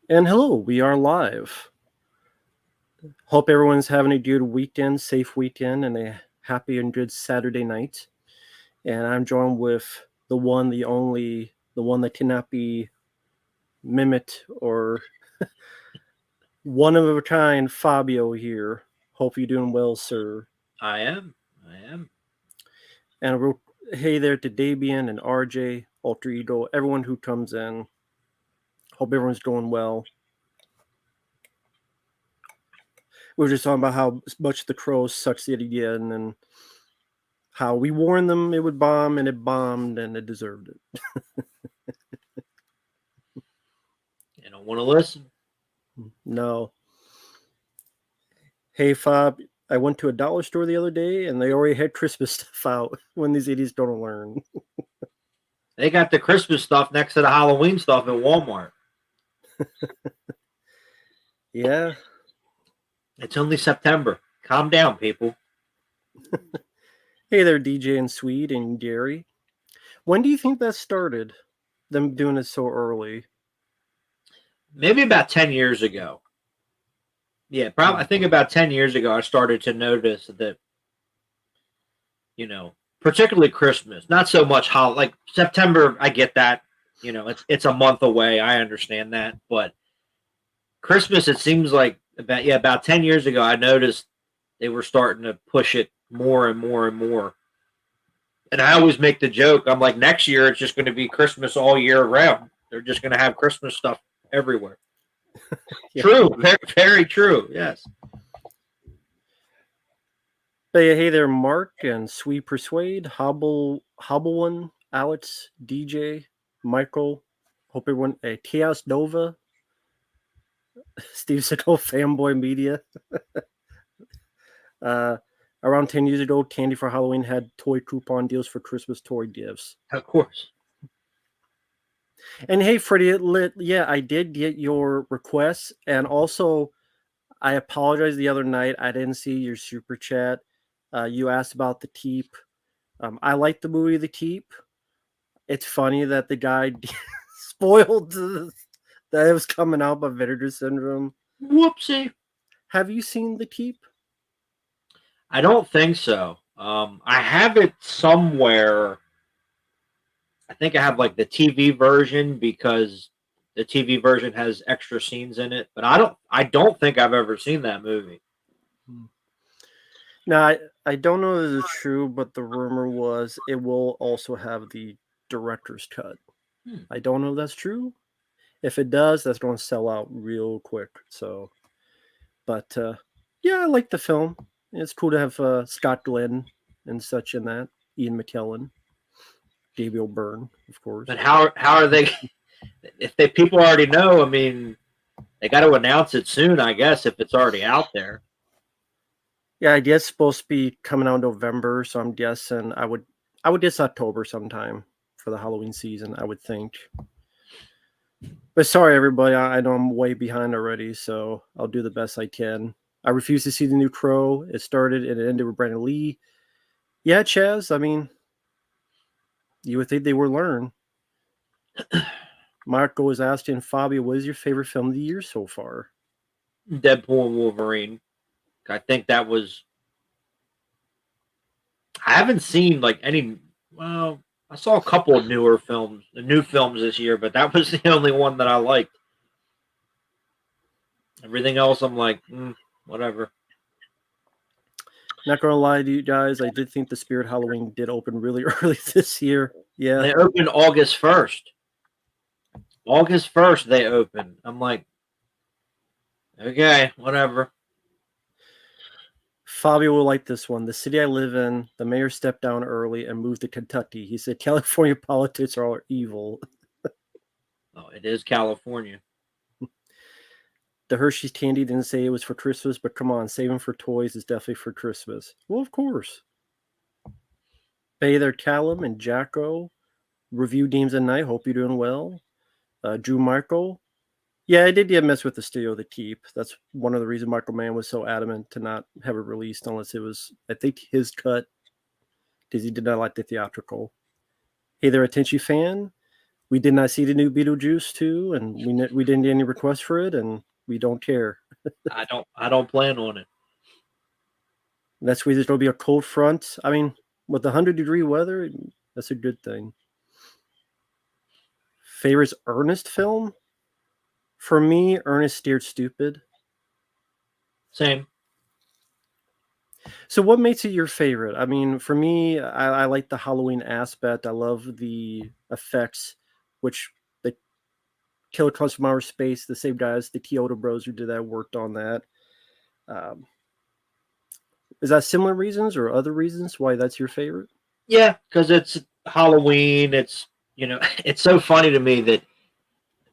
And hello, we are live. Hope everyone's having a good weekend, safe weekend, and a happy and good Saturday night. And I'm joined with the one, the only, the one that cannot be mimicked or one of a kind, Fabio here. Hope you're doing well, sir. I am. I am. And hey there to Dabian and RJ, Alter Ego, everyone who comes in. Hope everyone's doing well. We were just talking about how much the crows sucks yet again, and how we warned them it would bomb, and it bombed, and it deserved it. You don't want to listen. No. Hey, Fab, I went to a dollar store the other day, and they already had Christmas stuff out when these idiots don't learn. They got the Christmas stuff next to the Halloween stuff at Walmart. Yeah. It's only September. Calm down, people. Hey there, DJ and Swede and Gary. When do you think that started? Them doing it so early? Maybe about 10 years ago. Yeah, probably. I think about 10 years ago, I started to notice that, particularly Christmas, not so much how, like September, I get that. It's a month away. I understand that. But Christmas, it seems like about 10 years ago, I noticed they were starting to push it more and more and more. And I always make the joke. I'm like, next year it's just going to be Christmas all year round. They're just going to have Christmas stuff everywhere. Yeah. True, very, very true. Yes. Hey there, Mark and Sweet Persuade, Hobble1, Alex, DJ, Michael. Hope everyone. Chaos Nova, Steve Sickle, Fanboy Media. Around 10 years ago, Candy for Halloween had toy coupon deals for Christmas toy gifts. Of course. And hey, Freddie, yeah, I did get your requests. And also, I apologize the other night. I didn't see your super chat. You asked about The Keep. I like the movie The Keep. It's funny that the guy spoiled that it was coming out by Vinegar Syndrome. Whoopsie. Have you seen The Keep? I don't think so. I have it somewhere. I think I have like the TV version because the TV version has extra scenes in it. But I don't think I've ever seen that movie. Now, I don't know if it's true, but the rumor was it will also have the director's cut. I don't know if that's true. If it does, that's going to sell out real quick. So, but yeah, I like the film. It's cool to have Scott Glenn and such in that. Ian McKellen, Gabriel Byrne, of course. But how are they? If they people already know, I mean, they got to announce it soon, I guess, if it's already out there. Yeah, I guess it's supposed to be coming out in November, so I'm guessing I would guess October sometime for the Halloween season, I would think. But sorry, everybody, I know I'm way behind already, so I'll do the best I can. I refuse to see the new Crow. It started and it ended with Brandon Lee. Yeah, Chaz, I mean, you would think they would learn. Marco was asking Fabio, what is your favorite film of the year so far? Deadpool and Wolverine. I think that was. I haven't seen like any. Well, I saw a couple of new films this year, but that was the only one that I liked. Everything else, I'm like, whatever. Not gonna lie to you guys, I did think the Spirit Halloween did open really early this year. Yeah. They opened August 1st. August 1st, they opened. I'm like, okay, whatever. Fabio will like this one. The city I live in, the mayor stepped down early and moved to Kentucky. He said California politics are all evil. Oh, it is California. The Hershey's candy didn't say it was for Christmas, but come on, saving for toys is definitely for Christmas. Well, of course. Hey there, Callum and Jacko. Review Games at Night. Hope you're doing well. Drew Michael. Yeah, I did get mess with the studio The Keep. That's one of the reasons Michael Mann was so adamant to not have it released unless it was, I think, his cut because he did not like the theatrical. Hey there, Attention fan. We did not see the new Beetlejuice 2, and we didn't get any requests for it, and we don't care. I don't plan on it. Next week there'll be a cold front. I mean, with the 100-degree weather, that's a good thing. Favorite Ernest film? For me, Ernest Steered Stupid. Same. So what makes it your favorite? I mean, for me, I like the Halloween aspect. I love the effects, which the Killer Clowns from Outer Space, the same guys, the Kyoto Bros who did that, worked on that. Um, is that similar reasons or other reasons why that's your favorite? Yeah, because it's Halloween. It's it's so funny to me that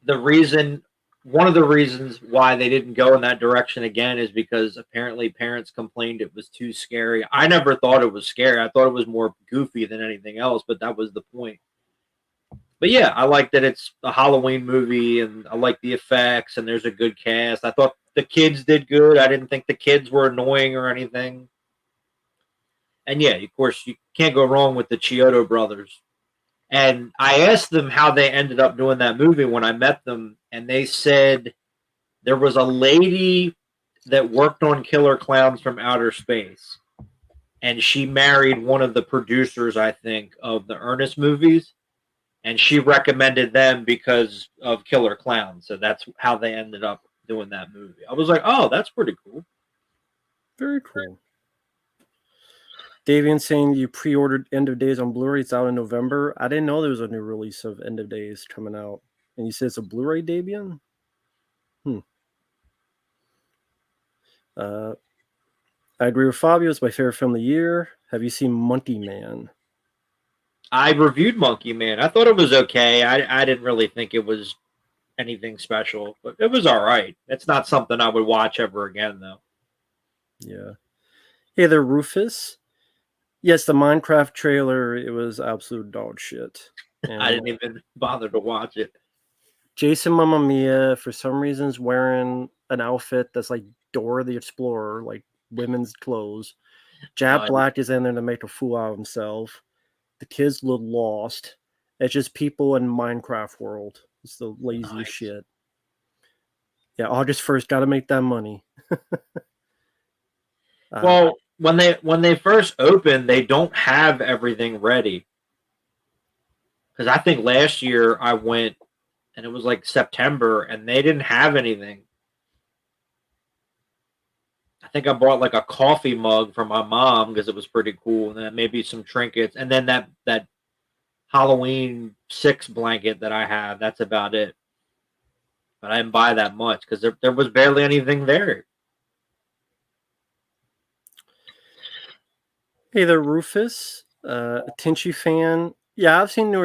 the reason one of the reasons why they didn't go in that direction again is because apparently parents complained it was too scary. I never thought it was scary. I thought it was more goofy than anything else, but that was the point. But yeah, I like that it's a Halloween movie and I like the effects and there's a good cast. I thought the kids did good. I didn't think the kids were annoying or anything. And yeah, of course, you can't go wrong with the Chiodo brothers. And I asked them how they ended up doing that movie when I met them, and they said there was a lady that worked on Killer Clowns from Outer Space, and she married one of the producers, I think, of the Ernest movies, and she recommended them because of Killer Clowns. So that's how they ended up doing that movie. I was like, oh, that's pretty cool. Very cool. Davian saying you pre-ordered End of Days on Blu-ray. It's out in November. I didn't know there was a new release of End of Days coming out. And you said it's a Blu-ray, Davian? I agree with Fabio. It's my favorite film of the year. Have you seen Monkey Man? I reviewed Monkey Man. I thought it was okay. I didn't really think it was anything special, but it was all right. It's not something I would watch ever again, though. Yeah. Hey there, Rufus. Yes, the Minecraft trailer, it was absolute dog shit. I And didn't even bother to watch it. Jason Mamma Mia, for some reason, is wearing an outfit that's like Dora the Explorer, like women's clothes. Jab No, Black is in there to make a fool out of himself. The kids look lost. It's just people in Minecraft world. It's the laziest nice. shit. Yeah, August 1st, gotta make that money. Well, when they first open, they don't have everything ready. Because I think last year I went and it was like September and they didn't have anything. I think I bought like a coffee mug for my mom because it was pretty cool, and then maybe some trinkets, and then that Halloween 6 blanket that I have. That's about it. But I didn't buy that much because there was barely anything there. Hey there, Rufus. A Tinchy fan. Yeah, I've seen New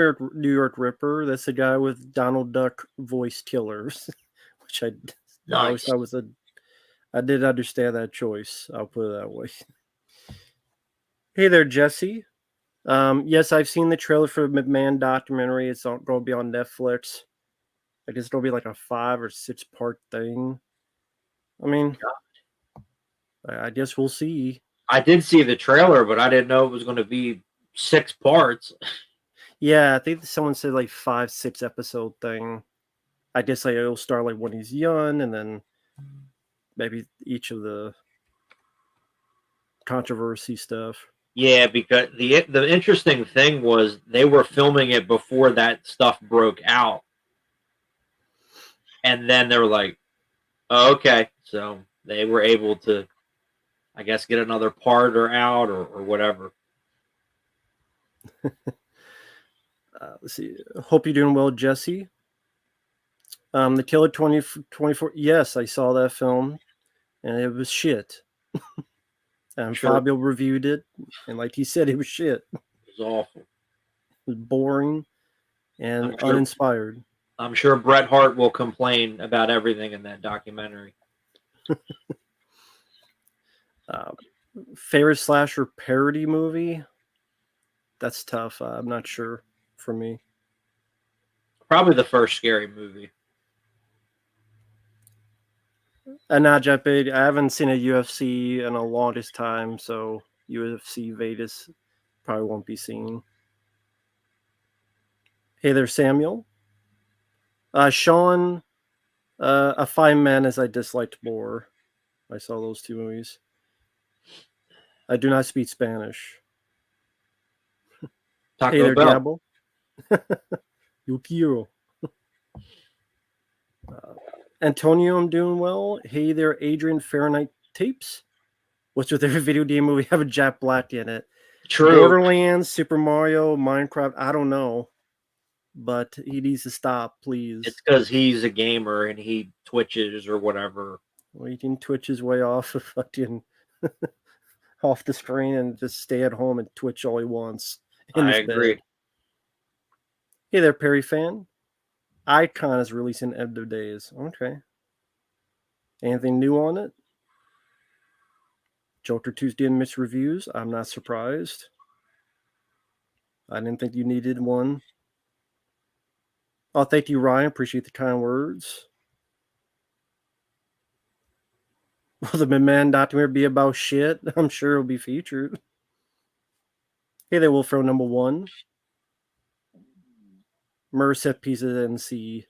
York Ripper. That's the guy with Donald Duck voice killers, which I always Nice. thought was a. I did understand that choice. I'll put it that way. Hey there, Jesse. Yes, I've seen the trailer for the McMahon documentary. It's going to be on Netflix. I guess it'll be like a 5 or 6 part thing. I mean, I guess we'll see. I did see the trailer, but I didn't know it was going to be 6 parts. Yeah, I think someone said like 5, 6 episode thing. I guess like it'll start like when he's young, and then maybe each of the controversy stuff. Yeah, because the interesting thing was they were filming it before that stuff broke out, and then they were like, oh, "Okay," so they were able to, I guess, get another part or out or whatever. Let's see. Hope you're doing well, Jesse. The Killer 2024. Yes, I saw that film, and it was shit. And Sure, it Fabio reviewed it, and like he said, it was shit. It was awful. was boring and I'm sure. uninspired. I'm sure Bret Hart will complain about everything in that documentary. Uh, Favorite slasher parody movie? That's tough. I'm not sure for me. Probably the first Scary Movie. And not that big. I haven't seen a UFC in a longest time, so UFC Vegas probably won't be seen. Hey there, Samuel. Sean, A Fine Man as I disliked more. I saw those two movies. I do not speak Spanish. Hey Taco there, Bell. Diablo. Yo quiero. Antonio, I'm doing well. Hey there, Adrian Fahrenheit Tapes. What's with every video game movie have a Jack Black in it? True. Borderlands, Super Mario, Minecraft. I don't know, but he needs to stop, please. It's because he's a gamer and he twitches or whatever. Well, he can twitch his way off of fucking off the screen and just stay at home and twitch all he wants in I his agree. bed. Hey there, Perry fan. Icon is releasing End of Days. Okay. Anything new on it? Joker 2's didn't miss reviews. I'm not surprised. I didn't think you needed one. Oh, thank you, Ryan. Appreciate the kind words. Will the McMahon documentary be about shit? I'm sure it'll be featured. Hey there, Wolfro number 1. Merced Pieces NC.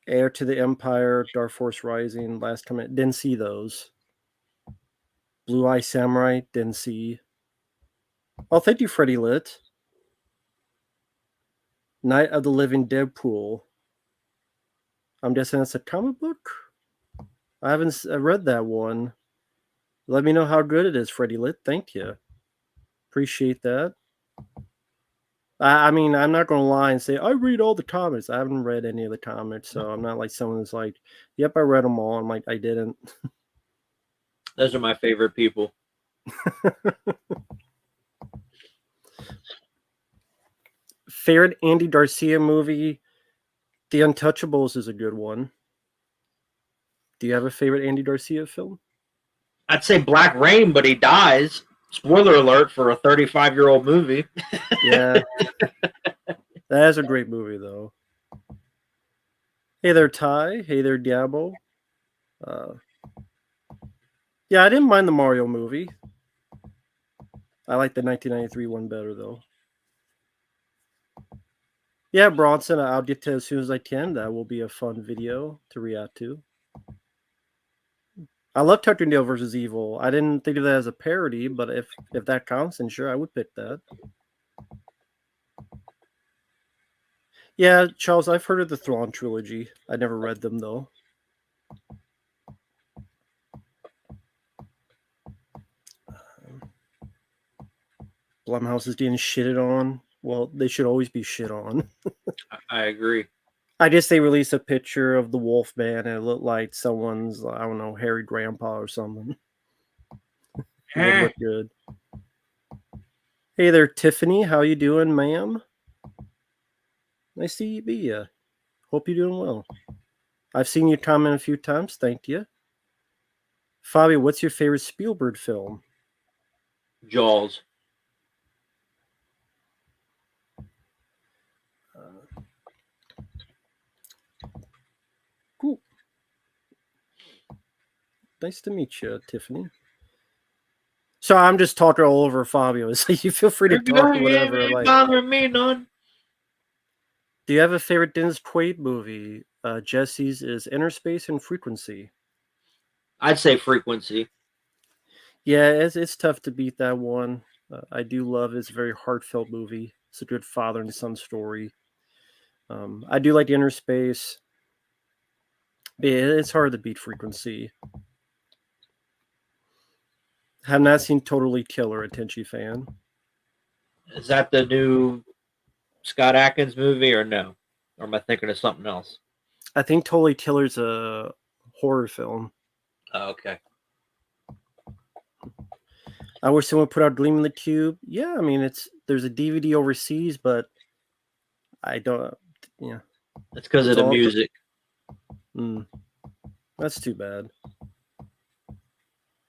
Heir to the Empire, Dark Force Rising, Last Command. Didn't see those. Blue Eye Samurai, didn't see. Oh, thank you, Freddy Lit. Night of the Living Deadpool. I'm guessing that's a comic book? I haven't read that one. Let me know how good it is, Freddy Lit. Thank you. Appreciate that. I mean, I'm not going to lie and say, I read all the comics. I haven't read any of the comics, so I'm not like someone who's like, yep, I read them all. I'm like, I didn't. Those are my favorite people. Favorite Andy Garcia movie? The Untouchables is a good one. Do you have a favorite Andy Garcia film? I'd say Black Rain, but he dies. Spoiler alert for a 35-year-old movie. Yeah. That is a great movie, though. Hey there, Ty. Hey there, Diabo. Yeah, I didn't mind the Mario movie. I like the 1993 one better, though. Yeah, Bronson, I'll get to it as soon as I can. That will be a fun video to react to. I love Tucker Dale versus Evil. I didn't think of that as a parody, but if that counts, then sure, I would pick that. Yeah, Charles, I've heard of the Thrawn trilogy. I never read them, though. Blumhouse is getting shitted on. Well, they should always be shit on. I agree. I guess they released a picture of the Wolfman and it looked like someone's, I don't know, hairy grandpa or something. It didn't look good. Hey there, Tiffany. How you doing, ma'am? Nice to be you. Hope you're doing well. I've seen you comment a few times. Thank you. Fabio, what's your favorite Spielberg film? Jaws. Cool. Nice to meet you, Tiffany. So I'm just talking all over Fabio. So you feel free to talk or whatever. Ain't Like, bothering me none. do you have a favorite Dennis Quaid movie? Jesse's is Inner Space and Frequency. I'd say Frequency. Yeah, it's tough to beat that one. I do love it's a very heartfelt movie. It's a good father and son story. I do like Inner Space. But it's hard to beat Frequency. Have not seen Totally Killer, a Tenchi fan. Is that the new Scott Adkins movie or no? Or am I thinking of something else? I think Totally Killer's a horror film. Oh, okay. I wish someone put out Gleam in the Tube. Yeah, I mean there's a DVD overseas, but I don't. Yeah, It's because of the music. That's too bad.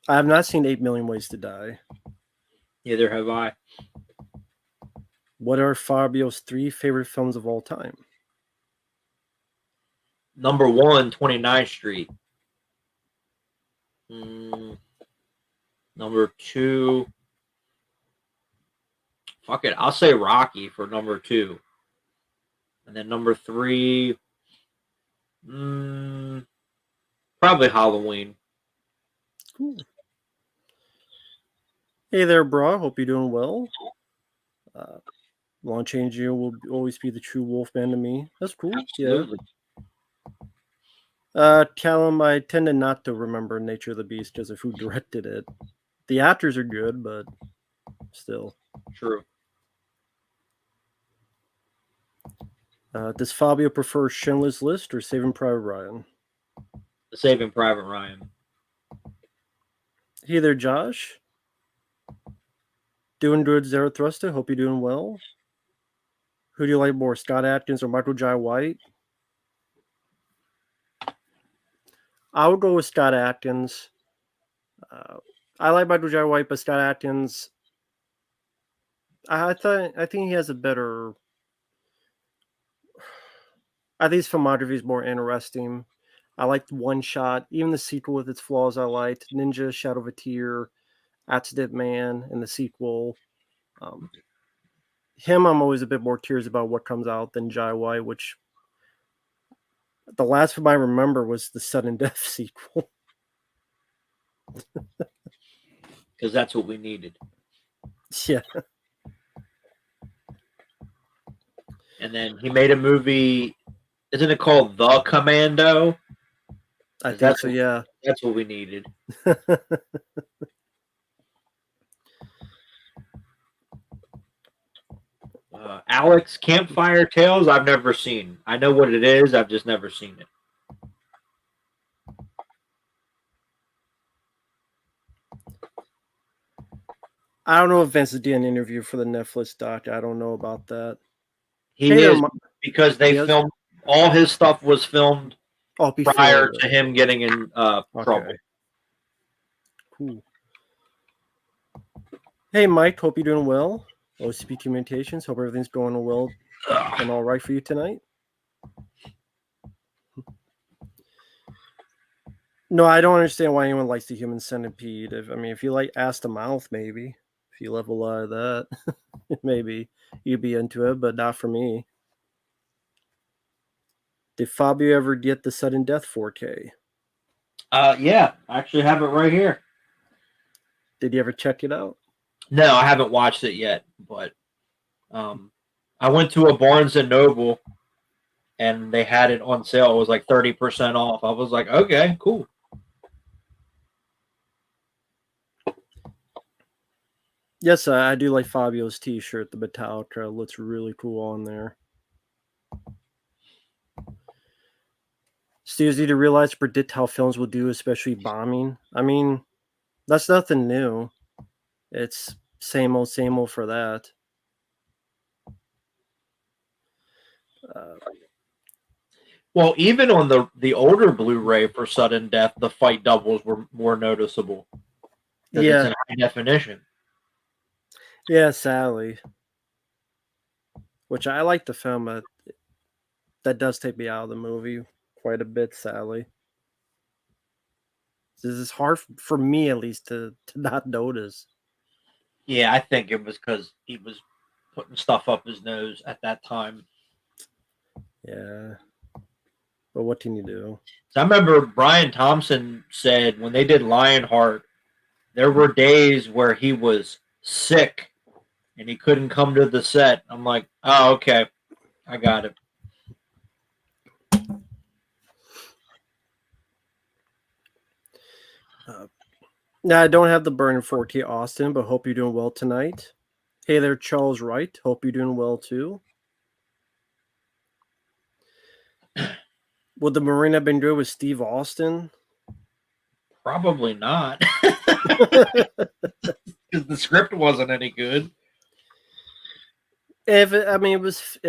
I have not seen 8 Million Ways to Die. Neither have I. What are Fabio's 3 favorite films of all time? Number 1, 29th Street. Number 2. Fuck it. I'll say Rocky for number 2. And then number 3, probably Halloween. Cool. Hey there, bro. Hope you're doing well. Long Change You will always be the true Wolfman to me. That's cool. Absolutely. Yeah. Callum, I tended not to remember Nature of the Beast because of who directed it. The actors are good, but still. True. Does Fabio prefer Schindler's List or Saving Private Ryan? Saving Private Ryan. Hey there, Josh. Doing good, Zarathustra. Hope you're doing well. Who do you like more, Scott Adkins or Michael Jai White? I would go with Scott Adkins. I like Michael Jai White, but Scott Adkins, I think he has a better. I think his filmography is more interesting. I liked One Shot, even the sequel with its flaws. I liked Ninja, Shadow of a Tear, Accident Man, and the sequel. Him, I'm always a bit more curious about what comes out than Jai White, which the last film I remember was the Sudden Death sequel. Because that's what we needed. Yeah. And then he made a movie. Isn't it called The Commando? I think so, yeah. That's what we needed. Alex, Campfire Tales, I've never seen. I know what it is. I've just never seen it. I don't know if Vince did an interview for the Netflix doc. I don't know about that. He is, because they filmed, all his stuff was filmed prior to him getting in trouble. Cool. Hey, Mike. Hope you're doing well. OCP Communications. Hope everything's going well and all right for you tonight. No, I don't understand why anyone likes the Human Centipede. If you like Ass to Mouth, maybe. If you love a lot of that, maybe you'd be into it, but not for me. Did Fabio ever get the Sudden Death 4K? Yeah, I actually have it right here. Did you ever check it out? No, I haven't watched it yet, but I went to a Barnes and Noble and they had it on sale. It was like 30% off. I was like, okay, cool. Yes, I do like Fabio's t-shirt. The Metallica looks really cool on there. It's easy to realize, predict how films will do, especially bombing. That's nothing new. It's same old for that. Well, even on the older Blu-ray for Sudden Death, the fight doubles were more noticeable. Yeah, it's in high definition. Yeah, Sally. Which I like the film, but that does take me out of the movie quite a bit, Sally. This is hard for me, at least, to not notice. Yeah, I think it was because he was putting stuff up his nose at that time. Yeah. But what can you do? So I remember Brian Thompson said when they did Lionheart, there were days where he was sick and he couldn't come to the set. I'm like, oh, okay. I got it. Now, I don't have the Burning 4K Austin, but hope you're doing well tonight. Hey there, Charles Wright. Hope you're doing well, too. Would the Marine have been good with Steve Austin? Probably not. Because the script wasn't any good. It was...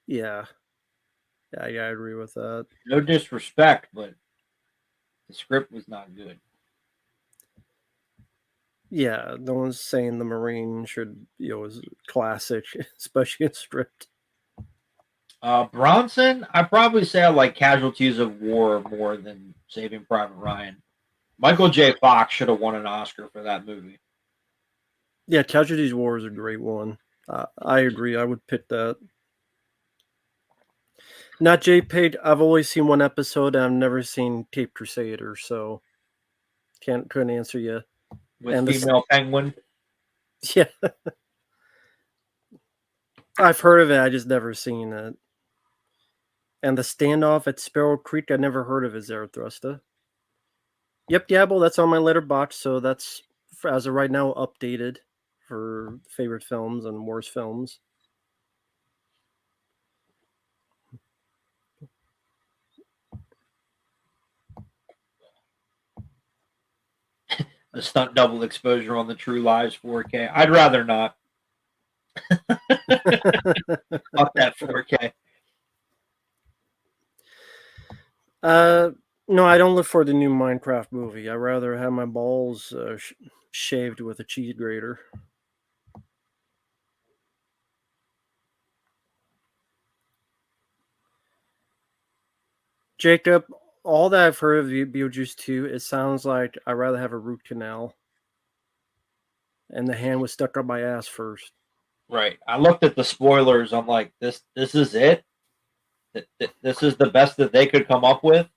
yeah. Yeah, I agree with that. No disrespect, but the script was not good. Yeah, no one's saying the Marine should, is classic, especially in script. Bronson, I'd probably say I like Casualties of War more than Saving Private Ryan. Michael J. Fox should have won an Oscar for that movie. Yeah, Casualties of War is a great one. I agree. I would pick that. Not JPEG. I've only seen one episode, and I've never seen Tape Crusader, so couldn't answer you. with And female penguin. yeah, I've heard of it. I just never seen it. And the standoff at Sparrow Creek, I never heard of it, Zarathustra. Yep, Diablo, that's on my letterbox, so that's as of right now updated for favorite films and worst films. The stunt double exposure on the True Lies 4K. I'd rather not. Fuck that 4K. No, I don't look for the new Minecraft movie. I'd rather have my balls shaved with a cheese grater. Jacob, all that I've heard of Beetlejuice 2, it sounds like I'd rather have a root canal. And the hand was stuck up my ass first. Right. I looked at the spoilers. I'm like, this is it. This is the best that they could come up with.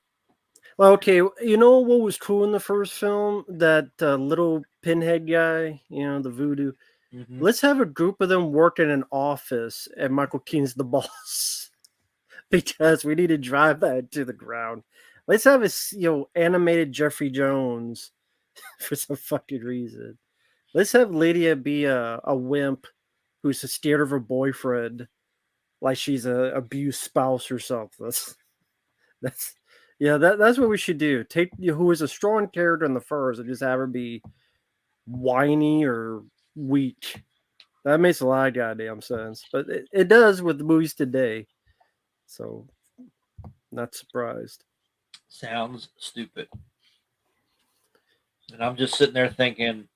Well, okay, you know what was cool in the first film? That little pinhead guy, the voodoo. Mm-hmm. Let's have a group of them work in an office, and Michael Keaton's the boss. Because we need to drive that to the ground. Let's have a animated Jeffrey Jones for some fucking reason. Let's have Lydia be a wimp who's scared of her boyfriend, like she's a abused spouse or something. That's that's what we should do. Take who is a strong character in the first and just have her be whiny or weak. That makes a lot of goddamn sense, but it does with the movies today. So, not surprised. Sounds stupid. And I'm just sitting there thinking,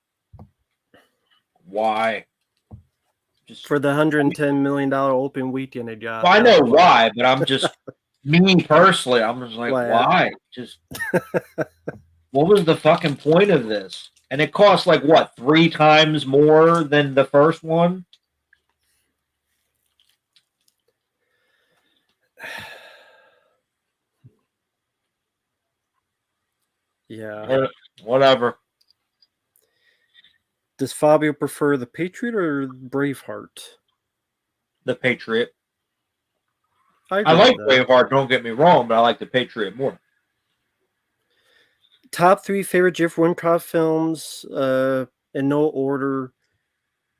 why? Just for the $110 million open weekend it got. Well, I know why, but I'm just me personally. I'm just like, why? Just what was the fucking point of this? And it costs like what, 3 times more than the first one? Yeah. Whatever. Does Fabio prefer the Patriot or Braveheart? The Patriot. I like Braveheart, don't get me wrong, but I like the Patriot more. Top 3 favorite Jeff Wincroft films, in no order: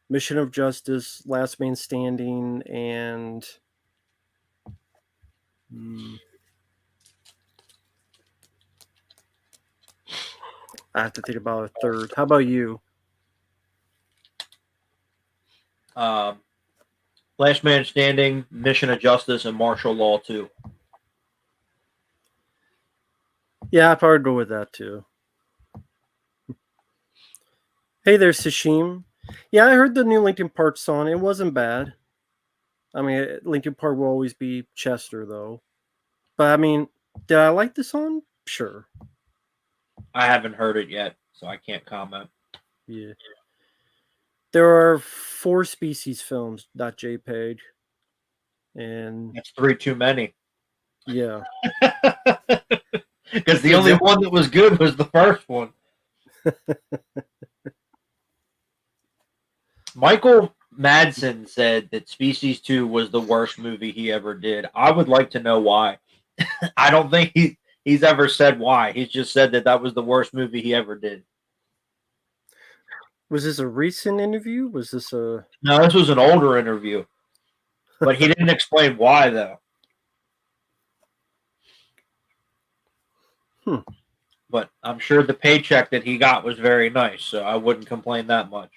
Mission of Justice, Last Man Standing, and I have to think about a third. How about you? Last Man Standing, Mission of Justice, and Martial Law 2. Yeah, I'd probably go with that too. Hey there, Sashim. Yeah, I heard the new Linkin Park song. It wasn't bad. I mean, Linkin Park will always be Chester, though. But I mean, did I like the song? Sure. I haven't heard it yet, so I can't comment. Yeah. There are 4 Species films, not JPEG. And that's 3 too many. Yeah. Because the only one that was good was the first one. Michael Madsen said that Species 2 was the worst movie he ever did. I would like to know why. I don't think he's ever said why. He's just said that was the worst movie he ever did. Was this a recent interview? Was this a... No, this was an older interview. But he didn't explain why, though. But I'm sure the paycheck that he got was very nice, so I wouldn't complain that much.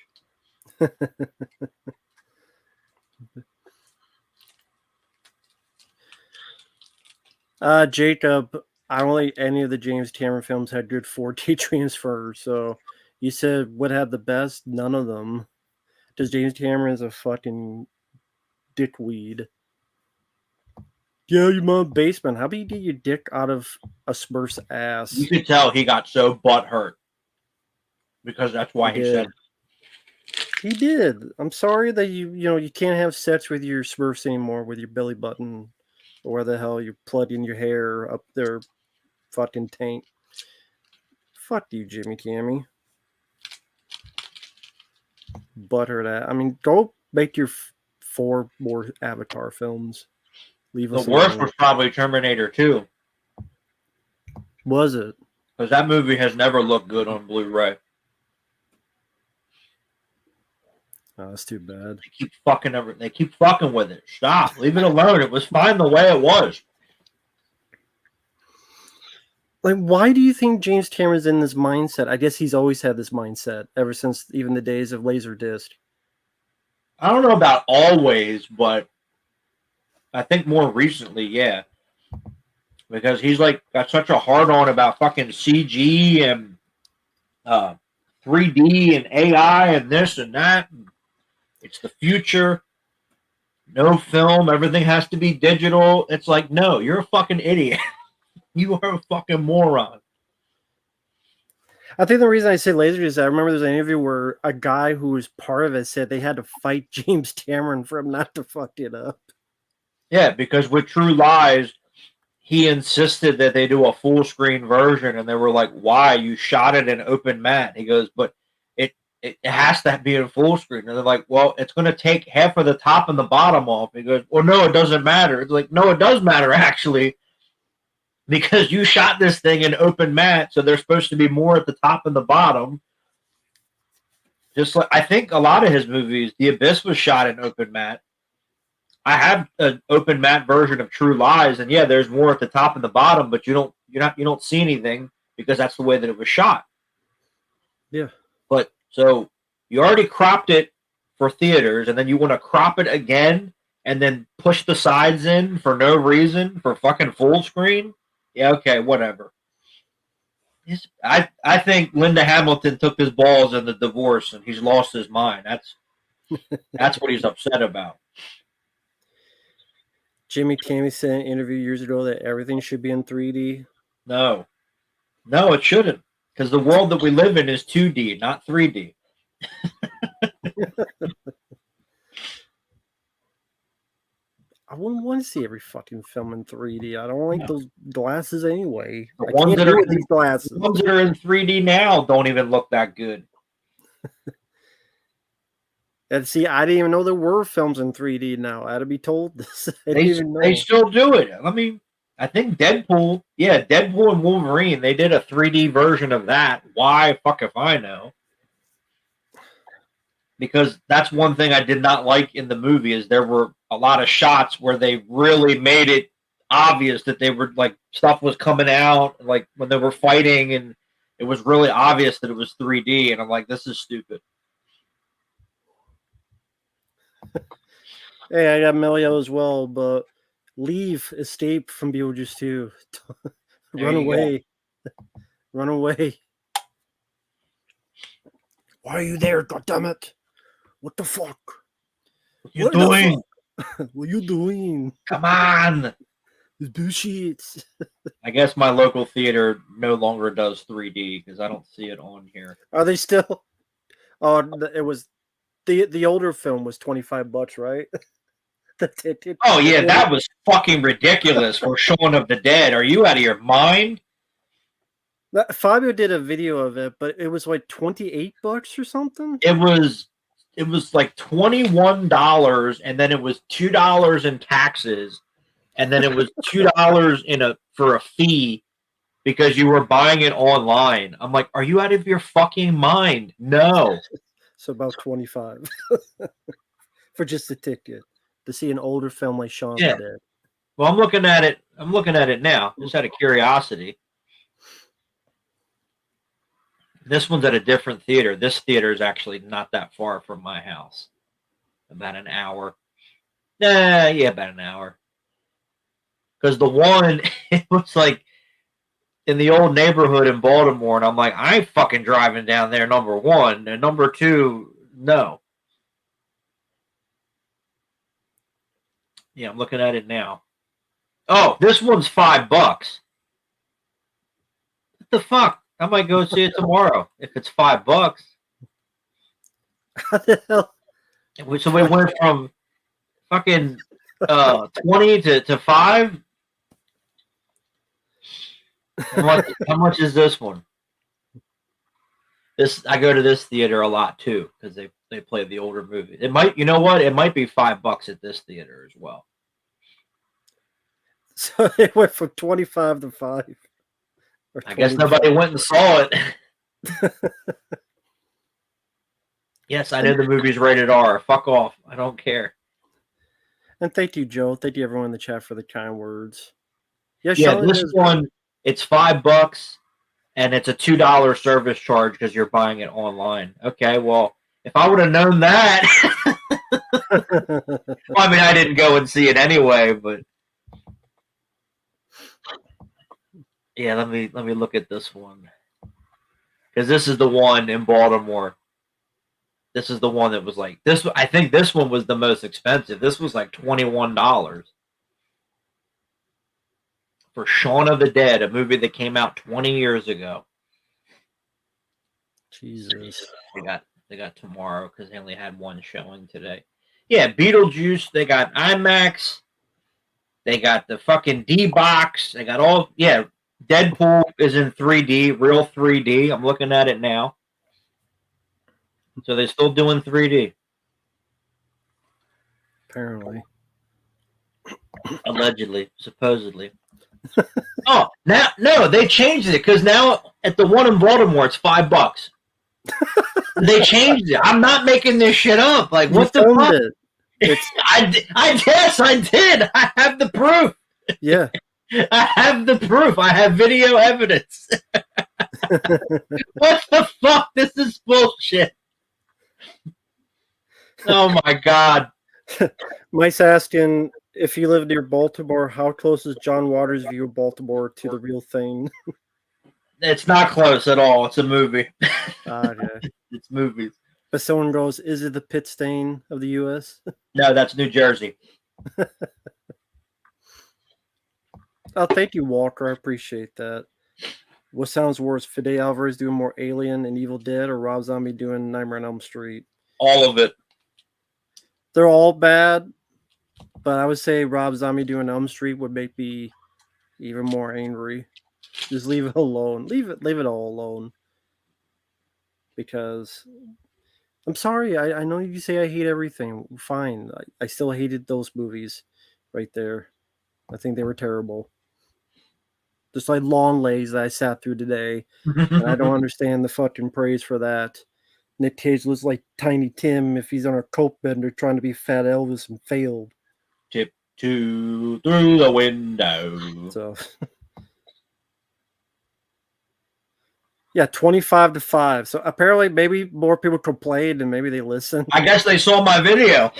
Jacob, I don't think any of the James Cameron films had good 4K transfers, so you said what had the best? None of them. Because James Cameron is a fucking dickweed. Yeah, you mom basement. How about you get your dick out of a Smurf's ass? You could tell he got so butthurt because that's why he said it. He did. I'm sorry that you can't have sex with your Smurfs anymore with your belly button or where the hell you're plugging your hair up their fucking tank. Fuck you, Jimmy Cammy. Butter that. I mean, go make your 4 more Avatar films. Leave The us worst alone. was probably Terminator 2. Was it? Because that movie has never looked good on Blu-ray. Oh, that's too bad. They keep fucking with it. Stop. Leave it alone. It was fine the way it was. Like, why do you think James Cameron's in this mindset? I guess he's always had this mindset ever since even the days of LaserDisc. I don't know about always, but I think more recently, yeah. Because he's like got such a hard on about fucking CG and 3D and AI and this and that. It's the future. No film. Everything has to be digital. It's like, no, you're a fucking idiot. You are a fucking moron. I think the reason I say LaserDisc is I remember there's an interview where a guy who was part of it said they had to fight James Cameron for him not to fuck it up. Yeah, because with True Lies, he insisted that they do a full screen version, and they were like, "Why? You shot it in open matte." He goes, "But it has to be in full screen." And they're like, "Well, it's going to take half of the top and the bottom off." He goes, "Well, no, it doesn't matter." It's like, "No, it does matter actually, because you shot this thing in open matte, so there's supposed to be more at the top and the bottom." Just like I think a lot of his movies, The Abyss was shot in open matte. I have an open matte version of True Lies, and yeah, there's more at the top and the bottom, but you don't see anything because that's the way that it was shot. Yeah. But so you already cropped it for theaters, and then you want to crop it again and then push the sides in for no reason for fucking full screen? Yeah, okay, whatever. I think Linda Hamilton took his balls in the divorce and he's lost his mind. That's what he's upset about. Jimmy Cammy said in an interview years ago that everything should be in 3D. No, it shouldn't, because the world that we live in is 2D, not 3D. I wouldn't want to see every fucking film in 3D. I don't like those glasses anyway. The I ones can't that do are with these glasses. The ones that are in 3D now don't even look that good. And see, I didn't even know there were films in 3D now. I had to be told this. They still do it. I mean, I think Deadpool and Wolverine, they did a 3D version of that. Why? Fuck if I know. Because that's one thing I did not like in the movie is there were a lot of shots where they really made it obvious that they were like stuff was coming out, like when they were fighting, and it was really obvious that it was 3D. And I'm like, this is stupid. Hey, I got Melio as well, but leave, escape from Beetlejuice 2. Run away. Run away. Why are you there? God damn it. What the fuck? What you doing? What you doing? Come on. It's bullshit. I guess my local theater no longer does 3D because I don't see it on here. Are they still? Oh, it was the older film was $25, right? Oh yeah, that was fucking ridiculous for Shaun of the Dead. Are you out of your mind? Fabio did a video of it, but it was like $28 or something. It was like $21, and then it was $2 in taxes, and then it was $2 for a fee because you were buying it online. I'm like, are you out of your fucking mind? No. So about 25 for just a ticket to see an older film like Shaun of the Dead. Well, I'm looking at it now, just out of curiosity. This one's at a different theater. This theater is actually not that far from my house. About an hour. About an hour. Because the one, it was like in the old neighborhood in Baltimore, and I'm like, I ain't fucking driving down there, number one. And number two, no. Yeah, I'm looking at it now. Oh, this one's $5. What the fuck? I might go see it tomorrow if it's $5. How the hell? So we went from fucking 20 to 5. How much is this one? I go to this theater a lot too because they play the older movies. It might, you know what? It might be $5 at this theater as well. So it went from 25 to 5. I guess nobody went and saw it. Yes, I know the movie's rated R. Fuck off. I don't care. And thank you, Joe. Thank you, everyone in the chat, for the kind words. Yeah, this one, it's $5, and it's a $2 service charge because you're buying it online. Okay, well, if I would have known that, well, I mean, I didn't go and see it anyway, but yeah, let me look at this one because this is the one in Baltimore. This is the one that was like this. I think this one was the most expensive. This was like $21 for Shaun of the Dead, a movie that came out 20 years ago. Jesus. They got tomorrow because they only had one showing today. Yeah, Beetlejuice. They got IMAX. They got the fucking D box. They got all. Yeah, Deadpool is in 3D, real 3D. I'm looking at it now. So they're still doing 3D. Apparently. Allegedly, supposedly. Oh, now no, they changed it because now at the one in Baltimore it's $5. They changed it. I'm not making this shit up. Like, what the fuck? Yes, I did. I have the proof. Yeah. I have the proof. I have video evidence. What the fuck? This is bullshit. Oh my god. Mike's asking, if you live near Baltimore, how close is John Waters' view of Baltimore to the real thing? It's not close at all. It's a movie. Okay. It's movies. But someone goes, is it the pit stain of the U.S.? No, that's New Jersey. Oh, thank you, Walker. I appreciate that. What sounds worse, Fede Alvarez doing more Alien and Evil Dead, or Rob Zombie doing Nightmare on Elm Street? All of it. They're all bad, but I would say Rob Zombie doing Elm Street would make me even more angry. Just leave it alone. Leave it all alone. Because I'm sorry, I know you say I hate everything. Fine. I still hated those movies right there. I think they were terrible. Just like Long Legs that I sat through today. And I don't understand the fucking praise for that. Nick Cage looks like Tiny Tim if he's on a coke bender trying to be Fat Elvis and failed. Tiptoe through the window. So yeah, 25 to 5. So apparently maybe more people complained and maybe they listened. I guess they saw my video.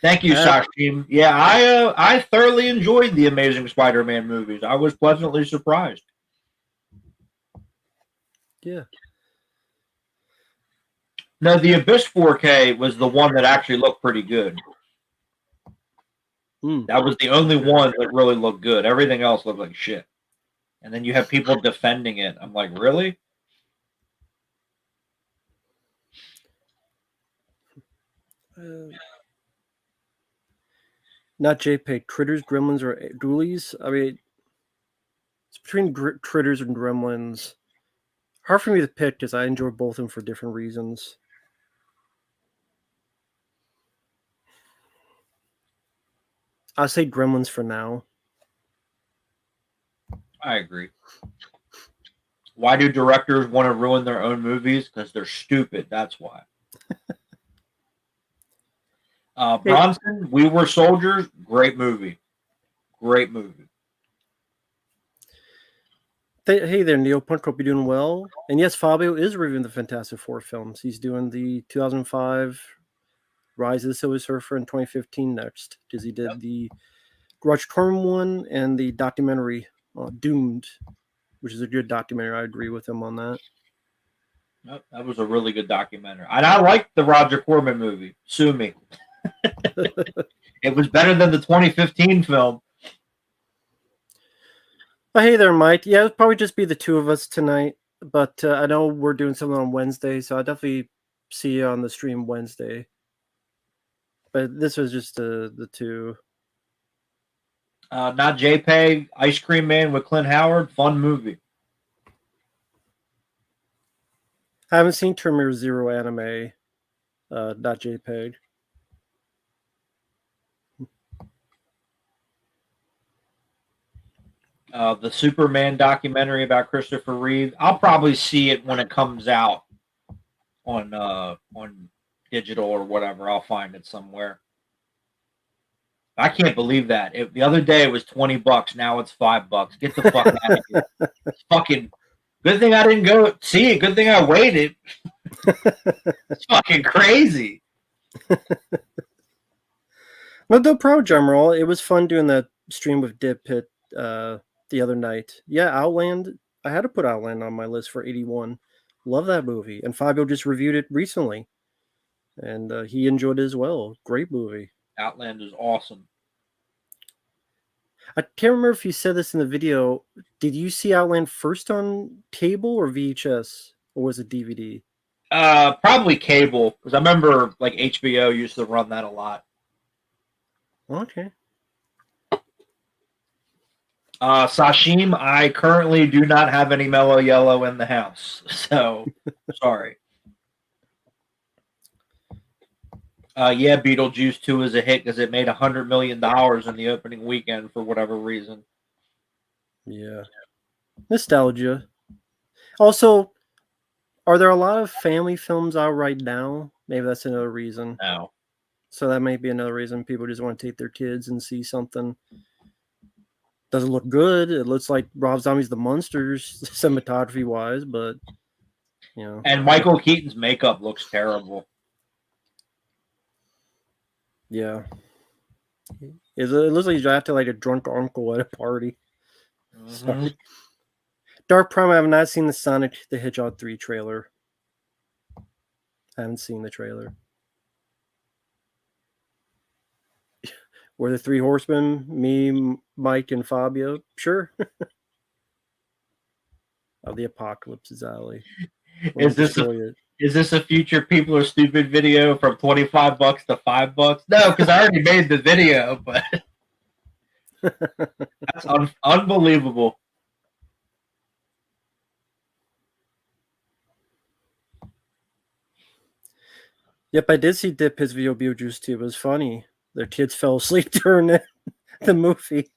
Thank you, Trashy. Yeah, I thoroughly enjoyed the Amazing Spider-Man movies. I was pleasantly surprised. Yeah. No, the Abyss 4K was the one that actually looked pretty good. That was the only one that really looked good. Everything else looked like shit. And then you have people defending it. I'm like, really? Not JPEG. Critters, Gremlins, or Ghoulies? I mean, it's between Critters and Gremlins. Hard for me to pick because I enjoy both of them for different reasons. I'll say Gremlins for now. I agree. Why do directors want to ruin their own movies? Because they're stupid. That's why. Bronson, We Were Soldiers. Great movie. Great movie. Hey there, Neil Punk. Hope you're doing well. And yes, Fabio is reviewing the Fantastic Four films. He's doing the 2005 Rise of the Silver Surfer in 2015 next, because he did the Roger Corman one and the documentary Doomed, which is a good documentary. I agree with him on that. That was a really good documentary. And I liked the Roger Corman movie. Sue me. It was better than the 2015 film. Oh, hey there, Mike. Yeah, it'll probably just be the two of us tonight. But I know we're doing something on Wednesday, so I'll definitely see you on the stream Wednesday. But this was just the two. Not JPEG, Ice Cream Man with Clint Howard. Fun movie. I haven't seen Terminator Zero anime. Not JPEG. The Superman documentary about Christopher Reeve. I'll probably see it when it comes out on digital or whatever. I'll find it somewhere. I can't believe that. The other day it was $20. Now it's $5. Get the fuck out of here. It's fucking good thing I didn't go see it. Good thing I waited. It's fucking crazy. But no problem, General. It was fun doing that stream with Dip Pit the other night. Yeah, Outland. I had to put Outland on my list for 81. Love that movie. And Fabio just reviewed it recently. And he enjoyed it as well. Great movie. Outland is awesome. I can't remember if you said this in the video. Did you see Outland first on cable or VHS? Or was it DVD? Probably cable. Because I remember like HBO used to run that a lot. Okay. Sashim, I currently do not have any Mellow Yellow in the house. So, sorry. Yeah, Beetlejuice 2 is a hit because it made $100 million in the opening weekend for whatever reason. Yeah. Nostalgia. Also, are there a lot of family films out right now? Maybe that's another reason. No. So that might be another reason people just want to take their kids and see something. Doesn't look good. It looks like Rob Zombie's The Munsters, cinematography wise, but you know. And Michael Keaton's makeup looks terrible. Yeah. It looks like he's acting like a drunk uncle at a party. Mm-hmm. Sorry. Dark Prime, I have not seen the Sonic the Hedgehog 3 trailer. I haven't seen the trailer. Were the three horsemen, me, Mike, and Fabio? Sure. Of the Apocalypse's alley. Is this a future People Are Stupid video from $25 to $5? No, because I already made the video, but that's unbelievable. Yep, I did see Dip his video Beetlejuice too. It was funny. Their kids fell asleep during the movie.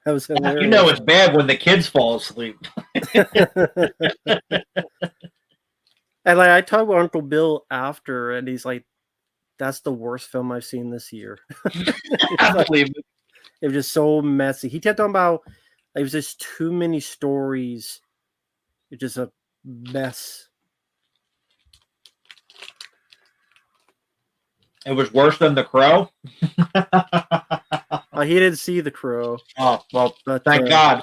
That was hilarious. You know it's bad when the kids fall asleep. And like I talked with Uncle Bill after, and he's like, "That's the worst film I've seen this year." I believe it. It was just so messy. He kept talking about it was just too many stories. It's just a mess. It was worse than The Crow. He didn't see The Crow. Oh well, but thank God.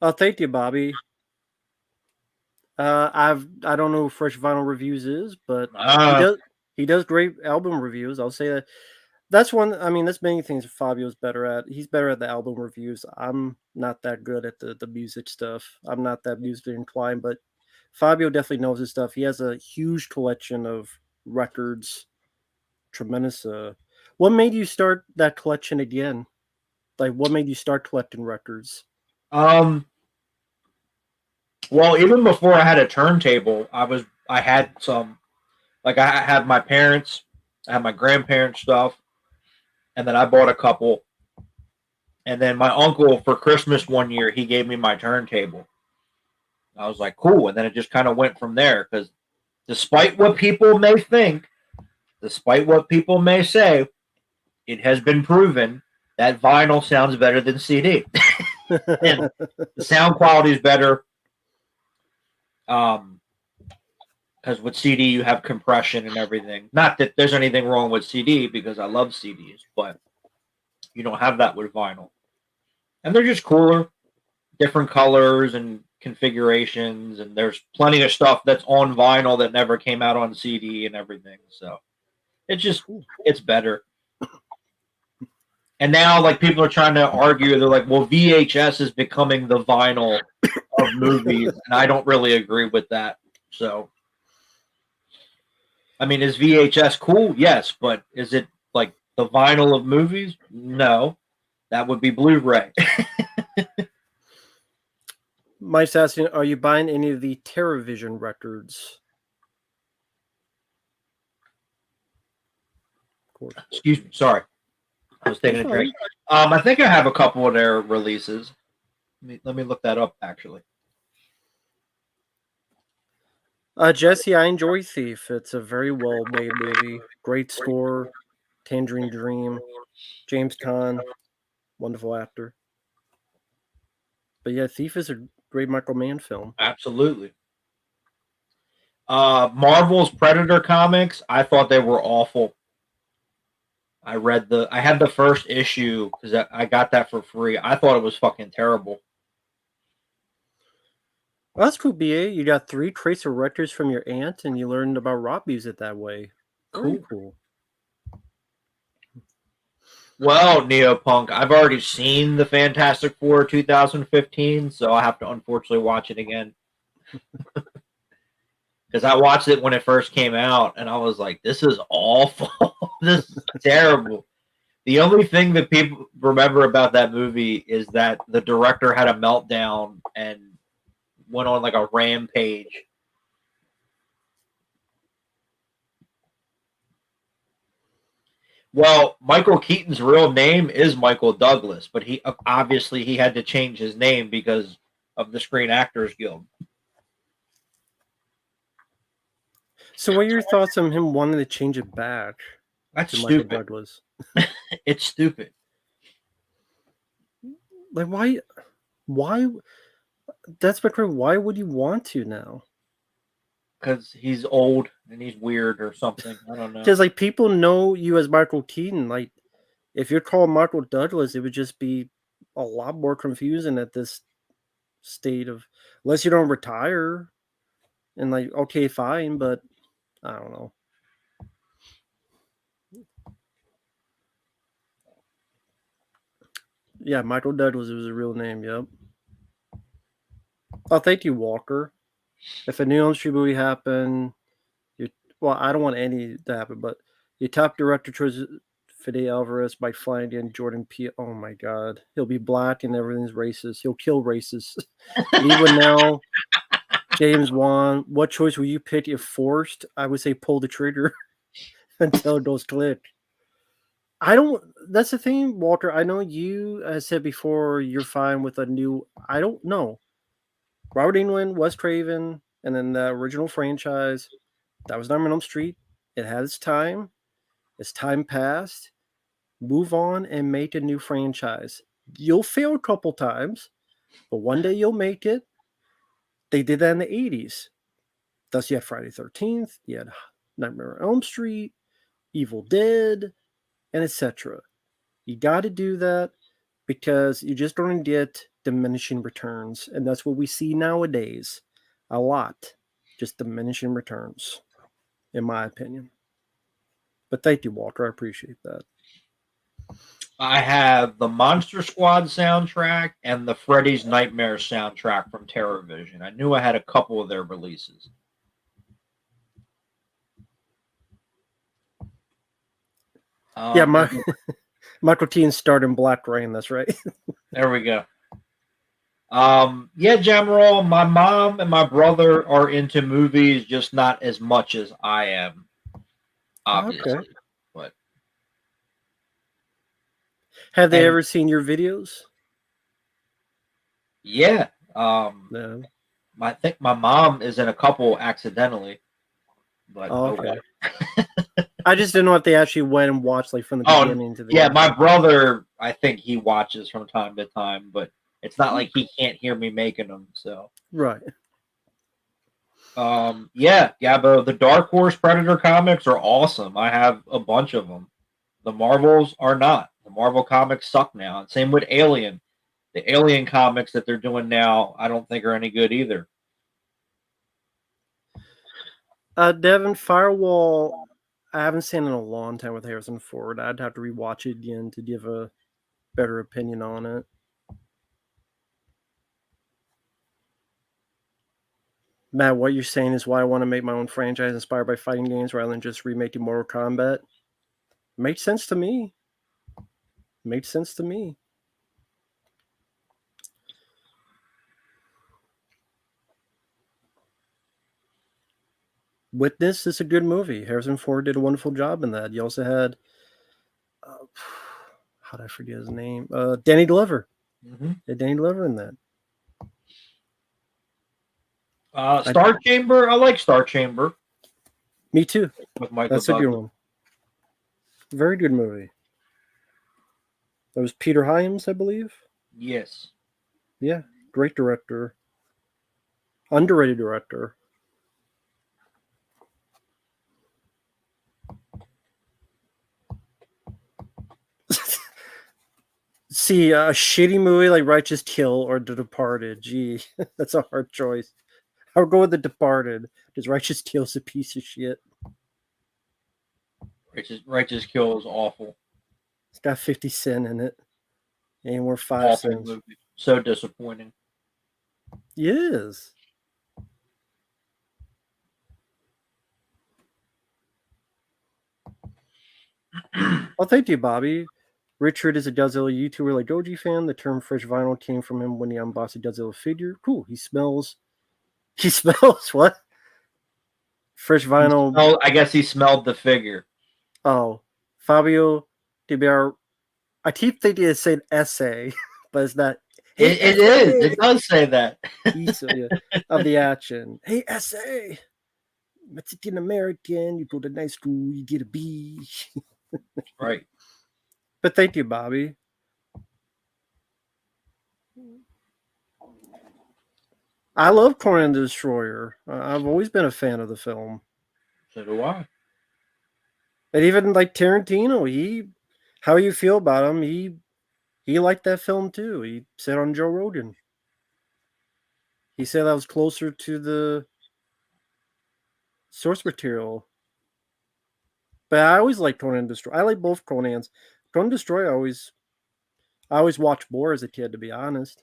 Oh, thank you, Bobby. I don't know who Fresh Vinyl Reviews is, but he does great album reviews. I'll say that. That's one. I mean, there's many things Fabio's better at. He's better at the album reviews. I'm not that good at the music stuff. I'm not that musically inclined, but Fabio definitely knows his stuff. He has a huge collection of records. Tremendous. What made you start that collection again? Like, what made you start collecting records? Well, even before I had a turntable, I had some, like I had my parents, I had my grandparents' stuff, and then I bought a couple. And then my uncle for Christmas one year, he gave me my turntable. I was like, cool. And then it just kind of went from there because despite what people may think, despite what people may say, it has been proven that vinyl sounds better than CD. And the sound quality is better. Because with CD you have compression and everything. Not that there's anything wrong with CD because I love CDs, but you don't have that with vinyl. And they're just cooler, different colors and configurations, and there's plenty of stuff that's on vinyl that never came out on CD and everything. So it's better. And now, like, people are trying to argue, they're like, well, VHS is becoming the vinyl of movies, and I don't really agree with that. So, I mean, is VHS cool? Yes, but is it like the vinyl of movies? No, that would be Blu-ray. Mike's asking, are you buying any of the TerraVision records? Of course. Excuse me, sorry, I was taking a drink. I think I have a couple of their releases. Let me look that up, actually. Jesse, I enjoy Thief. It's a very well-made movie. Great score, Tangerine Dream, James Caan, wonderful actor. But yeah, Thief is a great Michael Mann film. Absolutely. Marvel's Predator comics, I thought they were awful. I had the first issue because I got that for free. I thought it was fucking terrible. Well, that's cool, BA. You got 3 Tracer records from your aunt, and you learned about rock music that way. Very cool. Well, Neopunk, I've already seen the Fantastic Four 2015, so I have to unfortunately watch it again. Because I watched it when it first came out, and I was like, this is awful. This is terrible. The only thing that people remember about that movie is that the director had a meltdown and went on like a rampage. Well, Michael Keaton's real name is Michael Douglas, but he obviously he had to change his name because of the Screen Actors Guild. So, what are your thoughts on him wanting to change it back? That's to stupid. Michael Douglas. It's stupid. Like, why? That's my question. Why would you want to now? Because he's old and he's weird or something. I don't know. Because like people know you as Michael Keaton. Like, if you're called Michael Douglas, it would just be a lot more confusing at this state of, unless you don't retire. And like, okay, fine, but I don't know. Yeah, Michael Douglas was his real name. Yep. Oh, thank you, Walker. If a new Elm Street movie happened, well, I don't want any to happen, but your top director choice Fede Alvarez, Mike Flanagan, Jordan Peele. Oh my God, he'll be black and everything's racist. He'll kill racists. Even now, James Wan. What choice will you pick if forced? I would say pull the trigger until it goes click. I don't. That's the thing, Walter. I know you said before you're fine with a new. I don't know. Robert England, Wes Craven, and then the original franchise. That was Nightmare on Elm Street. It had its time. Its time passed. Move on and make a new franchise. You'll fail a couple times, but one day you'll make it. They did that in the 80s. Thus, you had Friday the 13th, you had Nightmare on Elm Street, Evil Dead, and etc. You got to do that because you're just going to get diminishing returns. And that's what we see nowadays. A lot. Just diminishing returns, in my opinion. But thank you, Walter. I appreciate that. I have the Monster Squad soundtrack and the Freddy's Nightmare soundtrack from TerraVision. I knew I had a couple of their releases. Yeah, Michael Keaton starred in Black Rain. That's right. There we go. Yeah, General, my mom and my brother are into movies, just not as much as I am, obviously. Okay. But have they ever seen your videos? Yeah. No. I think my mom is in a couple accidentally. But okay. I just didn't know if they actually went and watched like from the beginning to the end. My brother, I think he watches from time to time, but it's not like he can't hear me making them. So right. Yeah, Gabbo, the Dark Horse Predator comics are awesome. I have a bunch of them. The Marvels are not. The Marvel comics suck now. And same with Alien. The Alien comics that they're doing now, I don't think are any good either. Devin, Firewall, I haven't seen in a long time with Harrison Ford. I'd have to rewatch it again to give a better opinion on it. Matt, what you're saying is why I want to make my own franchise inspired by fighting games rather than just remaking Mortal Kombat. Makes sense to me. Makes sense to me. Witness is a good movie. Harrison Ford did a wonderful job in that. You also had, how did I forget his name? Danny Glover. Mm-hmm. Danny Glover in that. Star Chamber. I like Star Chamber. Me too. With Michael That's a Douglas. good one. Very good movie. That was Peter Hyams, I believe. Yes. Yeah, great director. Underrated director. See, a shitty movie like Righteous Kill or The Departed. Gee, that's a hard choice. I would go with The Departed because Righteous Kill's a piece of shit. Righteous Kill is awful. It's got 50 cents in it. Ain't worth 5 Awful cents. movie. So disappointing. It is. Well, thank you, Bobby. Richard is a Godzilla YouTuber like Goji fan. The term fresh vinyl came from him when he unboxed a Godzilla figure. Cool. He smells what? Fresh vinyl. I guess he smelled the figure. Oh, Fabio DBR. I keep thinking it said essay, but it's not. Hey, it is. It does say that. Yeah, of the action. Hey, essay. Mexican American. You go to night school, you get a B. Right. But thank you, Bobby. I love Conan the Destroyer. I've always been a fan of the film. So do I. And even like Tarantino, how you feel about him, he liked that film too. He said on Joe Rogan. He said that was closer to the source material. But I always like Conan Destroyer. I like both Conans. Conan Destroyer I always watched more as a kid, to be honest.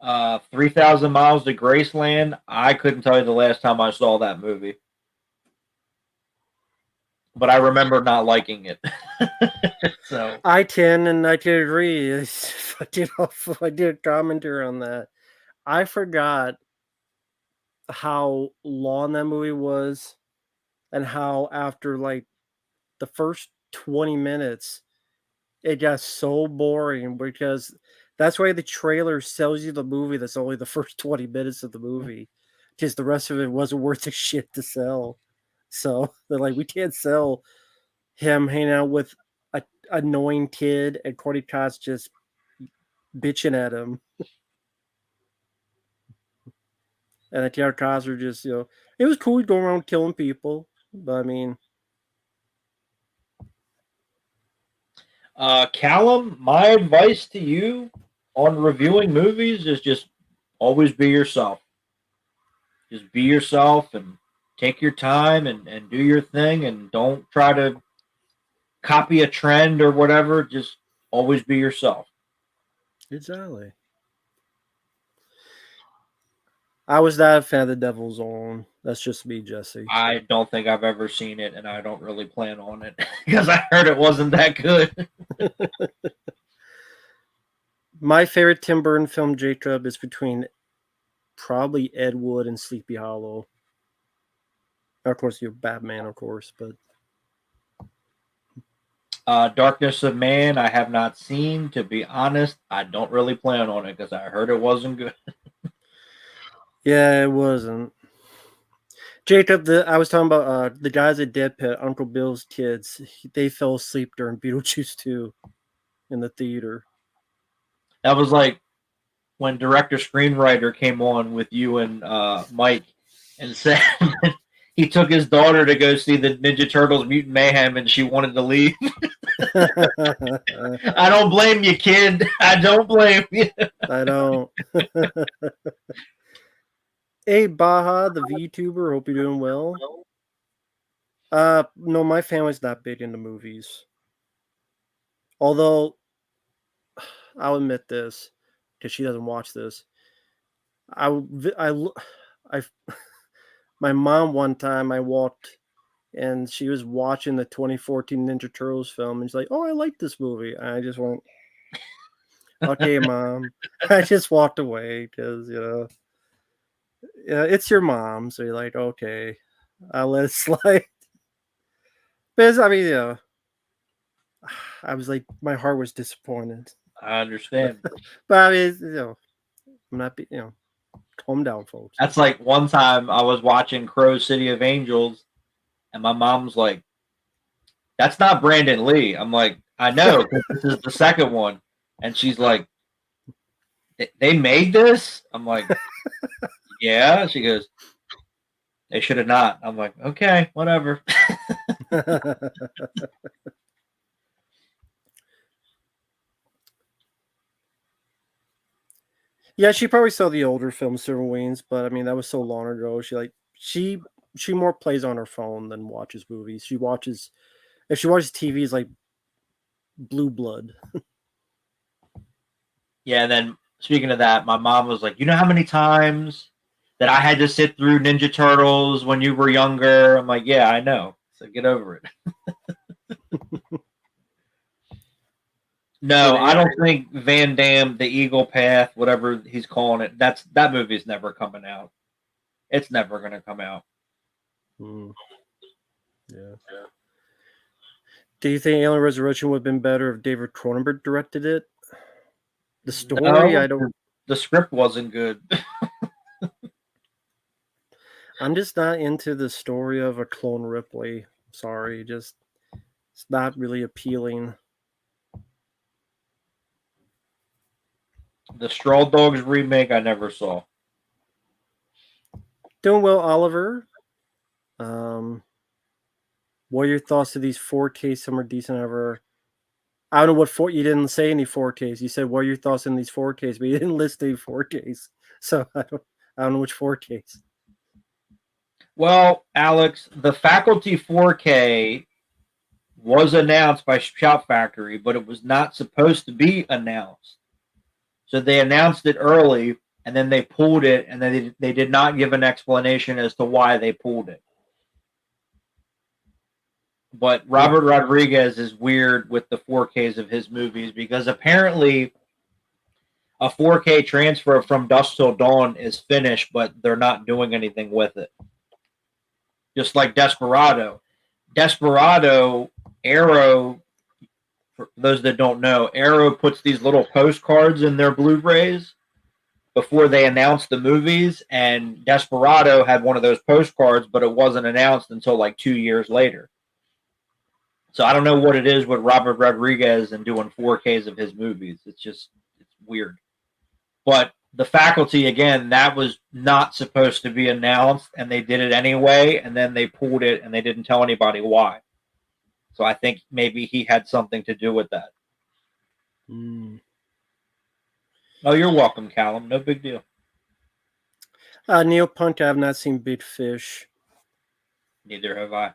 3,000 Miles to Graceland. I couldn't tell you the last time I saw that movie. But I remember not liking it. So I can and I can agree. I did a commentary on that. I forgot how long that movie was and how after like the first 20 minutes it got so boring because that's why the trailer sells you the movie that's only the first 20 minutes of the movie because the rest of it wasn't worth a shit to sell. So they're like, we can't sell him hanging out with a annoying kid and Courtney Cox just bitching at him. And the Taylor Cox are just, it was cool going around killing people, but I mean, Callum, my advice to you on reviewing movies is just always be yourself. Just be yourself and take your time and do your thing and don't try to copy a trend or whatever. Just always be yourself. exactly. I was not a fan of The Devil's Own. That's just me, Jesse. I don't think I've ever seen it, and I don't really plan on it because I heard it wasn't that good. My favorite Tim Burton film, Jacob, is between probably Ed Wood and Sleepy Hollow. Of course, you're Batman, of course, but Darkness of Man, I have not seen. To be honest, I don't really plan on it because I heard it wasn't good. yeah, it wasn't. Jacob, I was talking about the guys at Dead Pet, Uncle Bill's kids. They fell asleep during Beetlejuice 2 in the theater. That was like when director screenwriter came on with you and Mike and said he took his daughter to go see the Ninja Turtles Mutant Mayhem and she wanted to leave. I don't blame you, kid. I don't blame you. I don't. Hey, Baja, the VTuber. Hope you're doing well. No, my family's not big into movies. Although I'll admit this, because she doesn't watch this. I I my mom one time I walked and she was watching the 2014 Ninja Turtles film and she's like, "Oh, I like this movie." And I just went, "Okay, mom." I just walked away because yeah, it's your mom, so you're like, "Okay, I'll let it slide." Because I mean, I was like, my heart was disappointed. I understand. But I mean, I'm not, calm down, folks. That's like one time I was watching Crow City of Angels, and my mom's like, "That's not Brandon Lee." I'm like, "I know, 'cause this is the second one," and she's like, "They made this?" I'm like, "Yeah." She goes, "They should have not." I'm like, "Okay, whatever." Yeah, she probably saw the older film Silver Wings, but I mean that was so long ago. She more plays on her phone than watches movies. She watches if she watches TV, it's like Blue Blood. Yeah, and then speaking of that, my mom was like, "You know how many times that I had to sit through Ninja Turtles when you were younger?" I'm like, "Yeah, I know. So get over it." No, I don't think Van Damme, the Eagle Path, whatever he's calling it, that movie's never coming out. It's never gonna come out. Yeah. Do you think Alien Resurrection would have been better if David Cronenberg directed it? The story, No, I don't. the script wasn't good. I'm just not into the story of a clone Ripley. Sorry, just it's not really appealing. The Straw Dogs remake I never saw. Doing well, Oliver. What are your thoughts to these 4K Summer Decent Ever? I don't know what you didn't say any 4Ks. You said what are your thoughts on these 4Ks, but you didn't list any 4Ks. So I don't know which 4Ks. Well, Alex, the Faculty 4K was announced by Shout Factory, but it was not supposed to be announced. So they announced it early, and then they pulled it, and then they did not give an explanation as to why they pulled it. But Robert Rodriguez is weird with the 4Ks of his movies because apparently a 4K transfer from Dusk Till Dawn is finished, but they're not doing anything with it. Just like Desperado. Desperado, Arrow, for those that don't know, Arrow puts these little postcards in their Blu-rays before they announce the movies, and Desperado had one of those postcards, but it wasn't announced until like 2 years later. So I don't know what it is with Robert Rodriguez and doing 4Ks of his movies. It's weird. But The Faculty, again, that was not supposed to be announced, and they did it anyway, and then they pulled it, and they didn't tell anybody why. So I think maybe he had something to do with that. Oh, you're welcome, Callum. No big deal. Neil Punk, I have not seen Big Fish. Neither have I.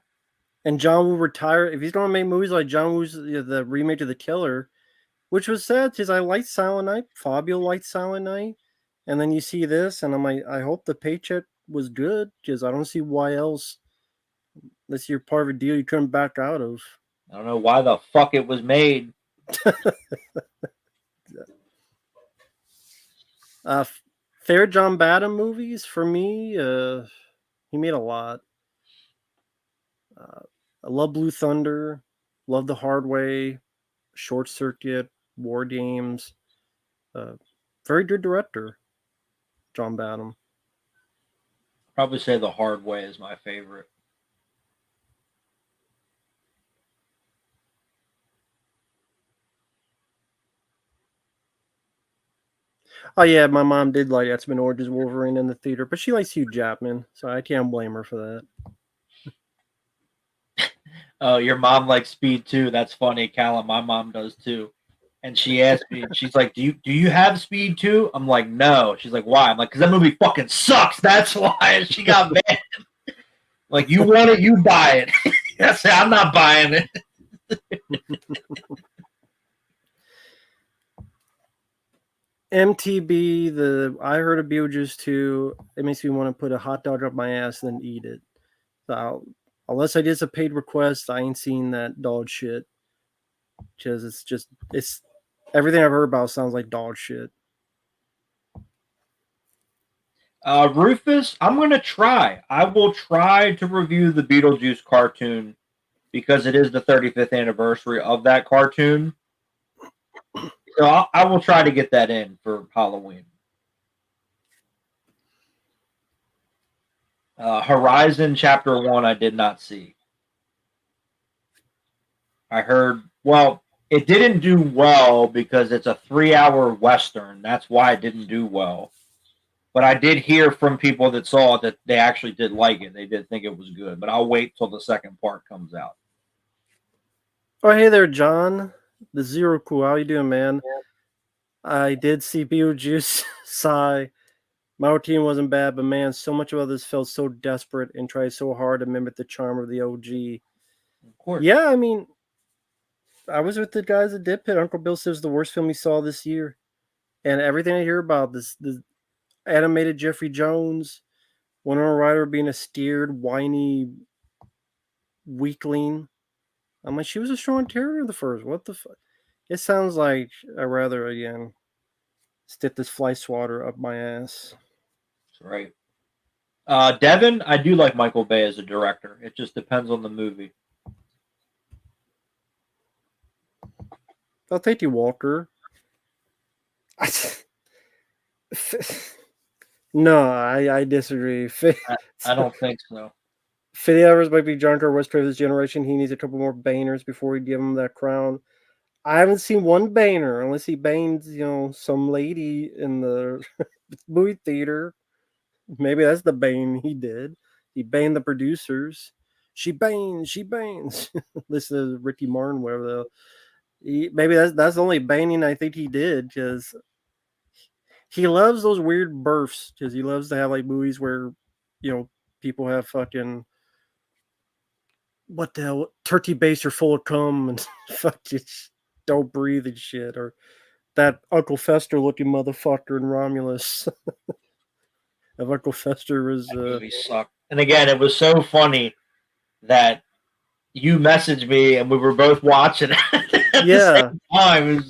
And John Woo retired. If he's going to make movies like John Woo's the remake of The Killer, which was sad because I liked Silent Night. Fabio liked Silent Night. And then you see this, and I'm like, I hope the paycheck was good because I don't see why else, unless you're part of a deal you couldn't back out of. I don't know why the fuck it was made. Fair John Badham movies, for me, he made a lot. I love Blue Thunder, love The Hard Way, Short Circuit, War Games. Very good director, John Badham. Probably say The Hard Way is my favorite. Oh yeah, my mom did like X-Men Origins Wolverine in the theater, but she likes Hugh Jackman, so I can't blame her for that. Oh, your mom likes Speed too. That's funny, Callum. My mom does too. And she asked me, she's like, "Do you have Speed 2?" I'm like, "No." She's like, "Why?" I'm like, "Because that movie fucking sucks. That's why." And she got mad. Like, you want it, you buy it. I said, "I'm not buying it." MTB, I heard of Beetlejuice 2. It makes me want to put a hot dog up my ass and then eat it. So unless I did a paid request, I ain't seen that dog shit. Because it's everything I've heard about sounds like dog shit. Rufus, I'm gonna try. I will try to review the Beetlejuice cartoon because it is the 35th anniversary of that cartoon. So I will try to get that in for Halloween. Horizon Chapter 1, I did not see. I heard, well, it didn't do well because it's a 3-hour Western. That's why it didn't do well. But I did hear from people that saw it that they actually did like it. They did think it was good. But I'll wait till the second part comes out. Oh, hey there, John. The Zero Cool. How you doing, man? I did see Beetlejuice. Sigh. My routine wasn't bad, but man, so much of others felt so desperate and tried so hard to mimic the charm of the OG. Of course. Yeah, I mean, I was with the guys that did Pit. Uncle Bill says the worst film he saw this year. And everything I hear about this, the animated Jeffrey Jones, Winona Ryder being a steered, whiny weakling. I'm like, she was a strong terror in the first. What the fuck? It sounds like I rather, again, stick this fly swatter up my ass. That's right. Devin, I do like Michael Bay as a director. It just depends on the movie. I'll take you, Walker. No, I disagree. I don't think so. 50 hours might be John Carr West for this generation. He needs a couple more bangers before we give him that crown. I haven't seen one banger unless he bangs, some lady in the movie theater. Maybe that's the bane he did. He banged the producers. She bangs, she bangs. Listen to Ricky Martin, whatever. Maybe that's the only banging I think he did, because he loves those weird births, because he loves to have like movies where, people have fucking, what the hell, turkey baster full of cum and fucking don't breathe and shit, or that Uncle Fester looking motherfucker in Romulus. If Uncle Fester was That movie sucked. And again, it was so funny that you messaged me and we were both watching it at the same time.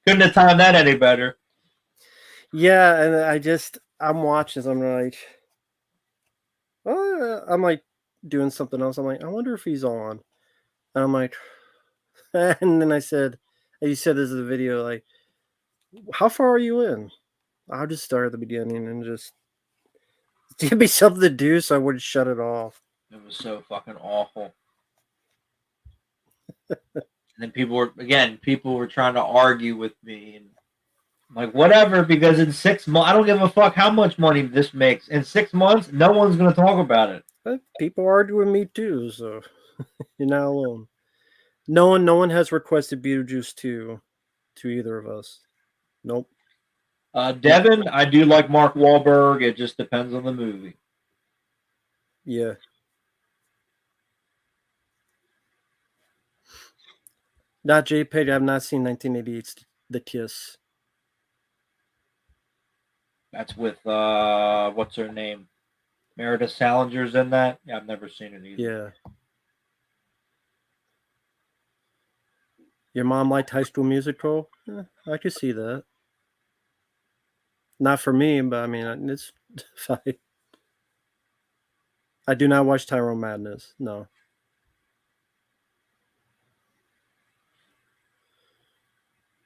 Couldn't have timed that any better. Yeah, and I'm watching this. I'm like doing something else. I'm like, I wonder if he's on. And I'm like, and then you said this is a video, like, how far are you in? I'll just start at the beginning and just give me something to do so I wouldn't shut it off. It was so fucking awful. And then people were trying to argue with me, and I'm like, whatever, because in 6 months, I don't give a fuck how much money this makes. In 6 months, no one's gonna talk about it. But people argue with me too, so you're not alone. No one has requested Beetlejuice 2 to either of us. Nope. Devin, I do like Mark Wahlberg. It just depends on the movie. Yeah. Not JPEG. I've not seen 1988's The Kiss. That's with what's her name? Meredith Salinger's in that. Yeah, I've never seen it either. Yeah. Your mom liked High School Musical? I could see that. Not for me, but I mean, it's fine. I do not watch Tyrone Madness. No.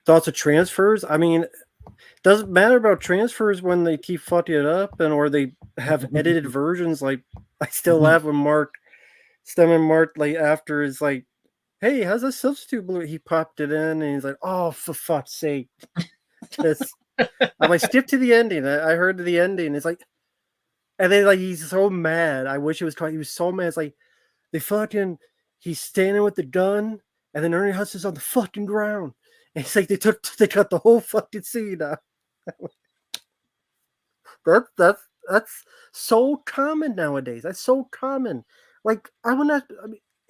Thoughts of transfers? I mean, doesn't matter about transfers when they keep fucking it up or they have edited versions. Like, I still laugh when Mark like after is like, hey, how's that substitute blue? He popped it in and he's like, oh, for fuck's sake. Just, I'm like, skip to the ending. I heard the ending. It's like, and then like he's so mad. I wish it was called. He was so mad. It's like he's standing with the gun, and then Ernie Hudson's on the fucking ground. And it's like they cut the whole fucking scene out. That's so common nowadays. That's so common. Like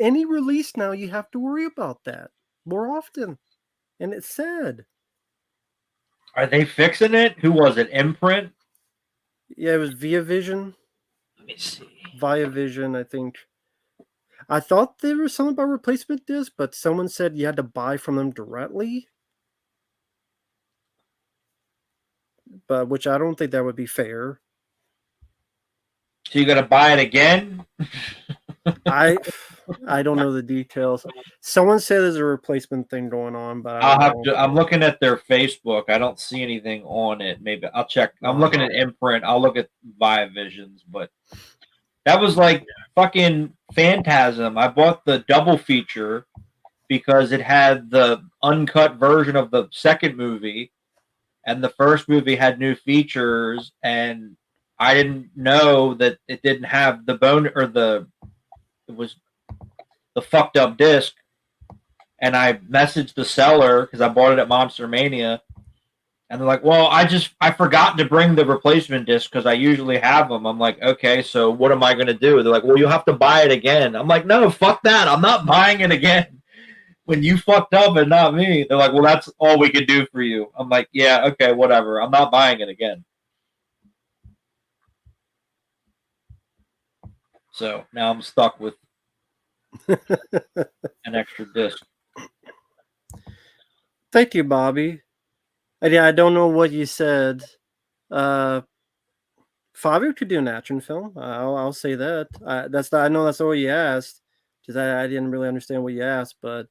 any release now, you have to worry about that more often, and it's sad. Are they fixing it? Who was it? Imprint? Yeah, it was Via Vision. Let me see. Via Vision, I think. I thought there was something about replacement disc, but someone said you had to buy from them directly. But which I don't think that would be fair. So you got to buy it again? I don't know the details. Someone said there's a replacement thing going on, but I don't know. I'm looking at their Facebook. I don't see anything on it. Maybe I'll check. I'm looking at Imprint. I'll look at Via Visions, but that was like fucking Phantasm. I bought the double feature because it had the uncut version of the second movie, and the first movie had new features, and I didn't know that it didn't have the bone or it was the fucked up disc. And I messaged the seller because I bought it at Monster Mania, and they're like, "Well, I forgot to bring the replacement disc because I usually have them." I'm like, "Okay, so what am I going to do?" They're like, "Well, you'll have to buy it again." I'm like, "No, fuck that! I'm not buying it again. When you fucked up and not me." They're like, "Well, that's all we can do for you." I'm like, "Yeah, okay, whatever. I'm not buying it again." So now I'm stuck with an extra disc. Thank you, Bobby. Yeah, I don't know what you said. Fabio could do an action film. I'll say that. I know that's all you asked, because I didn't really understand what you asked, but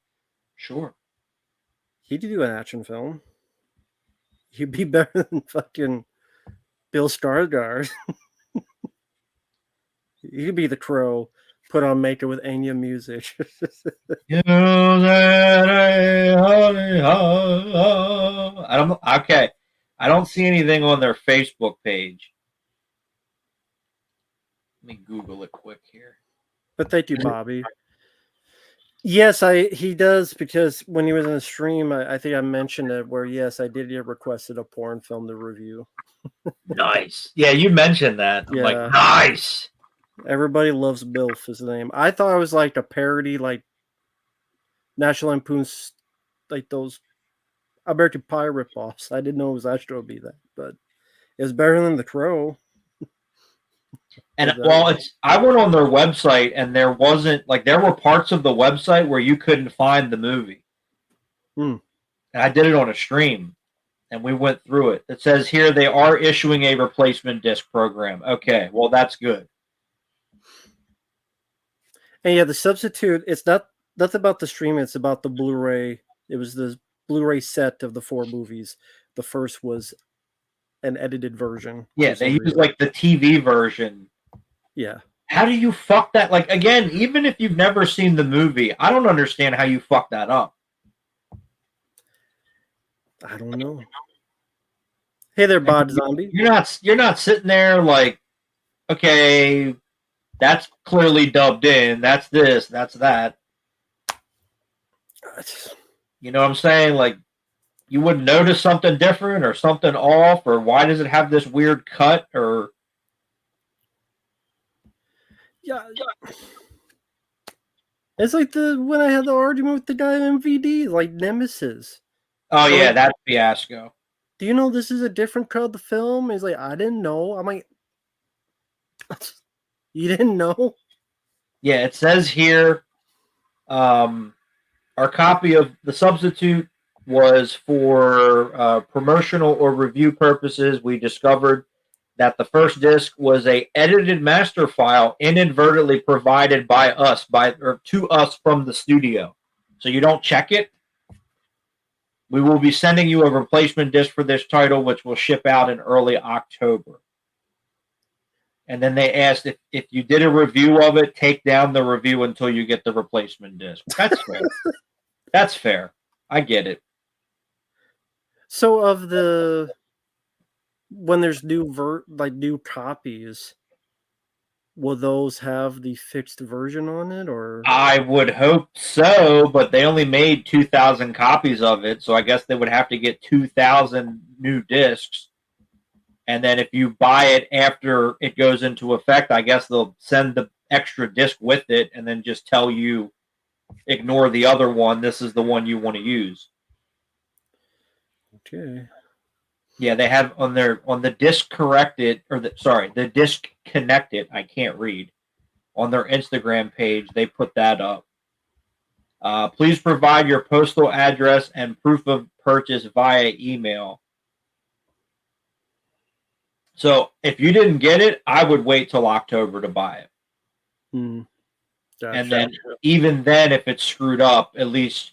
Sure. he could do an action film. He'd be better than fucking Bill Skarsgård. He could be the Crow, put on makeup with Enya music. I don't. Okay, I don't see anything on their Facebook page. Let me Google it quick here. But thank you, Bobby. Yes, he does, because when he was in the stream, I think I mentioned it, where yes, I did get requested a porn film to review. Nice. Yeah, you mentioned that. I'm like, Yeah. nice. Everybody Loves Bilf is the name. I thought it was like a parody, like National Lampoon's, like those American Pie ripoffs. I didn't know it was actually going to be that, but it was better than The Crow. And well, I went on their website and there wasn't like there were parts of the website where you couldn't find the movie. And I did it on a stream and we went through it. It says here they are issuing a replacement disc program. Okay, well that's good. And yeah, the substitute, it's not about the stream, it's about the Blu-ray. It was the Blu-ray set of the 4 movies. The first was an edited version. Yeah, they use like the TV version. Yeah. How do you fuck that? Like, again, even if you've never seen the movie, I don't understand how you fuck that up. I don't know. Hey there, Bod Zombie. You're not sitting there like, okay, that's clearly dubbed in. That's this, that's that. You know what I'm saying? Like, you wouldn't notice something different or something off, or why does it have this weird cut? Or yeah, it's like when I had the argument with the guy in MVD, like Nemesis. Oh yeah, like, that fiasco. Do you know this is a different cut of the film? He's like, I didn't know. I'm like, you didn't know? Yeah, it says here, our copy of the substitute was for promotional or review purposes. We discovered that the first disc was a edited master file inadvertently provided by us to us from the studio. So you don't check it. We will be sending you a replacement disc for this title, which will ship out in early October. And then they asked if you did a review of it, take down the review until you get the replacement disc. That's fair. That's fair. I get it. So when there's new copies, will those have the fixed version on it, or? I would hope so, but they only made 2,000 copies of it, so I guess they would have to get 2,000 new discs. And then if you buy it after it goes into effect, I guess they'll send the extra disc with it and then just tell you, ignore the other one. This is the one you want to use. Okay. Yeah, they have on the disc corrected or the disc connected. I can't read on their Instagram page. They put that up. Please provide your postal address and proof of purchase via email. So if you didn't get it, I would wait till October to buy it. Gotcha. And then even then, if it's screwed up, at least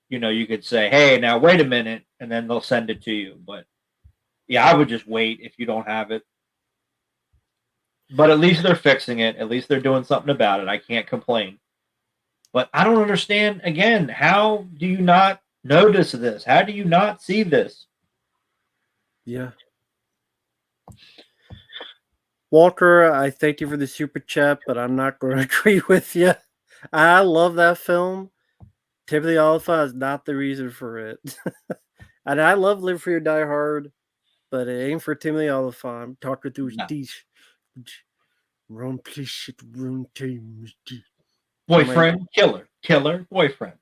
you could say, "Hey, now wait a minute," and then they'll send it to you. But yeah, I would just wait if you don't have it. But at least they're fixing it. At least they're doing something about it. I can't complain. But I don't understand, again, how do you not notice this? How do you not see this? Yeah. Walker, I thank you for the super chat, but I'm not going to agree with you. I love that film. Timothy Olyphant is not the reason for it. And I love Live Free or Die Hard, but it ain't for Timothy Olyphant. I'm talking through his teeth. Wrong place at the wrong time. Boyfriend, killer, boyfriend.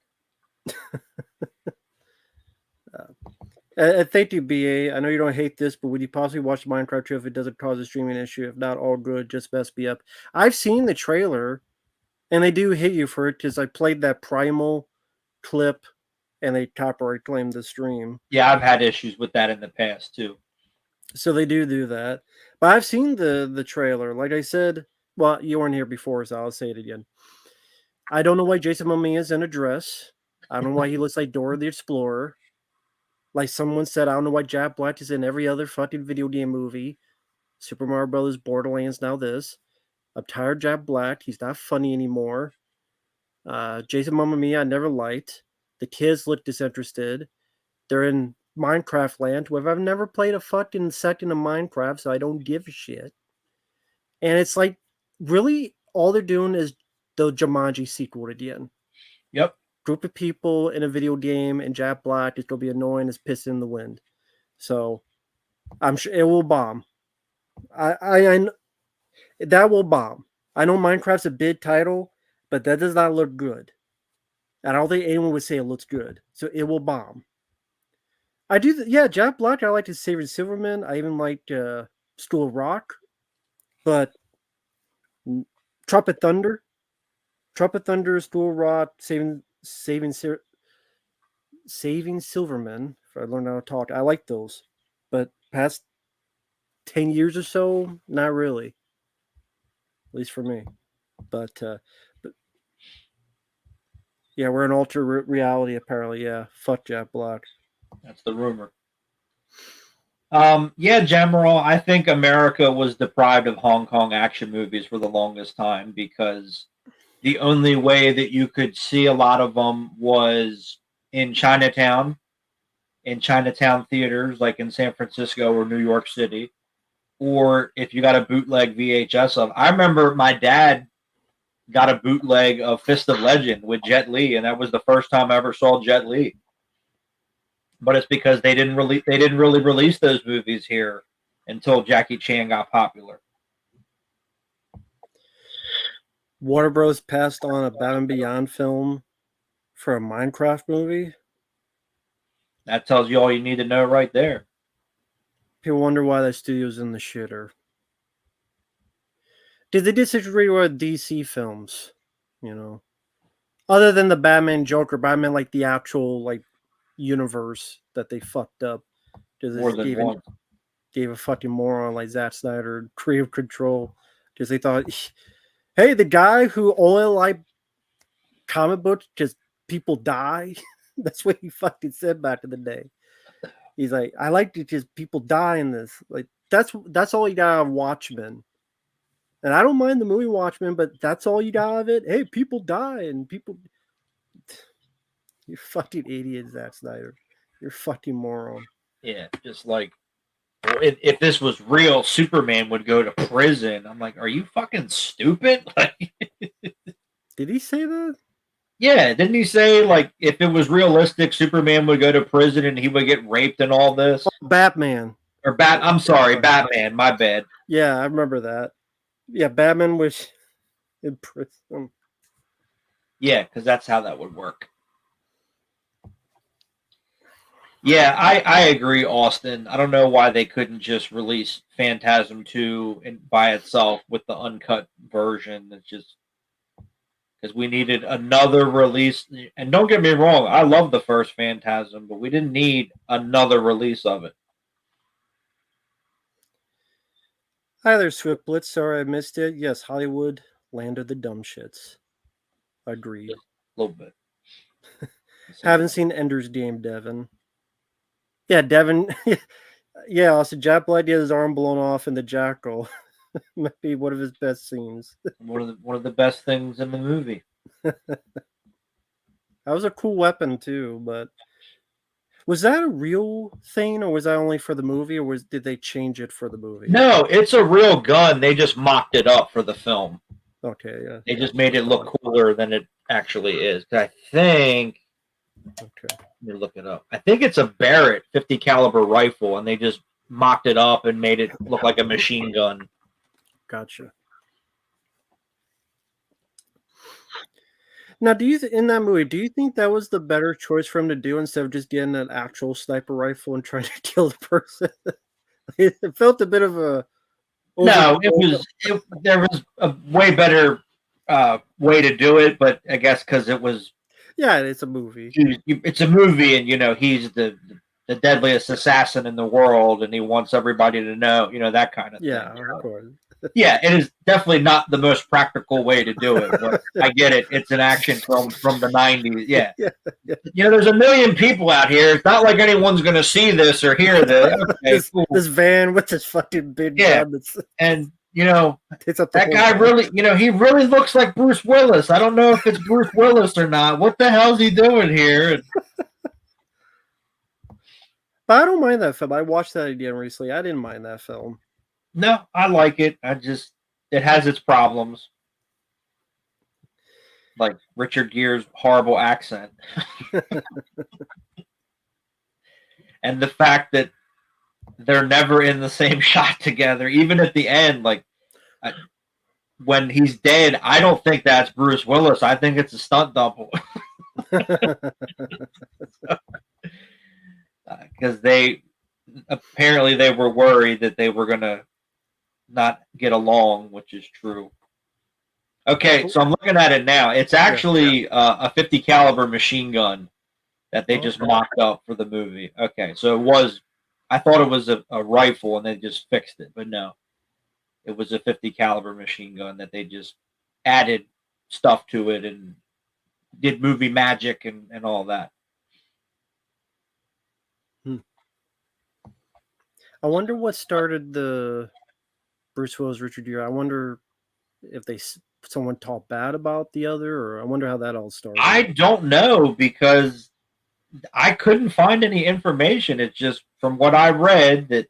Thank you, BA. I know you don't hate this, but would you possibly watch Minecraft 2 if it doesn't cause a streaming issue? If not, all good, just best be up. I've seen the trailer, and they do hit you for it because I played that Primal clip, and they copyright claimed the stream. Yeah, I've had issues with that in the past, too. So they do that. But I've seen the trailer. Like I said, well, you weren't here before, so I'll say it again. I don't know why Jason Momoa is in a dress. I don't know why he looks like Dora the Explorer. Like someone said, I don't know why Jack Black is in every other fucking video game movie. Super Mario Brothers, Borderlands, now this. I'm tired of Jack Black. He's not funny anymore. Jason Momoa, I never liked. The kids look disinterested. They're in Minecraft land, where I've never played a fucking second of Minecraft, so I don't give a shit. And it's like, really, all they're doing is the Jumanji sequel again. Yep. Group of people in a video game, and Jack Black is going to be annoying as piss in the wind. So I'm sure it will bomb. I that will bomb. I know Minecraft's a big title, but that does not look good. And I don't think anyone would say it looks good. So it will bomb. I do, Jack Black. I like to Saving Silverman. I even like School of Rock, but Trumpet Thunder, School of Rock, Saving Silverman. If I learn how to talk, I like those. But past 10 years or so, not really. At least for me. But yeah, we're in alternate reality apparently. Yeah, fuck Jack Black. That's the rumor. Yeah, General, I think America was deprived of Hong Kong action movies for the longest time because the only way that you could see a lot of them was in Chinatown theaters, like in San Francisco or New York City, or if you got a bootleg VHS of. I remember my dad got a bootleg of Fist of Legend with Jet Li, and that was the first time I ever saw Jet Li. But it's because they didn't really release those movies here until Jackie Chan got popular. Warner Bros. Passed on a Batman Beyond film for a Minecraft movie. That tells you all you need to know right there. People wonder why that studio's in the shitter. Did they disagree with DC films? Other than the Batman Joker, Batman like the actual like universe that they fucked up. More than one. Gave a fucking moron like Zack Snyder creative control because they thought, hey, the guy who only liked comic books because people die. That's what he fucking said back in the day. He's like, I like it because people die in this. Like that's all you got of Watchmen. And I don't mind the movie Watchmen, but that's all you got of it. Hey, people die and people. You fucking idiot, Zack Snyder. You're a fucking moron. Yeah, just like if this was real, Superman would go to prison. I'm like, are you fucking stupid? Did he say that? Yeah, didn't he say like if it was realistic, Superman would go to prison and he would get raped and all this? Batman. I'm sorry, Batman. My bad. Yeah, I remember that. Yeah, Batman was in prison. Yeah, because that's how that would work. Yeah, I agree, Austin. I don't know why they couldn't just release Phantasm 2 by itself with the uncut version. It's just because we needed another release. And don't get me wrong, I love the first Phantasm, but we didn't need another release of it. Hi there, Swiftblitz. Sorry I missed it. Yes, Hollywood, land of the dumb shits. Agreed. Just a little bit. Haven't seen Ender's Game, Devin. Yeah, Devin. Yeah, also Jap Blood had his arm blown off in the Jackal. Might be one of his best scenes. One of the best things in the movie. That was a cool weapon too, but was that a real thing, or was that only for the movie, or did they change it for the movie? No, it's a real gun. They just mocked it up for the film. Okay, yeah. They just made it look cooler than it actually is. I think. Okay. Let me look it up. I think it's a Barrett 50 caliber rifle, and they just mocked it up and made it look like a machine gun. Gotcha. Now, in that movie, do you think that was the better choice for him to do instead of just getting an actual sniper rifle and trying to kill the person? It felt a bit of a. No, there was a way better way to do it, but I guess because it was. Yeah, it's a movie. It's a movie, and he's the deadliest assassin in the world, and he wants everybody to know, that kind of thing. Yeah, of course. Yeah, it is definitely not the most practical way to do it, but I get it. It's an action film from the 90s. Yeah. There's a million people out here. It's not like anyone's going to see this or hear this. Okay, cool. This van with this fucking big gun. And, that guy really, he really looks like Bruce Willis. I don't know if it's Bruce Willis or not. What the hell's he doing here? But I don't mind that film. I watched that again recently. I didn't mind that film. No, I like it. It has its problems. Like Richard Gere's horrible accent. And the fact that they're never in the same shot together, even at the end, like when he's dead, I don't think that's Bruce Willis. I think it's a stunt double. Because they were worried that they were going to not get along, which is true. Okay, so I'm looking at it now. It's actually a 50 caliber machine gun that they just mocked up for the movie. Okay, so I thought it was a rifle and they just fixed it, but no. It was a 50 caliber machine gun that they just added stuff to it and did movie magic and all that. I wonder what started the Bruce Willis, Richard Gere. I wonder if someone talked bad about the other, or I wonder how that all started. I don't know because I couldn't find any information. It's just from what I read that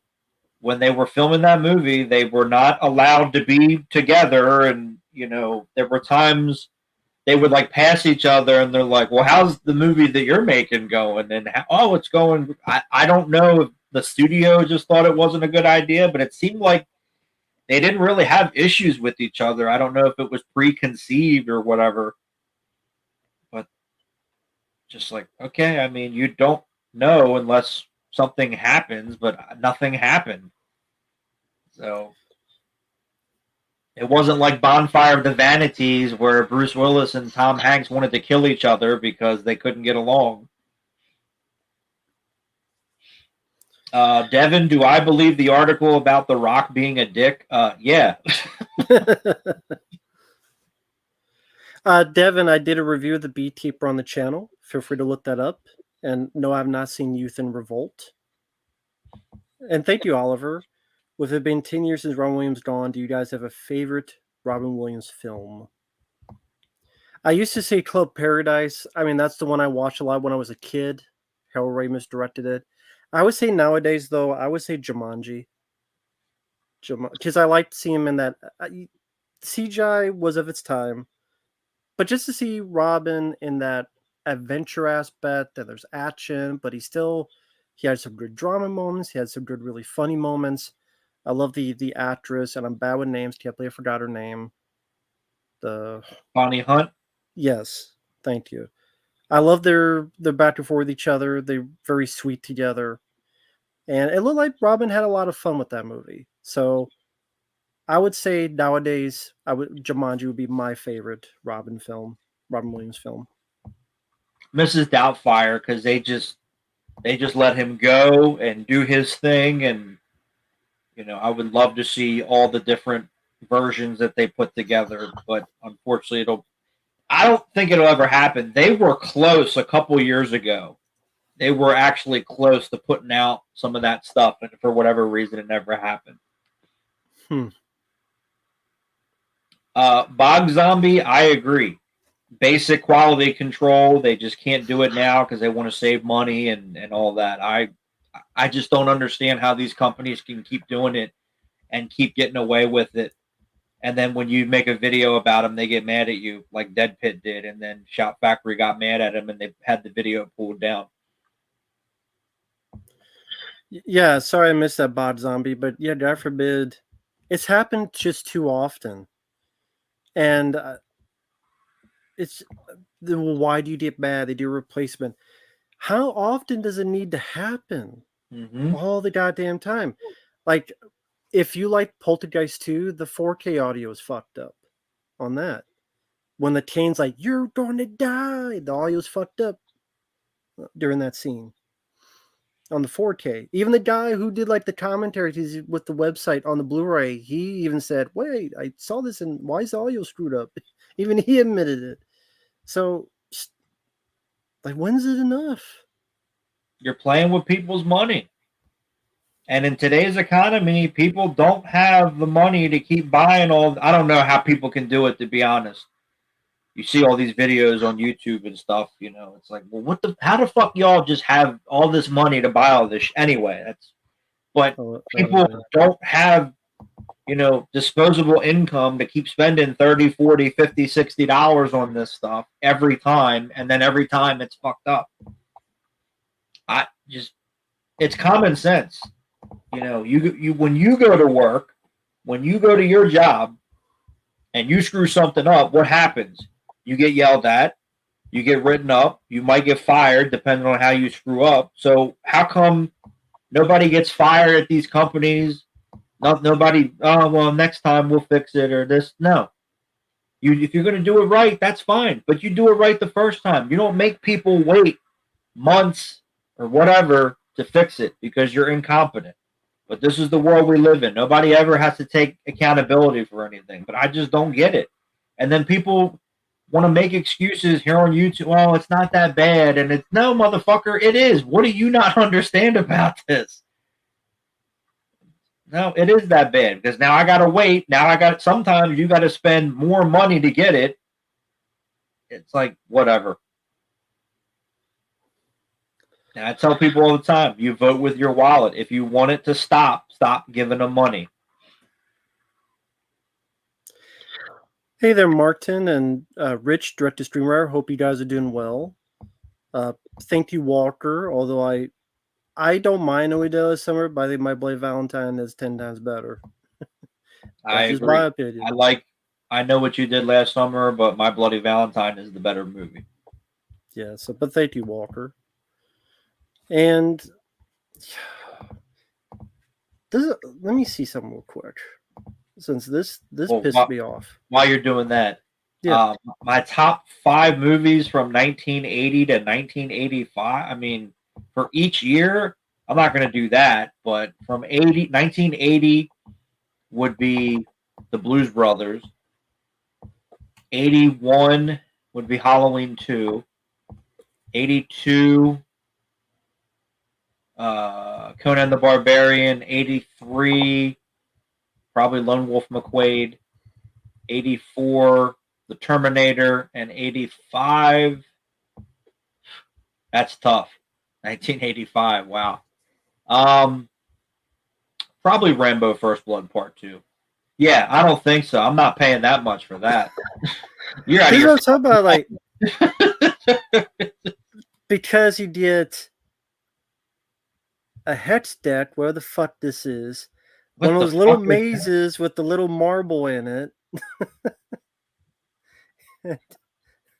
when they were filming that movie, they were not allowed to be together, and there were times they would like pass each other, and they're like, "Well, how's the movie that you're making going?" And it's going. I don't know if the studio just thought it wasn't a good idea, but it seemed like they didn't really have issues with each other. I don't know if it was preconceived or whatever, but just like, okay, I mean, you don't know unless something happens, but nothing happened. So it wasn't like Bonfire of the Vanities where Bruce Willis and Tom Hanks wanted to kill each other because they couldn't get along. Devin, do I believe the article about The Rock being a dick? Yeah. Devin, I did a review of the Beekeeper on the channel. Feel free to look that up. And no, I've not seen Youth in Revolt. And thank you, Oliver. With it been 10 years since Robin Williams gone, do you guys have a favorite Robin Williams film? I used to say Club Paradise. I mean, that's the one I watched a lot when I was a kid. Harold Ramis directed it. I would say nowadays, though, I would say Jumanji. Because I liked seeing him in that. CGI was of its time. But just to see Robin in that adventure aspect, that there's action, but he had some good drama moments. He had some good, really funny moments. I love the actress, and I'm bad with names. Can't believe I forgot her name. Bonnie Hunt? Yes, thank you. I love their back and forth with each other. They're very sweet together, and it looked like Robin had a lot of fun with that movie. So I would say nowadays, Jumanji would be my favorite Robin Williams film. Mrs. Doubtfire, because they just let him go and do his thing, and I would love to see all the different versions that they put together, but unfortunately, I don't think it'll ever happen. They were close a couple years ago. They were actually close to putting out some of that stuff, and for whatever reason, it never happened. Bog Zombie, I agree. Basic quality control. They just can't do it now because they want to save money and all that. I just don't understand how these companies can keep doing it and keep getting away with it. And then when you make a video about them, they get mad at you, like Dead Pit did, and then Shout Factory got mad at him, and they had the video pulled down. Yeah, sorry I missed that Bot Zombie, but yeah, God forbid, it's happened just too often, and it's why do you get mad? They do a replacement. How often does it need to happen? Mm-hmm. All the goddamn time. Like, if you like Poltergeist 2, the 4K audio is fucked up on that. When the Kane's like, "You're gonna die," the audio's fucked up during that scene on the 4K. Even the guy who did like the commentaries with the website on the Blu-ray, he even said, "Wait, I saw this and why is the audio screwed up?" Even he admitted it. So, like, when's it enough? You're playing with people's money. And in today's economy, people don't have the money to keep buying all. I don't know how people can do it, to be honest. You see all these videos on YouTube and stuff, it's like, well, how the fuck y'all just have all this money to buy all this anyway? But people don't have, disposable income to keep spending $30, $40, $50, $60 on this stuff every time. And then every time it's fucked up. It's common sense. You when you go to work, when you go to your job and you screw something up, what happens? You get yelled at, you get written up, you might get fired depending on how you screw up. So how come nobody gets fired at these companies? Nobody, oh, well, next time we'll fix it or this. No. If you're going to do it right, that's fine. But you do it right the first time. You don't make people wait months or whatever to fix it because you're incompetent. But this is the world we live in. Nobody ever has to take accountability for anything. But I just don't get it. And then people want to make excuses here on YouTube. Well, it's not that bad. And it's, no, motherfucker, it is. What do you not understand about this? No, it is that bad because now I got to wait. Now sometimes you got to spend more money to get it. It's like, whatever. And I tell people all the time, you vote with your wallet. If you want it to stop giving them money. Hey there, Martin and Rich, Direct to Streamer. Hope you guys are doing well. Thank you, Walker. Although I don't mind what we did this summer, but I think my Bloody Valentine is 10 times better. That's just my opinion. I know what you did last summer, but my Bloody Valentine is the better movie. Yeah, but thank you, Walker. And let me see something real quick. Since this pissed me off. While you're doing that, yeah. My top 5 movies from 1980 to 1985. I mean, for each year, I'm not going to do that, but from 1980 would be The Blues Brothers. 81 would be Halloween 2. 82, Conan the Barbarian. 83, probably Lone Wolf McQuade. 84, The Terminator. And 85, that's tough. 1985, wow. Probably Rambo First Blood Part 2. Yeah, I don't think so. I'm not paying that much for that. You're out of your... talking about, like, because you did a hex deck, where the fuck this is. One of those little mazes with the little marble in it.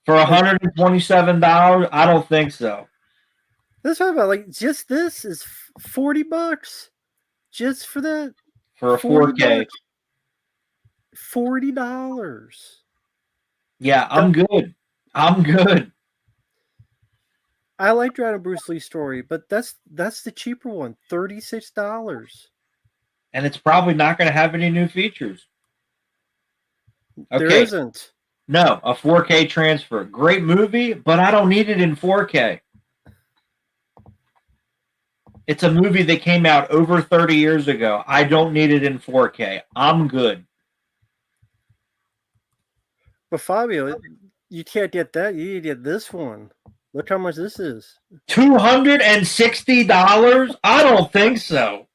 For $127? I don't think so. That's what about like just this is $40 just for that. For a 4K. $40. Yeah, I'm good. I'm good. I like Dragon Bruce Lee story, but that's the cheaper one, $36. And it's probably not going to have any new features. Okay. There isn't. No, a 4K transfer. Great movie, but I don't need it in 4K. It's a movie that came out over 30 years ago. I don't need it in 4K. I'm good. But Fabio, you can't get that. You need to get this one. Look how much this is. $260? I don't think so.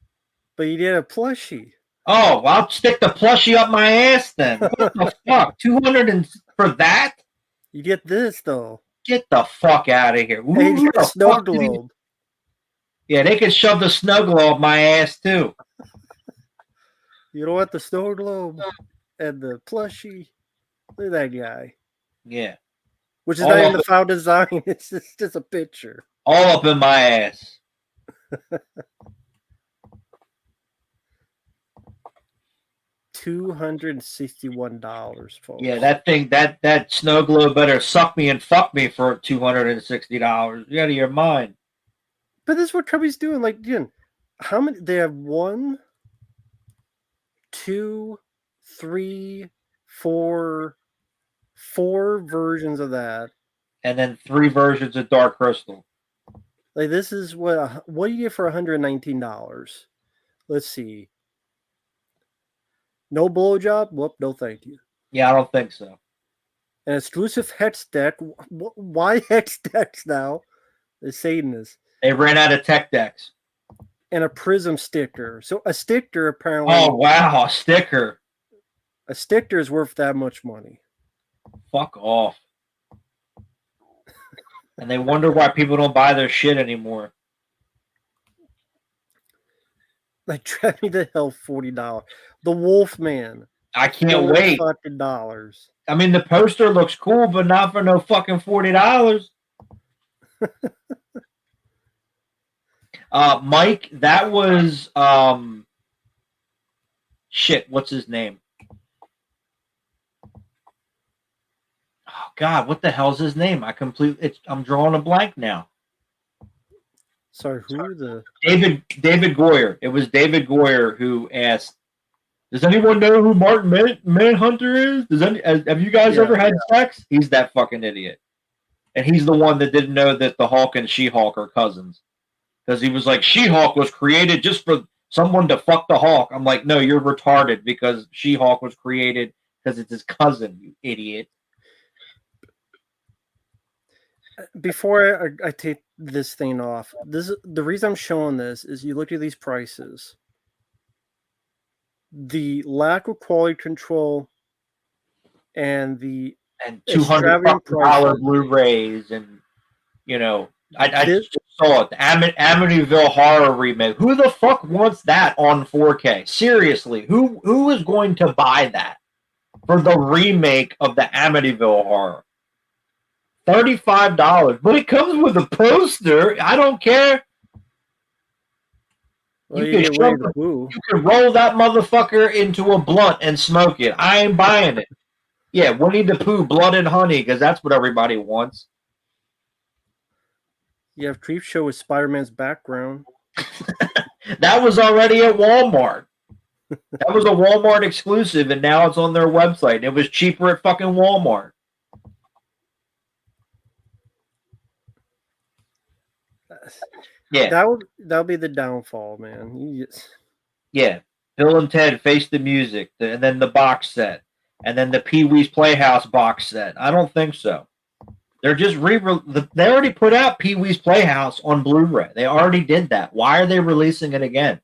But you get a plushie. Oh, well, I'll stick the plushie up my ass then. What the fuck? 200 for that? You get this though. Get the fuck out of here. Ooh, Hey, you get a snow globe. Yeah, they can shove the snow globe up my ass too. You don't want the snow globe and the plushie. Look at that guy. Yeah. Which is not even the found design. It's just a picture. All up in my ass. $261, folks. Yeah, that thing, that snow globe better suck me and fuck me for $260. You out of your mind. But this is what Trubby's doing. Like, again, how many? They have 1, 2, 3, 4 versions of that, and then 3 versions of Dark Crystal. Like, this is what do you get for $119? Let's see. No blowjob? Whoop, no thank you. Yeah, I don't think so. An exclusive hex deck. Why hex decks now? They're saying this. They ran out of tech decks. And a prism sticker. So a sticker apparently. Oh wow, a sticker. A sticker is worth that much money. Fuck off. And they wonder why people don't buy their shit anymore. Like, drive me to hell, $40. The Wolfman. I can't wait. $40. I mean, the poster looks cool, but not for no fucking $40. Mike, that was shit. What's his name? Oh God, what the hell's his name? I'm drawing a blank now. Sorry, who? David Goyer. It was David Goyer who asked, "Does anyone know who Martin Manhunter is? Have you guys ever had sex?" He's that fucking idiot, and he's the one that didn't know that the Hulk and She-Hulk are cousins, because he was like, She-Hulk was created just for someone to fuck the Hulk. I'm like, no, you're retarded, because She-Hulk was created because it's his cousin, you idiot. Before I take this thing off, the reason I'm showing this is you look at these prices. The lack of quality control and the $200 Blu-rays, and I just saw it. The Amityville Horror remake. Who the fuck wants that on 4K? Seriously, who is going to buy that for the remake of the Amityville Horror? $35, but it comes with a poster. I don't care. Well, you can roll that motherfucker into a blunt and smoke it. I ain't buying it. Yeah, Winnie the Pooh, Blood and Honey, because that's what everybody wants. You have Creep Show with Spider-Man's background. That was already at Walmart. That was a Walmart exclusive, and now it's on their website. It was cheaper at fucking Walmart. Yeah, that'll be the downfall, man. Yeah, Bill and Ted Face the Music, and then the box set, and then the Pee-wee's Playhouse box set. I don't think so. They're just they already put out Pee-wee's Playhouse on Blu-ray. They already did that. Why are they releasing it again?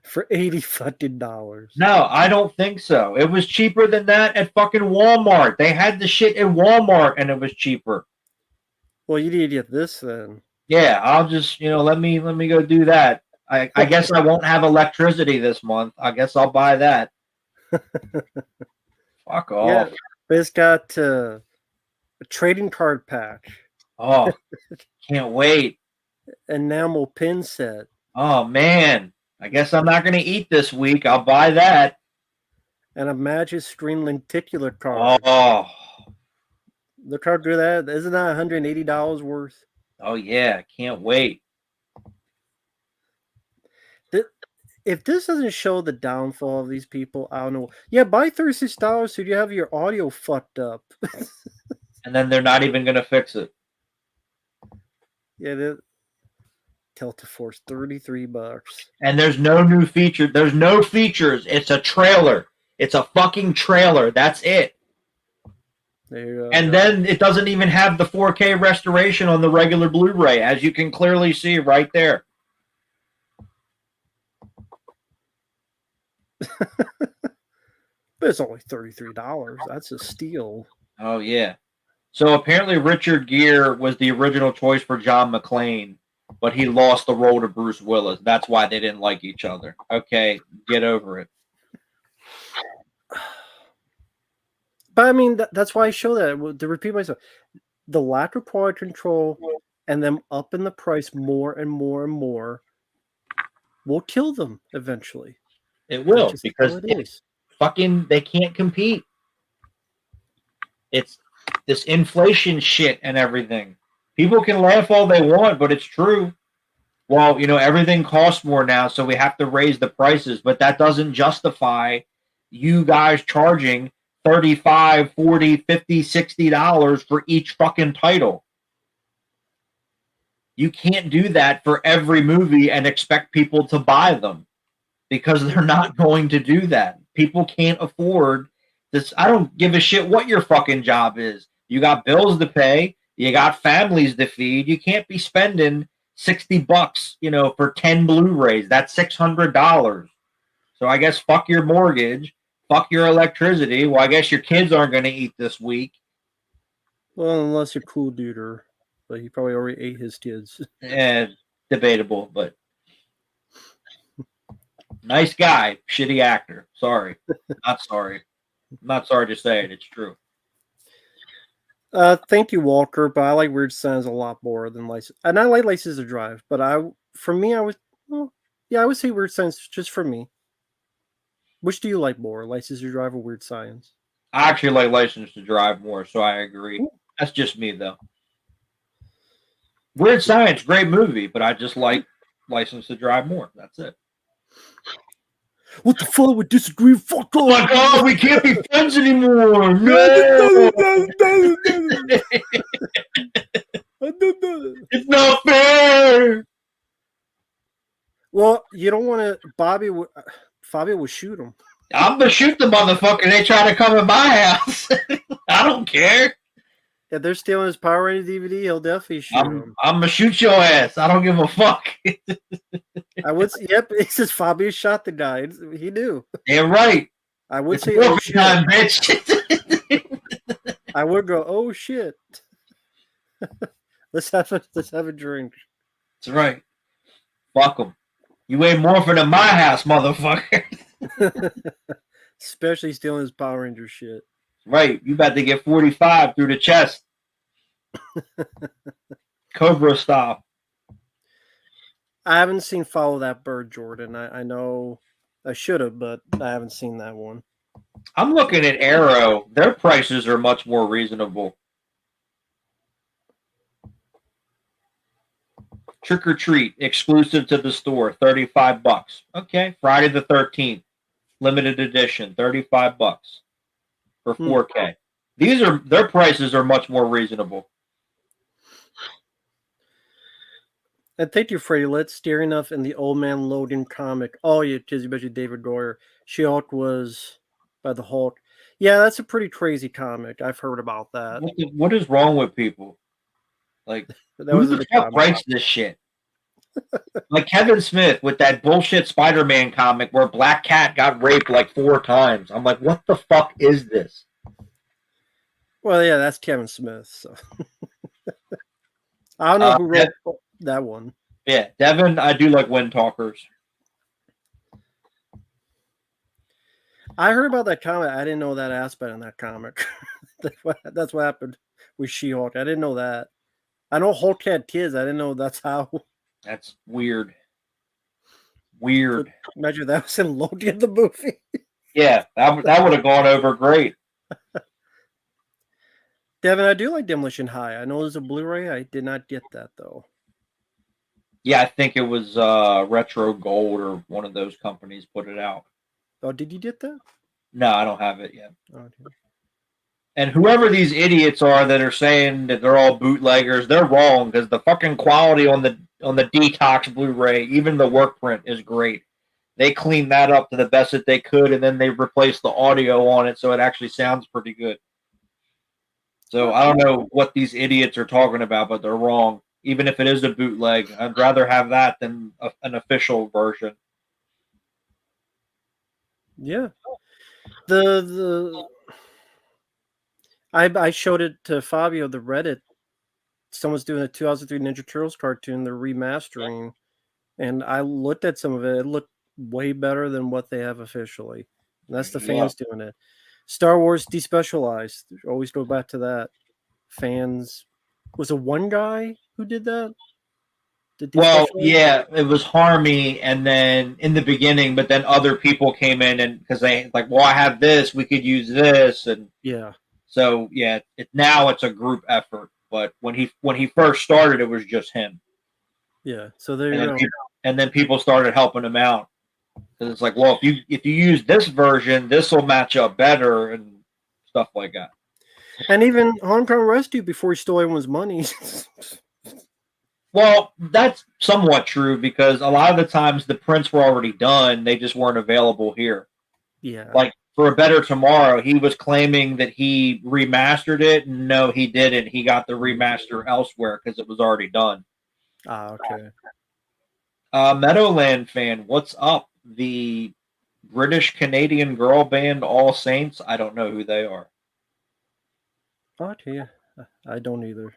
For $80. No, I don't think so. It was cheaper than that at fucking Walmart. They had the shit at Walmart, and it was cheaper. Well, you need to get this then. Yeah, I'll just let me go do that. I guess I won't have electricity this month. I guess I'll buy that. Fuck off. Yeah, but it's got a trading card pack, Oh, can't wait. enamel pin set, Oh man, I guess I'm not gonna eat this week. I'll buy that. and a Magic Screen lenticular card. Oh, Look how good that is. Isn't that $180 worth? oh yeah, can't wait. If this doesn't show the downfall of these people, I don't know. Yeah, buy $36 so you have your audio fucked up. And then they're not even gonna fix it. Yeah, Delta Force, $33. And there's no new feature. There's no features. It's a trailer. It's a fucking trailer. That's it. There you go. And then it doesn't even have the 4K restoration on the regular Blu-ray, as you can clearly see right there. But it's only $33. That's a steal. Oh yeah. So apparently Richard Gere was the original choice for John McClane, but he lost the role to Bruce Willis. That's why they didn't like each other. Okay, get over it. But I mean, that's why I show that. To repeat myself, the lack of quality control and them up in the price more and more and more will kill them eventually. It will, That's just because how it is. fucking they can't compete. It's this inflation shit and everything. People can laugh all they want, but it's true. Well, you know, everything costs more now, so we have to raise the prices, but that doesn't justify you guys charging $35, $40, $50, $60 for each fucking title. You can't do that for every movie and expect people to buy them, because they're not going to do that. People can't afford this. I don't give a shit what your fucking job is. You got bills to pay. You got families to feed. You can't be spending $60, you know, for 10 Blu-rays. That's $600. So I guess fuck your mortgage, fuck your electricity. Well, I guess your kids aren't going to eat this week. Well, unless you're Cool Duder, but he probably already ate his kids. Debatable, but nice guy, shitty actor. Sorry, not sorry. I'm not sorry to say it. It's true. Thank you, Walker, but I like Weird Science a lot more than License. And I like License to Drive, but I would say Weird Science just for me. Which do you like more, License to Drive or Weird Science? I actually like License to Drive more, so I agree. Ooh. That's just me, though. Weird Science, great movie, but I just like License to Drive more. That's it. What the fuck? We disagree? Fuck off! Oh my god, we can't be friends anymore! No! It's not fair! Well, you don't want to. Fabio would shoot him. I'm gonna shoot the motherfucker. They try to come in my house. I don't care. If they're stealing his Power Rangers DVD, he'll definitely shoot him. I'm gonna shoot your ass. I don't give a fuck. I would. Yep, it says Fabio shot the guy. He knew. You're right. I would It's say, oh shit, time, bitch. I would go, oh shit. Let's have a drink. That's right. Fuck them. You ain't morphing in my house, motherfucker. Especially stealing his Power Ranger shit. Right. You about to get 45 through the chest. Cobra style. I haven't seen Follow That Bird, Jordan. I know I should have, but I haven't seen that one. I'm looking at Arrow. Their prices are much more reasonable. Trick or Treat, exclusive to the store, $35. Okay. Friday the 13th, limited edition, $35 for 4K. Their prices are much more reasonable. And thank you, Freddie. Let's steer enough in the Old Man Logan comic. Oh, yeah, because you mentioned David Goyer. She-Hulk was by the Hulk. Yeah, that's a pretty crazy comic. I've heard about that. What is wrong with people? Like, who the fuck writes this shit? Like Kevin Smith with that bullshit Spider-Man comic where Black Cat got raped like 4 times. I'm like, what the fuck is this? Well, yeah, that's Kevin Smith. So I don't know who wrote that one. Yeah, Devin, I do like Wind Talkers. I heard about that comic. I didn't know that aspect in that comic. That's what happened. with She-Hulk. I didn't know that. I know Hulk had kids. I didn't know that's how. That's weird. So imagine that was in Logan the movie. Yeah, that would have gone over great. Devin, I do like Demolition High. I know there's a Blu-ray. I did not get that though. Yeah, I think it was Retro Gold or one of those companies put it out. Oh, did you get that? No, I don't have it yet. Oh, okay. And whoever these idiots are that are saying that they're all bootleggers, they're wrong because the fucking quality on the Detox Blu-ray, even the work print, is great. They cleaned that up to the best that they could, and then they replaced the audio on it, so it actually sounds pretty good. So I don't know what these idiots are talking about, but they're wrong. Even if it is a bootleg, I'd rather have that than an official version. Yeah. I showed it to Fabio, the Reddit. Someone's doing a 2003 Ninja Turtles cartoon. They're remastering, and I looked at some of it. It looked way better than what they have officially. And that's the fans doing it. Star Wars despecialized. Always go back to that. Fans. Was it one guy who did that? Well, yeah, it was Harmy, and then in the beginning, but then other people came in and because they like, well, I have this, we could use this, and yeah. So yeah, now it's a group effort. But when he first started, it was just him. Yeah. So there you go. And then people started helping him out because it's like, well, if you use this version, this will match up better and stuff like that. And even Hong Kong Rescue before he stole everyone's money. Well, that's somewhat true because a lot of the times the prints were already done; they just weren't available here. Yeah. Like for A Better Tomorrow, he was claiming that he remastered it. No, he didn't. He got the remaster elsewhere because it was already done. Ah, okay. Meadowland fan, what's up? The British Canadian girl band All Saints. I don't know who they are. Okay, I don't either.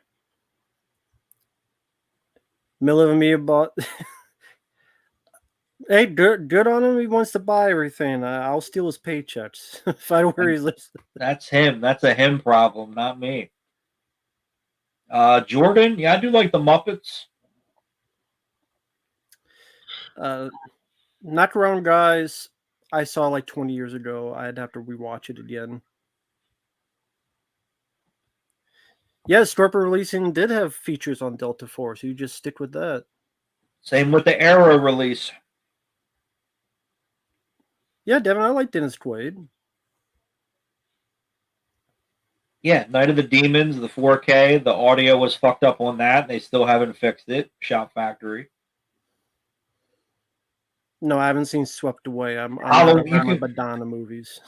Miller and me bought. Hey, good on him. He wants to buy everything. I'll steal his paychecks if I know where he's listening. That's him. That's a him problem, not me. Jordan, yeah, I do like the Muppets. Knock Around Guys, I saw like 20 years ago. I'd have to rewatch it again. Yeah, Scorpio Releasing did have features on Delta Force. You just stick with that. Same with the Arrow release. Yeah, Devin, I like Dennis Quaid. Yeah, Night of the Demons, the 4K. The audio was fucked up on that. They still haven't fixed it. Shout Factory. No, I haven't seen Swept Away. I'm Madonna movies.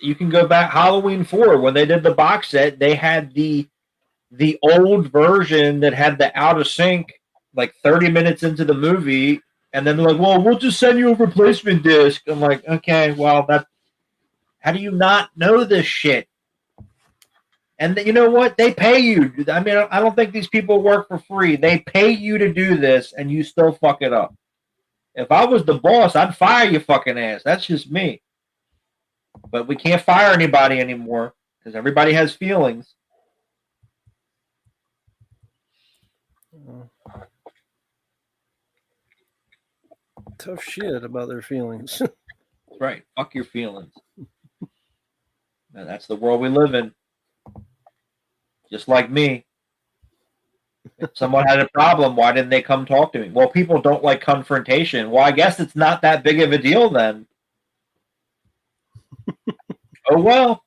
You can go back Halloween 4 when they did the box set. They had the old version that had the out of sync like 30 minutes into the movie, and then they're like, well, we'll just send you a replacement disc. I'm like, okay, well, how do you not know this shit? And you know what? They pay you. I mean, I don't think these people work for free. They pay you to do this, and you still fuck it up. If I was the boss, I'd fire your fucking ass. That's just me. But we can't fire anybody anymore because everybody has feelings. Tough shit about their feelings. That's right. Fuck your feelings. And that's the world we live in. Just like me. If someone had a problem, why didn't they come talk to me? Well, people don't like confrontation. Well, I guess it's not that big of a deal then. Oh, well.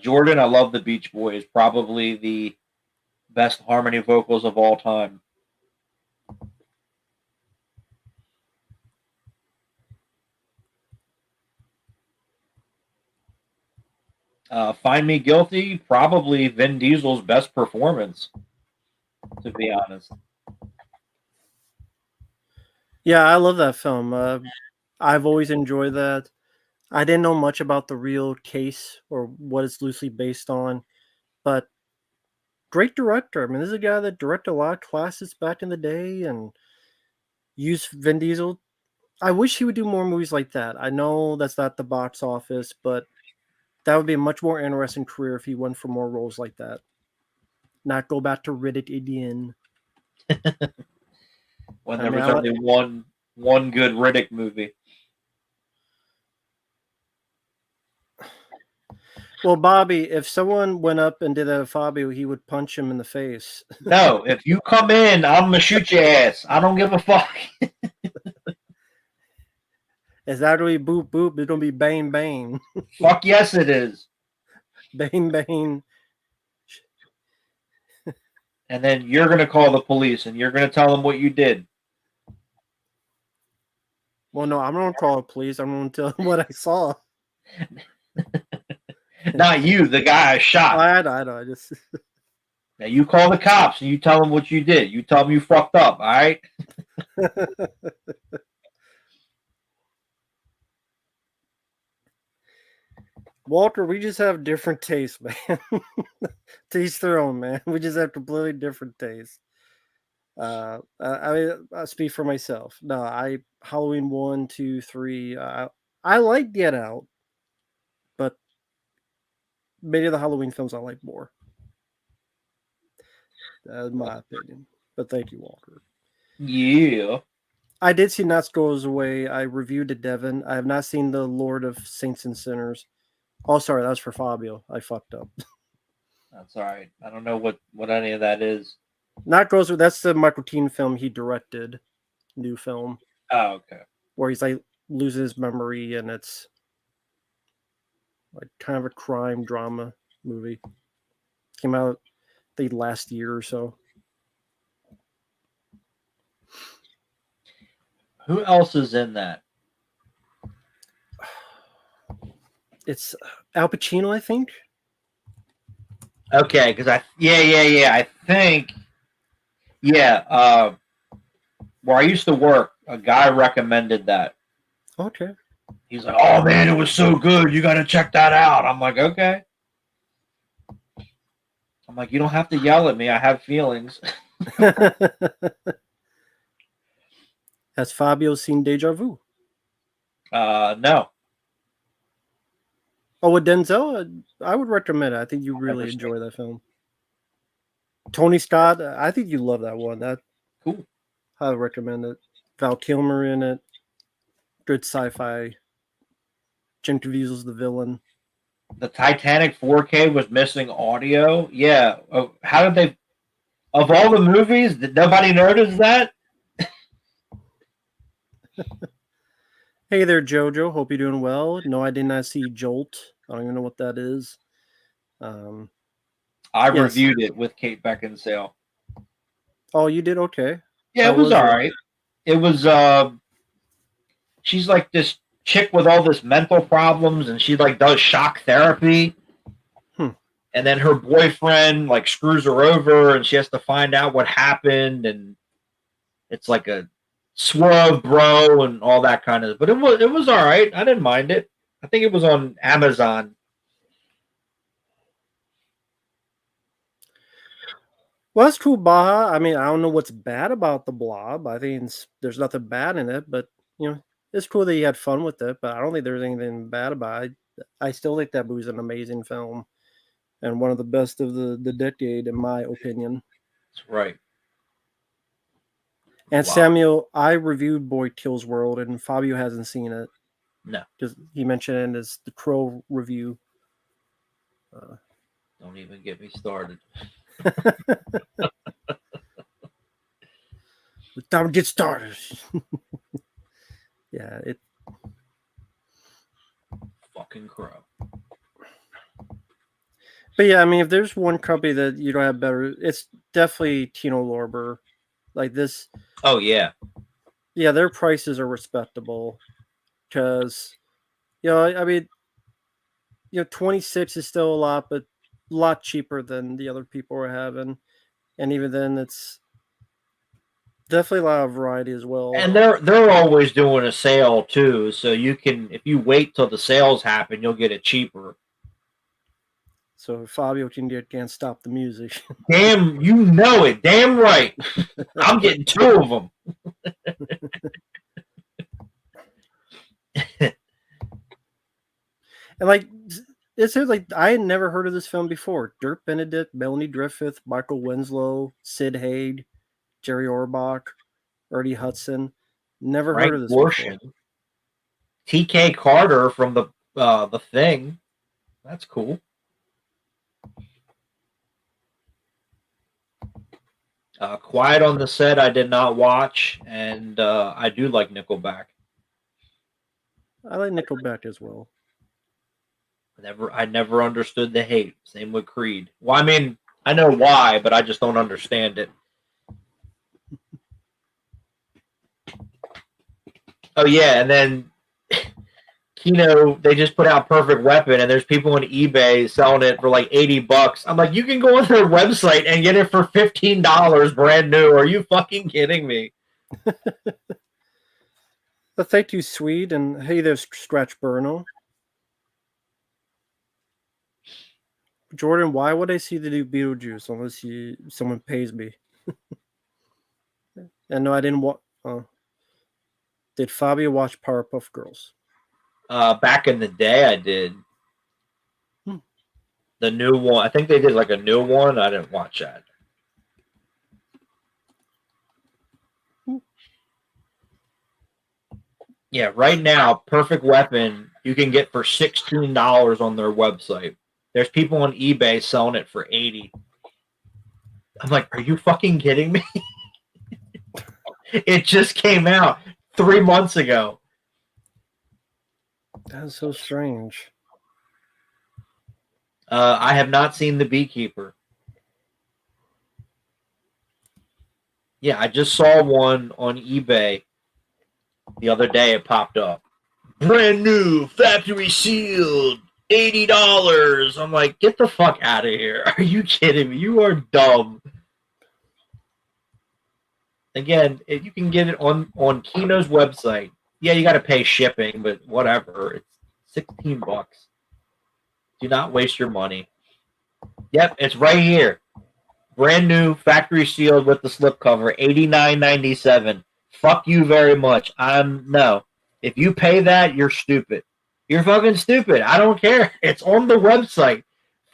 Jordan, I love the Beach Boys. Probably the best harmony vocals of all time. Find Me Guilty, probably Vin Diesel's best performance, to be honest. Yeah, I love that film. I've always enjoyed that. I didn't know much about the real case or what it's loosely based on, but great director. I mean, this is a guy that directed a lot of classics back in the day and used Vin Diesel. I wish he would do more movies like that. I know that's not the box office, but That would be a much more interesting career if he went for more roles like that. Not go back to Riddick again. When there was only one good Riddick movie. Well, Bobby, if someone went up and did that to Fabio, he would punch him in the face. No, if you come in, I'm gonna shoot your ass. I don't give a fuck. Is that really boop boop? It's gonna be bang bang. Fuck yes, it is. Bang bang. And then you're gonna call the police and you're gonna tell them what you did. Well, no, I'm gonna call the police. I'm gonna tell them what I saw. Not you, the guy I shot. I know. I just Now you call the cops and you tell them what you did. You tell them you fucked up, all right? Walter, we just have different tastes, man. To each their own, man. We just have completely different tastes. I mean, I speak for myself. No, Halloween 1, 2, 3. I like Get Out, but many of the Halloween films I like more. That's my opinion. But thank you, Walter. Yeah. I did see Knots Goes Away. I reviewed it, Devin. I have not seen The Lord of Saints and Sinners. Oh, sorry, that was for Fabio. I fucked up. That's all right. I don't know what any of that is. Not Goes Away. That's the Michael Keaton film he directed. New film. Oh, okay. Where he's like losing his memory, and it's like kind of a crime drama movie. Came out the last year or so. Who else is in that? It's Al Pacino, I think. Okay, because I think where I used to work, a guy recommended that. Okay. He's like, "Oh man, it was so good. You got to check that out." I'm like, "Okay." I'm like, "You don't have to yell at me. I have feelings." Has Fabio seen Deja Vu? No. Oh, with Denzel, I would recommend it. I think you really enjoy that film. Tony Scott, I think you love that one. That cool. I would recommend it. Val Kilmer in it. Good sci-fi. Jim Caviezel's the villain. The Titanic 4K was missing audio. Yeah. How did they? Of all the movies, did nobody notice that? Hey there, Jojo. Hope you're doing well. No, I did not see Jolt. I don't even know what that is. I reviewed it with Kate Beckinsale. Oh, you did? Okay. Yeah, it was all right. It was, she's like this chick with all this mental problems, and she like does shock therapy. And then her boyfriend like screws her over, and she has to find out what happened, and it's like a swerve, bro, and all that kind of. But it was all right. I didn't mind it. I think it was on Amazon. Well, that's cool, Baja. I mean, I don't know what's bad about the Blob. I think there's nothing bad in it, but it's cool that you had fun with it. But I don't think there's anything bad about it. I still think that movie's an amazing film and one of the best of the decade, in my opinion. That's right. And wow. Samuel, I reviewed Boy Kills World, and Fabio hasn't seen it. No, because he mentioned it in the Crow review. Don't even get me started. Time to get started. Yeah, it. Fucking Crow. But yeah, I mean, if there's one company that you don't have better, it's definitely Tino Lorber. Like this. Oh yeah. Yeah, their prices are respectable. Because, I mean, 26 is still a lot, but a lot cheaper than the other people are having. And even then, it's definitely a lot of variety as well. And they're always doing a sale too, so you can, if you wait till the sales happen, you'll get it cheaper. So Fabio can't stop the music. Damn, you know it. Damn right. I'm getting 2 of them. And like, It's like I had never heard of this film before. Dirk Benedict, Melanie Griffith, Michael Winslow, Sid Haig, Jerry Orbach, Ernie Hudson. Never heard Frank of this Gorshin, before. T.K. Carter from the Thing. That's cool. Quiet on the Set, I did not watch, and I do like Nickelback. I like Nickelback as well. I never understood the hate. Same with Creed. Well, I mean, I know why, but I just don't understand it. Oh yeah, and then Kino, they just put out Perfect Weapon, and there's people on eBay selling it for like $80. I'm like, you can go on their website and get it for $15 brand new. Are you fucking kidding me? But thank you, Swede, and hey, there's Scratch Burno. Jordan, why would I see the new Beetlejuice unless someone pays me? And no, I didn't watch. Did Fabio watch Powerpuff Girls? Back in the day, I did. The new one. I think they did like a new one. I didn't watch that. Yeah, right now, Perfect Weapon you can get for $16 on their website. There's people on eBay selling it for $80. I'm like, are you fucking kidding me? It just came out 3 months ago. That's so strange. I have not seen The Beekeeper. Yeah, I just saw one on eBay the other day. It popped up. Brand new, factory sealed, $80. I'm like, get the fuck out of here. Are you kidding me? You are dumb. Again, if you can get it on Kino's website. Yeah, you got to pay shipping, but whatever. It's $16. Do not waste your money. Yep, it's right here. Brand new, factory sealed with the slipcover, $89.97. Fuck you very much. No. If you pay that, you're stupid. You're fucking stupid. I don't care. It's on the website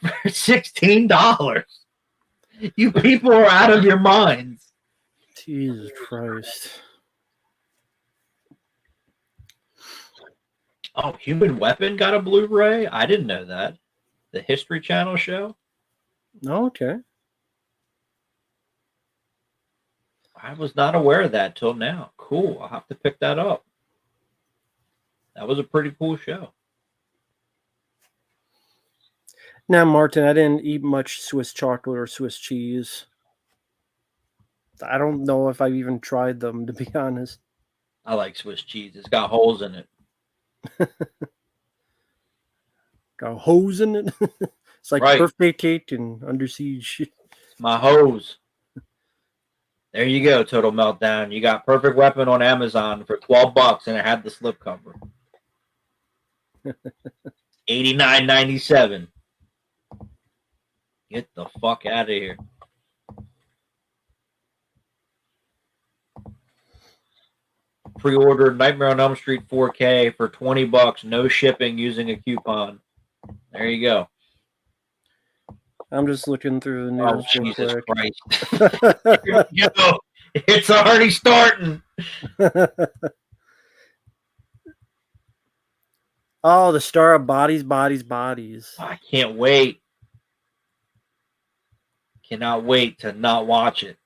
for $16. You people are out of your minds. Jesus Christ. Oh, Human Weapon got a Blu-ray? I didn't know that. The History Channel show? Okay. I was not aware of that till now. Cool. I'll have to pick that up. That was a pretty cool show. Now, Martin, I didn't eat much Swiss chocolate or Swiss cheese. I don't know if I've even tried them, to be honest. I like Swiss cheese. It's got holes in it. Got a hose in it. It's like Right. birthday cake and Under Siege. My hose. There you go, Total Meltdown. You got Perfect Weapon on Amazon for $12 and it had the slipcover. $89.97. Get the fuck out of here. Pre-ordered Nightmare on Elm Street 4K for $20, no shipping using a coupon. There you go. I'm just looking through the news. Oh, Jesus quick. Christ. Here we go. It's already starting. Oh, the star of Bodies, Bodies, Bodies. I can't wait. Cannot wait to not watch it.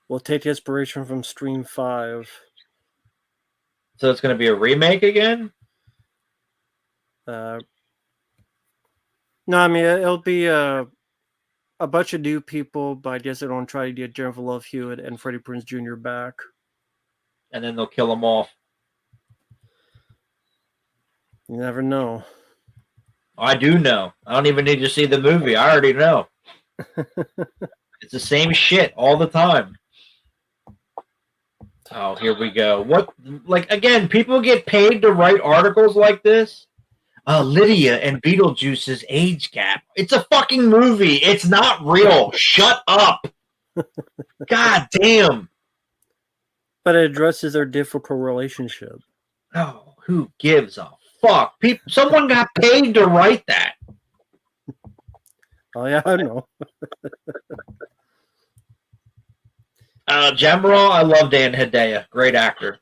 We'll take inspiration from Stream 5. So it's going to be a remake again? No, I mean, it'll be a bunch of new people, but I guess they're going to try to get Jennifer Love Hewitt and Freddie Prinze Jr. back. And then they'll kill them off. You never know. I do know. I don't even need to see the movie. I already know. It's the same shit all the time. Oh, here we go. What? Like, again, people get paid to write articles like this. Lydia and Beetlejuice's age gap. It's a fucking movie. It's not real. Shut up. God damn. But it addresses their difficult relationship. Oh, who gives a fuck? Someone got paid to write that. Oh yeah, I know. Jamrol, I love Dan Hedaya. Great actor.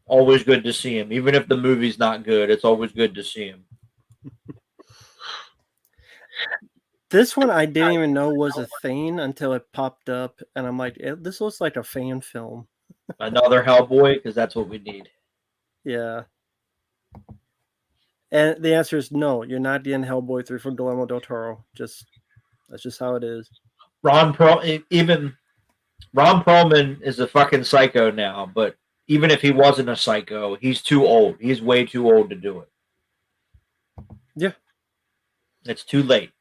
Always good to see him. Even if the movie's not good, it's always good to see him. This one I didn't even know was a thing until it popped up, and I'm like, this looks like a fan film. Another Hellboy, because that's what we need. Yeah. And the answer is no. You're not getting Hellboy 3 from Guillermo del Toro. That's just how it is. Ron Perlman is a fucking psycho now, but even if he wasn't a psycho, he's too old. He's way too old to do it. Yeah. It's too late.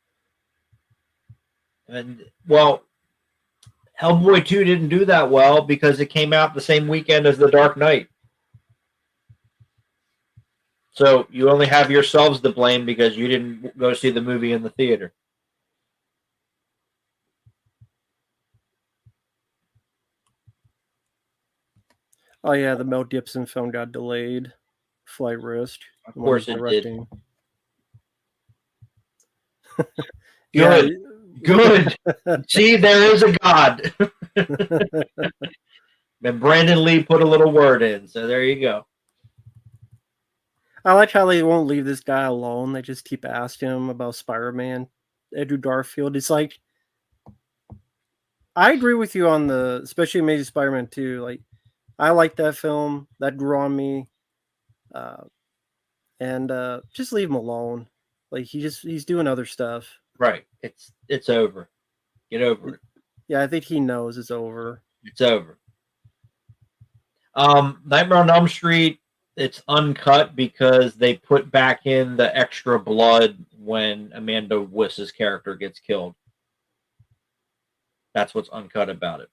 And, well, Hellboy 2 didn't do that well because it came out the same weekend as The Dark Knight. So you only have yourselves to blame because you didn't go see the movie in the theater. Oh yeah, the Mel Gibson film got delayed. Flight risk. Of course it did. Good. Yeah. Good. See, there is a God. And Brandon Lee put a little word in, so there you go. I like how they won't leave this guy alone. They just keep asking him about Spider-Man. Andrew Garfield. It's like, I agree with you on especially Amazing Spider-Man 2. Like, I like that film. That grew on me. And just leave him alone. Like, he's doing other stuff. Right. It's over. Get over it. Yeah, I think he knows it's over. It's over. Nightmare on Elm Street, it's uncut because they put back in the extra blood when Amanda Wiss's character gets killed. That's what's uncut about it.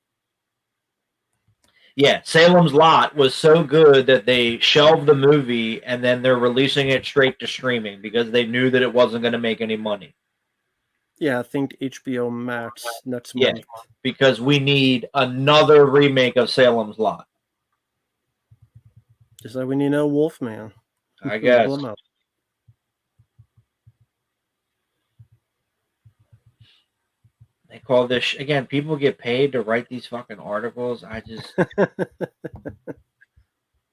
Yeah, Salem's Lot was so good that they shelved the movie and then they're releasing it straight to streaming because they knew that it wasn't going to make any money. Yeah, I think HBO Max next month. Yeah, because we need another remake of Salem's Lot. Just like we need a Wolfman. I guess. They call this again. People get paid to write these fucking articles. I just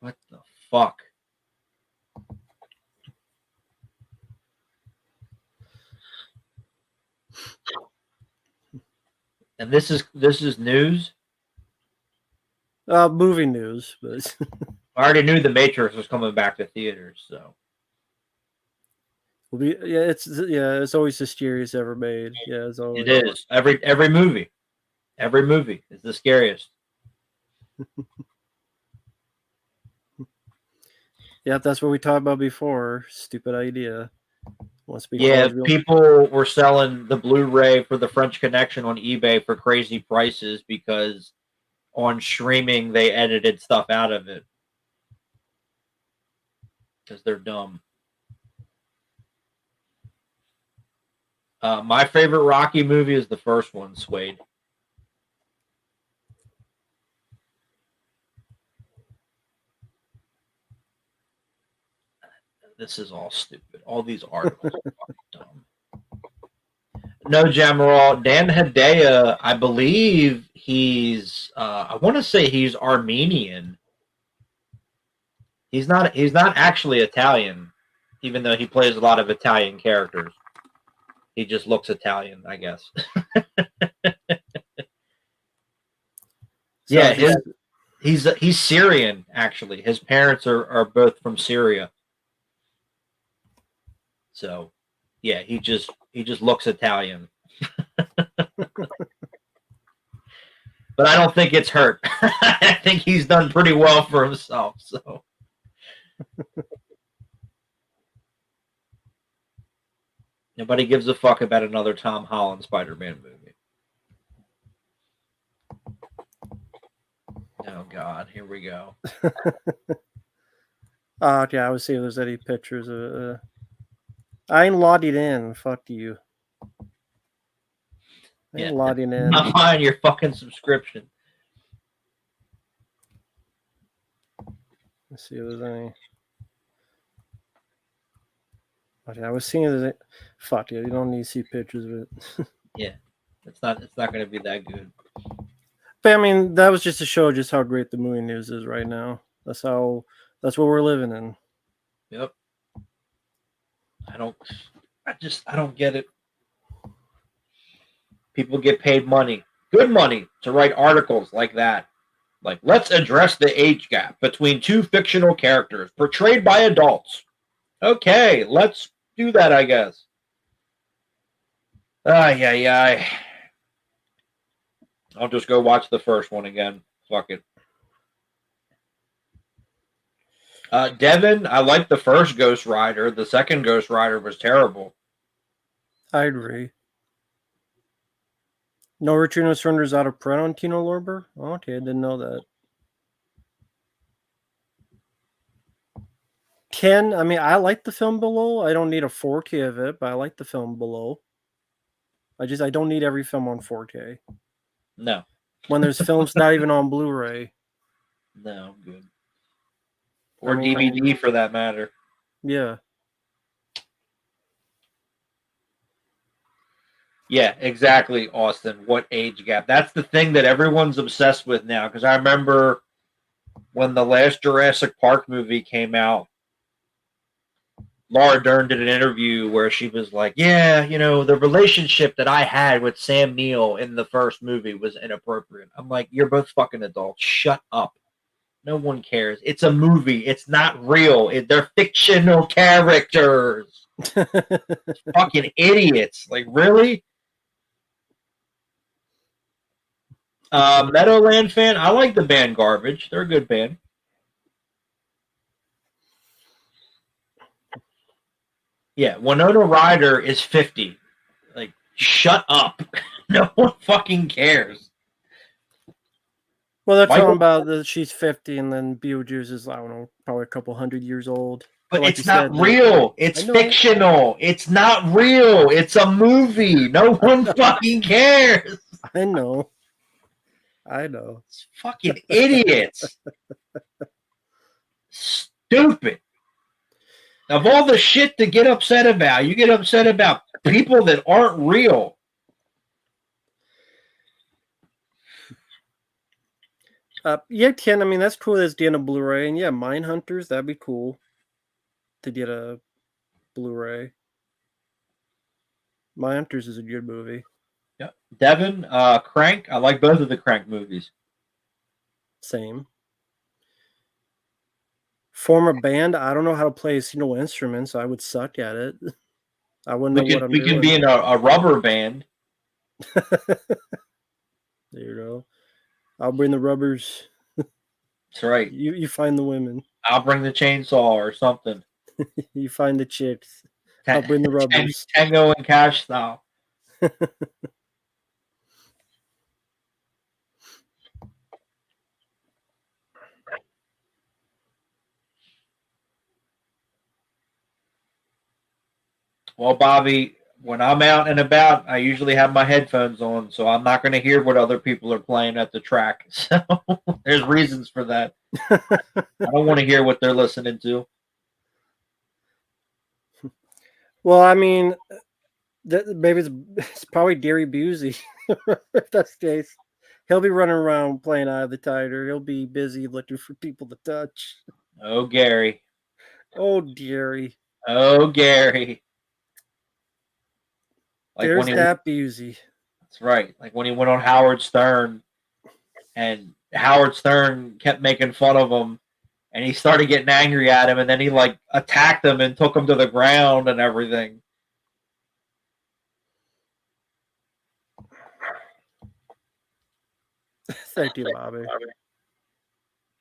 what the fuck? And this is news. Movie news, but I already knew The Matrix was coming back to theaters, so. It's always the scariest ever made. Yeah, it's always. It is every movie is the scariest. Yeah, that's what we talked about before. Stupid idea. People were selling the Blu-ray for The French Connection on eBay for crazy prices because on streaming they edited stuff out of it because they're dumb. My favorite Rocky movie is the first one, Suede. This is all stupid. All these articles are fucking dumb. No, Jamarol. Dan Hedaya, I believe he's I want to say he's Armenian. He's not actually Italian, even though he plays a lot of Italian characters. He just looks Italian, I guess. Yeah, he's Syrian, actually. His parents are both from Syria. So, yeah, he just looks Italian. But I don't think it's hurt. I think he's done pretty well for himself. So, nobody gives a fuck about another Tom Holland Spider-Man movie. Oh God, here we go. Yeah, I would see if there's any pictures of. I ain't logging in. Fuck you. I ain't logging in. I'm buying your fucking subscription. Let's see if there's any. Okay, I was seeing it. Fuck yeah, you don't need to see pictures of it. Yeah, it's not going to be that good. But I mean, that was just to show just how great the movie news is right now. That's what we're living in. Yep. I don't get it. People get paid money, good money, to write articles like that. Like, let's address the age gap between two fictional characters portrayed by adults. Okay, let's do that, I guess. Ay, ay, ay. I'll just go watch the first one again. Fuck it. Devin, I liked the first Ghost Rider. The second Ghost Rider was terrible. I agree. No Return of Surrenders out of print on Tino Lorber? Okay, I didn't know that. Ken, I mean, I like the film Below. I don't need a 4K of it, but I like the film Below. I don't need every film on 4K. No. When there's films not even on Blu-ray. No, I'm good. Or DVD for that matter. Yeah. Yeah, exactly, Austin. What age gap? That's the thing that everyone's obsessed with now. Because I remember when the last Jurassic Park movie came out, Laura Dern did an interview where she was like, yeah, the relationship that I had with Sam Neill in the first movie was inappropriate. I'm like, you're both fucking adults. Shut up. No one cares. It's a movie. It's not real. They're fictional characters. Fucking idiots. Like, really? Meadowland fan, I like the band Garbage. They're a good band. Yeah, Winona Ryder is 50. Like, shut up. No one fucking cares. Well, they're talking about that she's 50 and then Beetlejuice is, I don't know, probably a couple 100 years old. But like it's not real. It's fictional. It's not real. It's a movie. No one fucking cares. I know. It's fucking idiots. Stupid. Of all the shit to get upset about, you get upset about people that aren't real. Yeah, Ken, I mean, that's cool that's getting a Blu-ray. And yeah, Mindhunters, that'd be cool to get a Blu-ray. Mindhunters is a good movie. Yeah. Devin, Crank, I like both of the Crank movies. Same. Form a band, I don't know how to play a single instrument, so I would suck at it. I wouldn't know what I'm doing. We can be in a rubber band. There you go. I'll bring the rubbers. That's right. You find the women. I'll bring the chainsaw or something. You find the chicks. I'll bring the rubbers. Tango and Cash style. Well, Bobby, when I'm out and about, I usually have my headphones on, so I'm not going to hear what other people are playing at the track. So there's reasons for that. I don't want to hear what they're listening to. Well, I mean, maybe it's probably Gary Busey. If that's the case, he'll be running around playing Eye of the Tiger. He'll be busy looking for people to touch. Oh, Gary. Oh, Gary. Oh, Gary. Like there's that Busey. That's right. Like when he went on Howard Stern, and Howard Stern kept making fun of him, and he started getting angry at him, and then he like attacked him and took him to the ground and everything. Thank you, Bobby.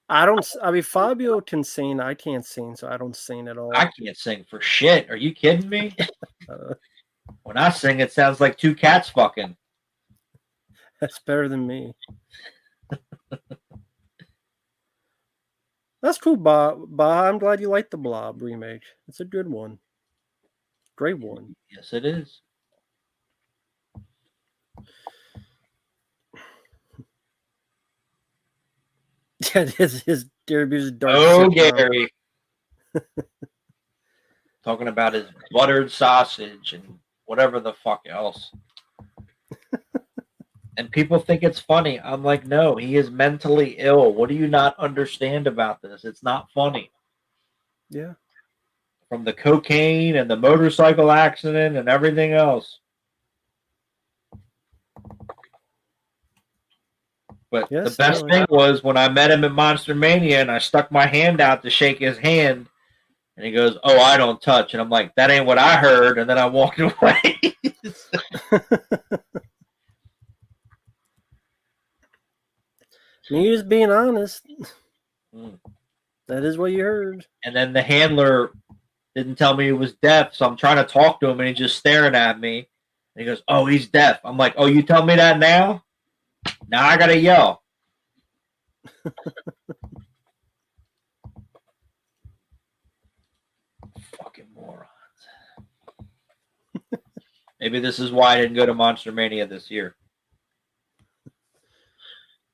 I mean, Fabio can sing. I can't sing, so I don't sing at all. I can't sing for shit. Are you kidding me? When I sing, it sounds like two cats fucking. That's better than me. That's cool, Bob. I'm glad you liked the Blob remake. It's a good one. Great one. Yes, it is. Yeah, his Gary Busey dark. Oh, Gary. talking about his buttered sausage and whatever the fuck else. And people think it's funny. I'm like, no, he is mentally ill. What do you not understand about this? It's not funny. Yeah. From the cocaine and the motorcycle accident and everything else. But Yes, the best thing was when I met him at Monster Mania and I stuck my hand out to shake his hand. And he goes, "Oh, I don't touch." And I'm like, "That ain't what I heard." And then I walked away. Me just being honest. That is what you heard. And then the handler didn't tell me he was deaf. So I'm trying to talk to him and he's just staring at me. And he goes, "Oh, he's deaf." I'm like, "Oh, you tell me that now? Now I got to yell." Fucking morons. Maybe this is why I didn't go to Monster Mania this year.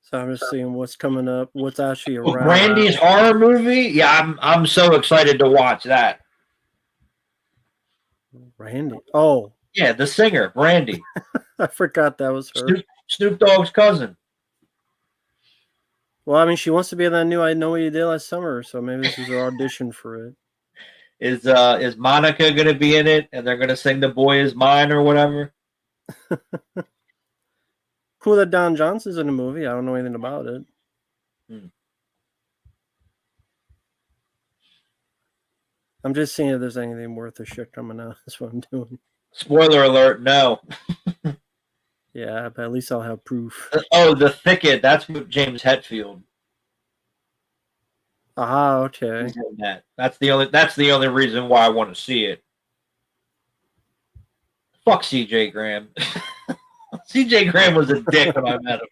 So I'm just seeing what's coming up, what's actually around. Brandy's horror movie? Yeah, I'm so excited to watch that. Brandy. Oh. Yeah, the singer, Brandy. I forgot that was her. Snoop Dogg's cousin. Well, I mean, she wants to be in that new I Know What You Did Last Summer, so maybe this is her audition for it. Is Monica going to be in it, and they're going to sing "The Boy Is Mine" or whatever? Cool that Don Johnson's in the movie. I don't know anything about it. I'm just seeing if there's anything worth a shit coming out. That's what I'm doing. Spoiler alert, no. Yeah, but at least I'll have proof. Oh, The Thicket. That's with James Hetfield. Aha, okay. That's the only reason why I want to see it. Fuck CJ Graham. CJ Graham was a dick when I met him.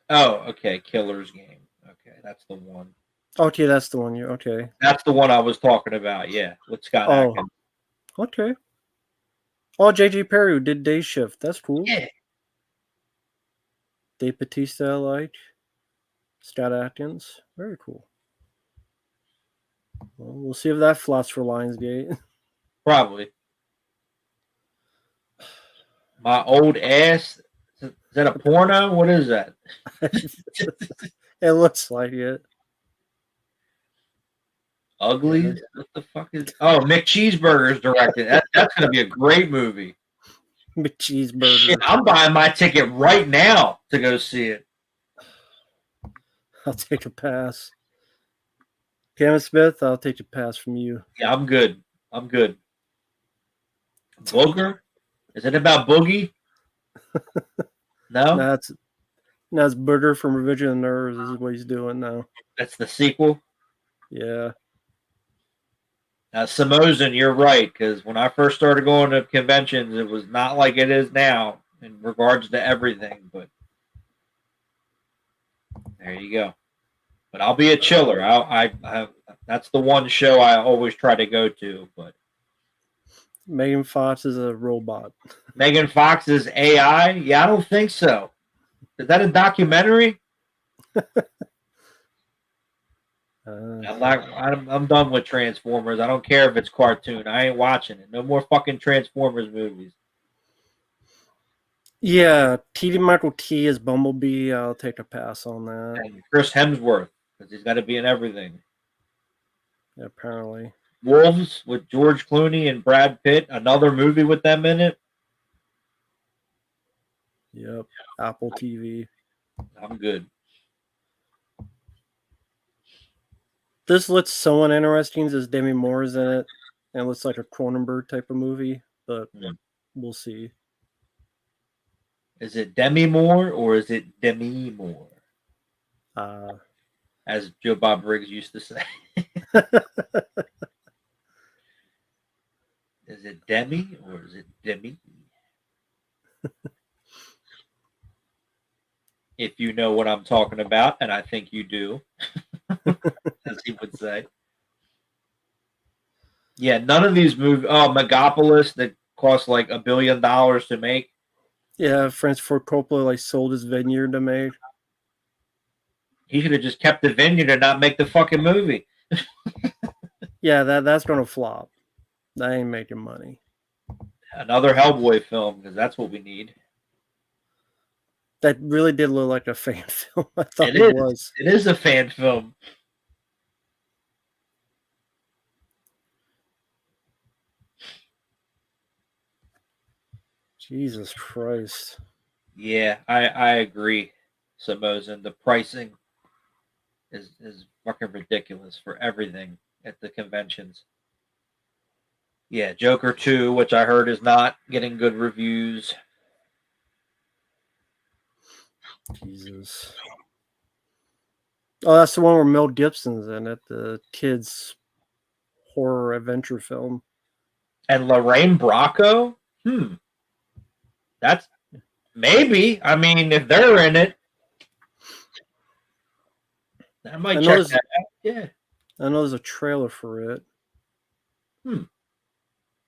Oh, okay. Killer's Game. Okay, that's the one. Okay, that's the one. Okay. That's the one I was talking about. Yeah, with Scott Adkins. Okay. Oh, J.J. Perry who did Day Shift. That's cool. Yeah. Dave Bautista, I like. Scott Adkins. Very cool. Well, we'll see if that flops for Lionsgate. Probably. My old ass. Is that a porno? What is that? It looks like it. Uglies? What the fuck is? Oh, Mick Cheeseburger's directed. That's going to be a great movie. Mick Cheeseburger. Shit, I'm buying my ticket right now to go see it. I'll take a pass. Kevin Smith, I'll take a pass from you. Yeah, I'm good. Booger? Is it about Boogie? No? That's Booger from Revenge of the Nerds. This is what he's doing now. That's the sequel? Yeah. Now, Samosan, you're right, because when I first started going to conventions, it was not like it is now in regards to everything, but there you go. But I'll be a chiller. I that's the one show I always try to go to. But Megan Fox is a robot. Megan Fox is AI? Yeah, I don't think so. Is that a documentary? I'm done with Transformers. I don't care if it's cartoon. I ain't watching it. No more fucking Transformers movies. Yeah, T.D. Michael T is Bumblebee. I'll take a pass on that. And Chris Hemsworth, because he's got to be in everything. Yeah, apparently. Wolves with George Clooney and Brad Pitt. Another movie with them in it. Yep. Apple TV. I'm good. This looks somewhat interesting as Demi Moore is in it. And it looks like a Cronenberg type of movie, but we'll see. Is it Demi Moore or is it Demi Moore? As Joe Bob Briggs used to say. Is it Demi or is it Demi? If you know what I'm talking about, and I think you do, as he would say. Yeah, none of these movies. Oh, Megapolis that cost like $1 billion to make. Yeah, Francis Ford Coppola sold his vineyard to make. He should have just kept the vineyard and not make the fucking movie. Yeah, that's gonna flop. That ain't making money. Another Hellboy film, because that's what we need. That really did look like a fan film. I thought It it is. was. It is a fan film. Jesus Christ. Yeah, I agree, Samozen. The pricing is fucking ridiculous for everything at the conventions. Yeah, Joker 2, which I heard is not getting good reviews. Jesus. Oh, that's the one where Mel Gibson's in it, the kids horror adventure film. And Lorraine Bracco? That's maybe. I mean, if they're in it, I might check that out. Yeah. I know there's a trailer for it. I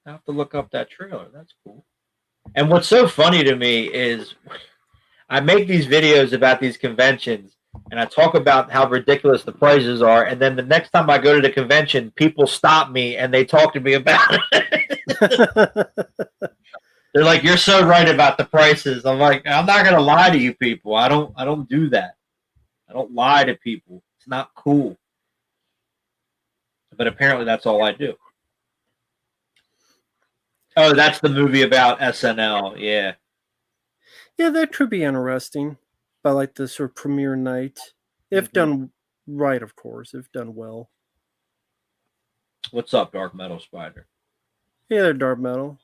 have to look up that trailer. That's cool. And what's so funny to me is I make these videos about these conventions and I talk about how ridiculous the prices are. And then the next time I go to the convention, people stop me and they talk to me about it. They're like, "You're so right about the prices." I'm like, "I'm not gonna lie to you people. I don't do that. I don't lie to people. It's not cool." But apparently that's all I do. Oh, that's the movie about SNL. Yeah. Yeah, that could be interesting. But like the sort of premiere night. If done right, of course, if done well. What's up, Dark Metal Spider? Yeah, they're dark metal.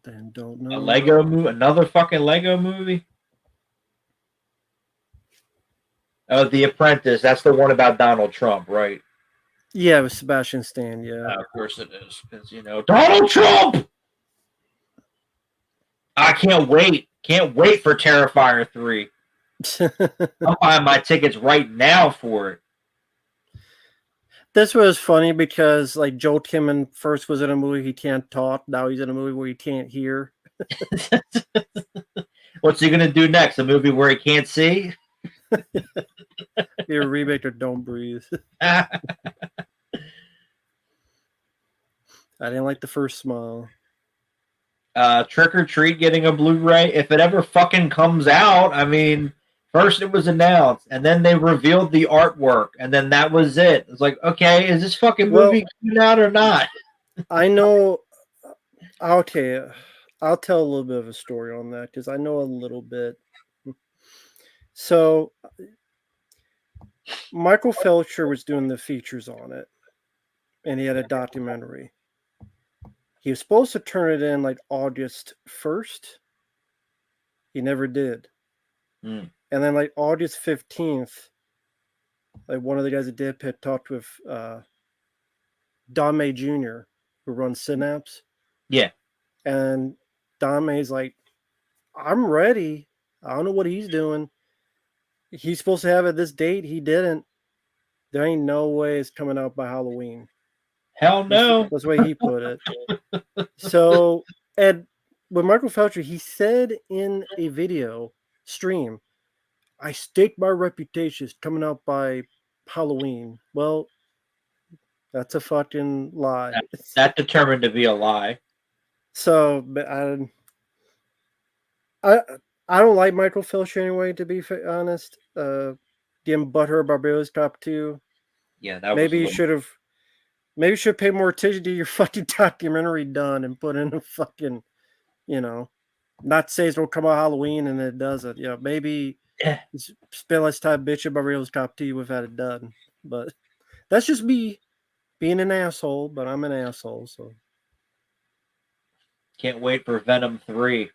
Then don't know. A Lego movie? Another fucking Lego movie? Oh, The Apprentice. That's the one about Donald Trump, right? Yeah, with Sebastian Stan, yeah. Of course it is. Because, Donald Trump! I can't wait. Can't wait for Terrifier 3. I'm buying my tickets right now for it. This was funny because like Joel Kinnaman first was in a movie he can't talk. Now he's in a movie where he can't hear. What's he gonna do next? A movie where he can't see? Be a remake of Don't Breathe. I didn't like the first Smile. Trick or Treat getting a Blu-ray. If it ever fucking comes out, I mean, first it was announced, and then they revealed the artwork, and then that was it. It's like, okay, is this fucking movie coming out or not? I know. Okay, I'll tell a little bit of a story on that because I know a little bit. So, Michael Felcher was doing the features on it, and he had a documentary. He was supposed to turn it in like August 1st. He never did. And then like August 15th, like one of the guys at Dead Pit talked with Don May Jr., who runs Synapse. Yeah. And Don May's like, "I'm ready. I don't know what he's doing. He's supposed to have it this date. He didn't. There ain't no way it's coming out by Halloween." Hell no. That's the way he put it. So, and with Michael Felcher, he said in a video stream, "I stake my reputation as coming out by Halloween." Well, that's a fucking lie. That determined to be a lie. So, but I don't like Michael Felcher anyway, to be honest. Getting butthurt Barbados Cop 2. Yeah, that maybe you should have paid more attention to your fucking documentary done and put in a fucking, not say it's gonna come out Halloween and it doesn't. Maybe spend less time bitching about Barbados Cop 2 we've had it done. But that's just me being an asshole, but I'm an asshole, so. Can't wait for Venom 3.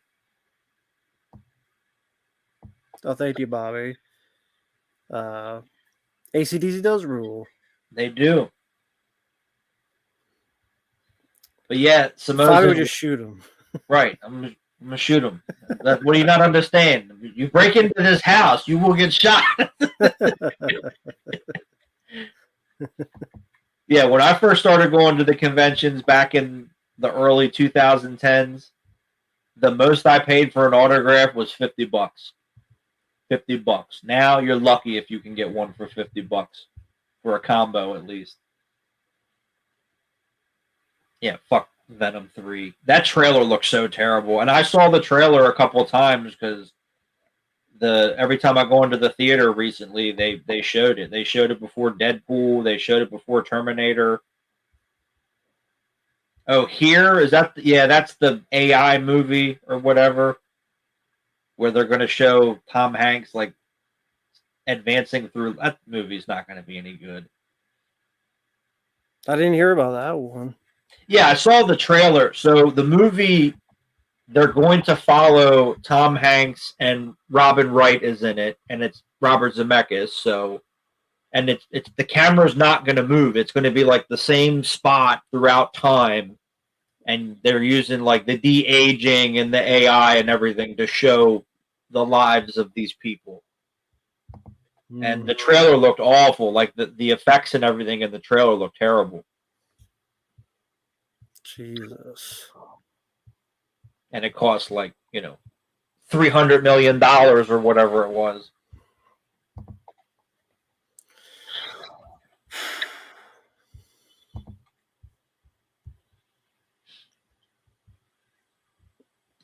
Oh, thank you, Bobby. ACDC does rule. They do. But yeah, Fabio would just shoot him. Right. I'm gonna shoot him. What do you not understand? You break into this house, you will get shot. Yeah, when I first started going to the conventions back in the early 2010s, the most I paid for an autograph was $50. $50. Now you're lucky if you can get one for $50 for a combo at least. Yeah, fuck Venom 3. That trailer looks so terrible. And I saw the trailer a couple of times because every time I go into the theater recently, they showed it. They showed it before Deadpool. They showed it before Terminator. Oh, here is that? Yeah, that's the AI movie or whatever, where they're going to show Tom Hanks like advancing through. That movie's not going to be any good. I didn't hear about that one. Yeah, I saw the trailer. So the movie, they're going to follow Tom Hanks and Robin Wright is in it, and it's Robert Zemeckis. So, and it's the camera's not going to move. It's going to be like the same spot throughout time, and they're using like the de-aging and the AI and everything to show the lives of these people. And the trailer looked awful. Like the effects and everything in the trailer looked terrible. Jesus. And it cost like, $300 million or whatever it was.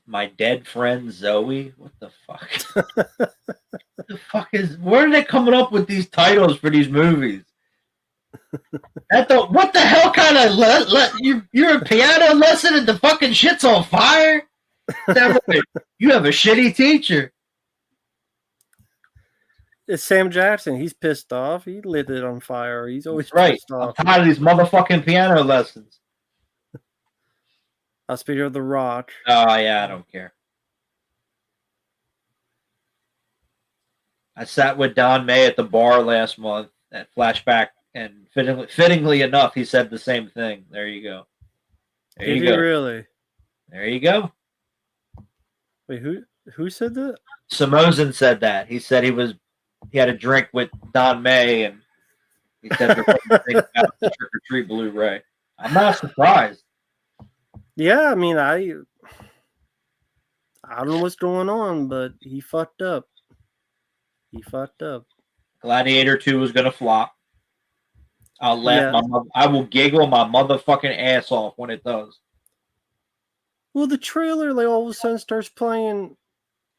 My dead friend Zoe. What the fuck? Where are they coming up with these titles for these movies? What the hell kind of you're a piano lesson and the fucking shit's on fire? You have a shitty teacher. It's Sam Jackson. He's pissed off. He lit it on fire. He's always pissed off. I'm tired of these motherfucking piano lessons. I'll speak of The Rock. Oh yeah, I don't care. I sat with Don May at the bar last month at Flashback, and fittingly enough, he said the same thing. There you go. Did he really? There you go. Wait, who said that? Samozen said that. He said he had a drink with Don May, and he said they're thinking about the Trick or Treat Blu-ray. I'm not surprised. Yeah, I mean, I don't know what's going on, but he fucked up. Gladiator 2 was gonna flop. I'll laugh. Yeah. I will giggle my motherfucking ass off when it does. Well, the trailer, like, all of a sudden starts playing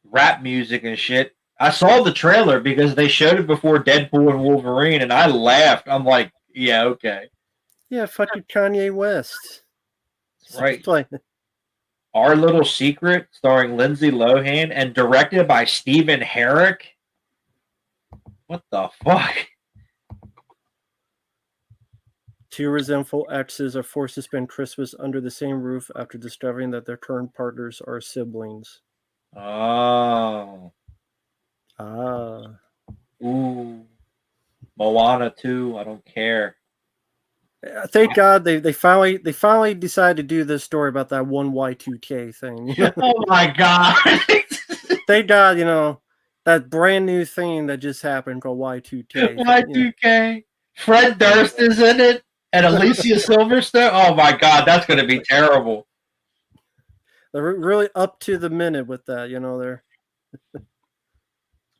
rap music and shit. I saw the trailer because they showed it before Deadpool and Wolverine, and I laughed. I'm like, yeah, okay. Yeah, fucking Kanye West. Right. Our Little Secret, starring Lindsay Lohan and directed by Stephen Herrick. What the fuck? Two resentful exes are forced to spend Christmas under the same roof after discovering that their current partners are siblings. Oh. Ooh. Moana 2, I don't care. Thank God they finally decided to do this story about that one Y2K thing. Oh my God. Thank God, that brand new thing that just happened called Y2K. Y2K. Fred Durst is in it, and Alicia Silverstone. Oh my God, that's going to be terrible. They're really up to the minute with that, they're.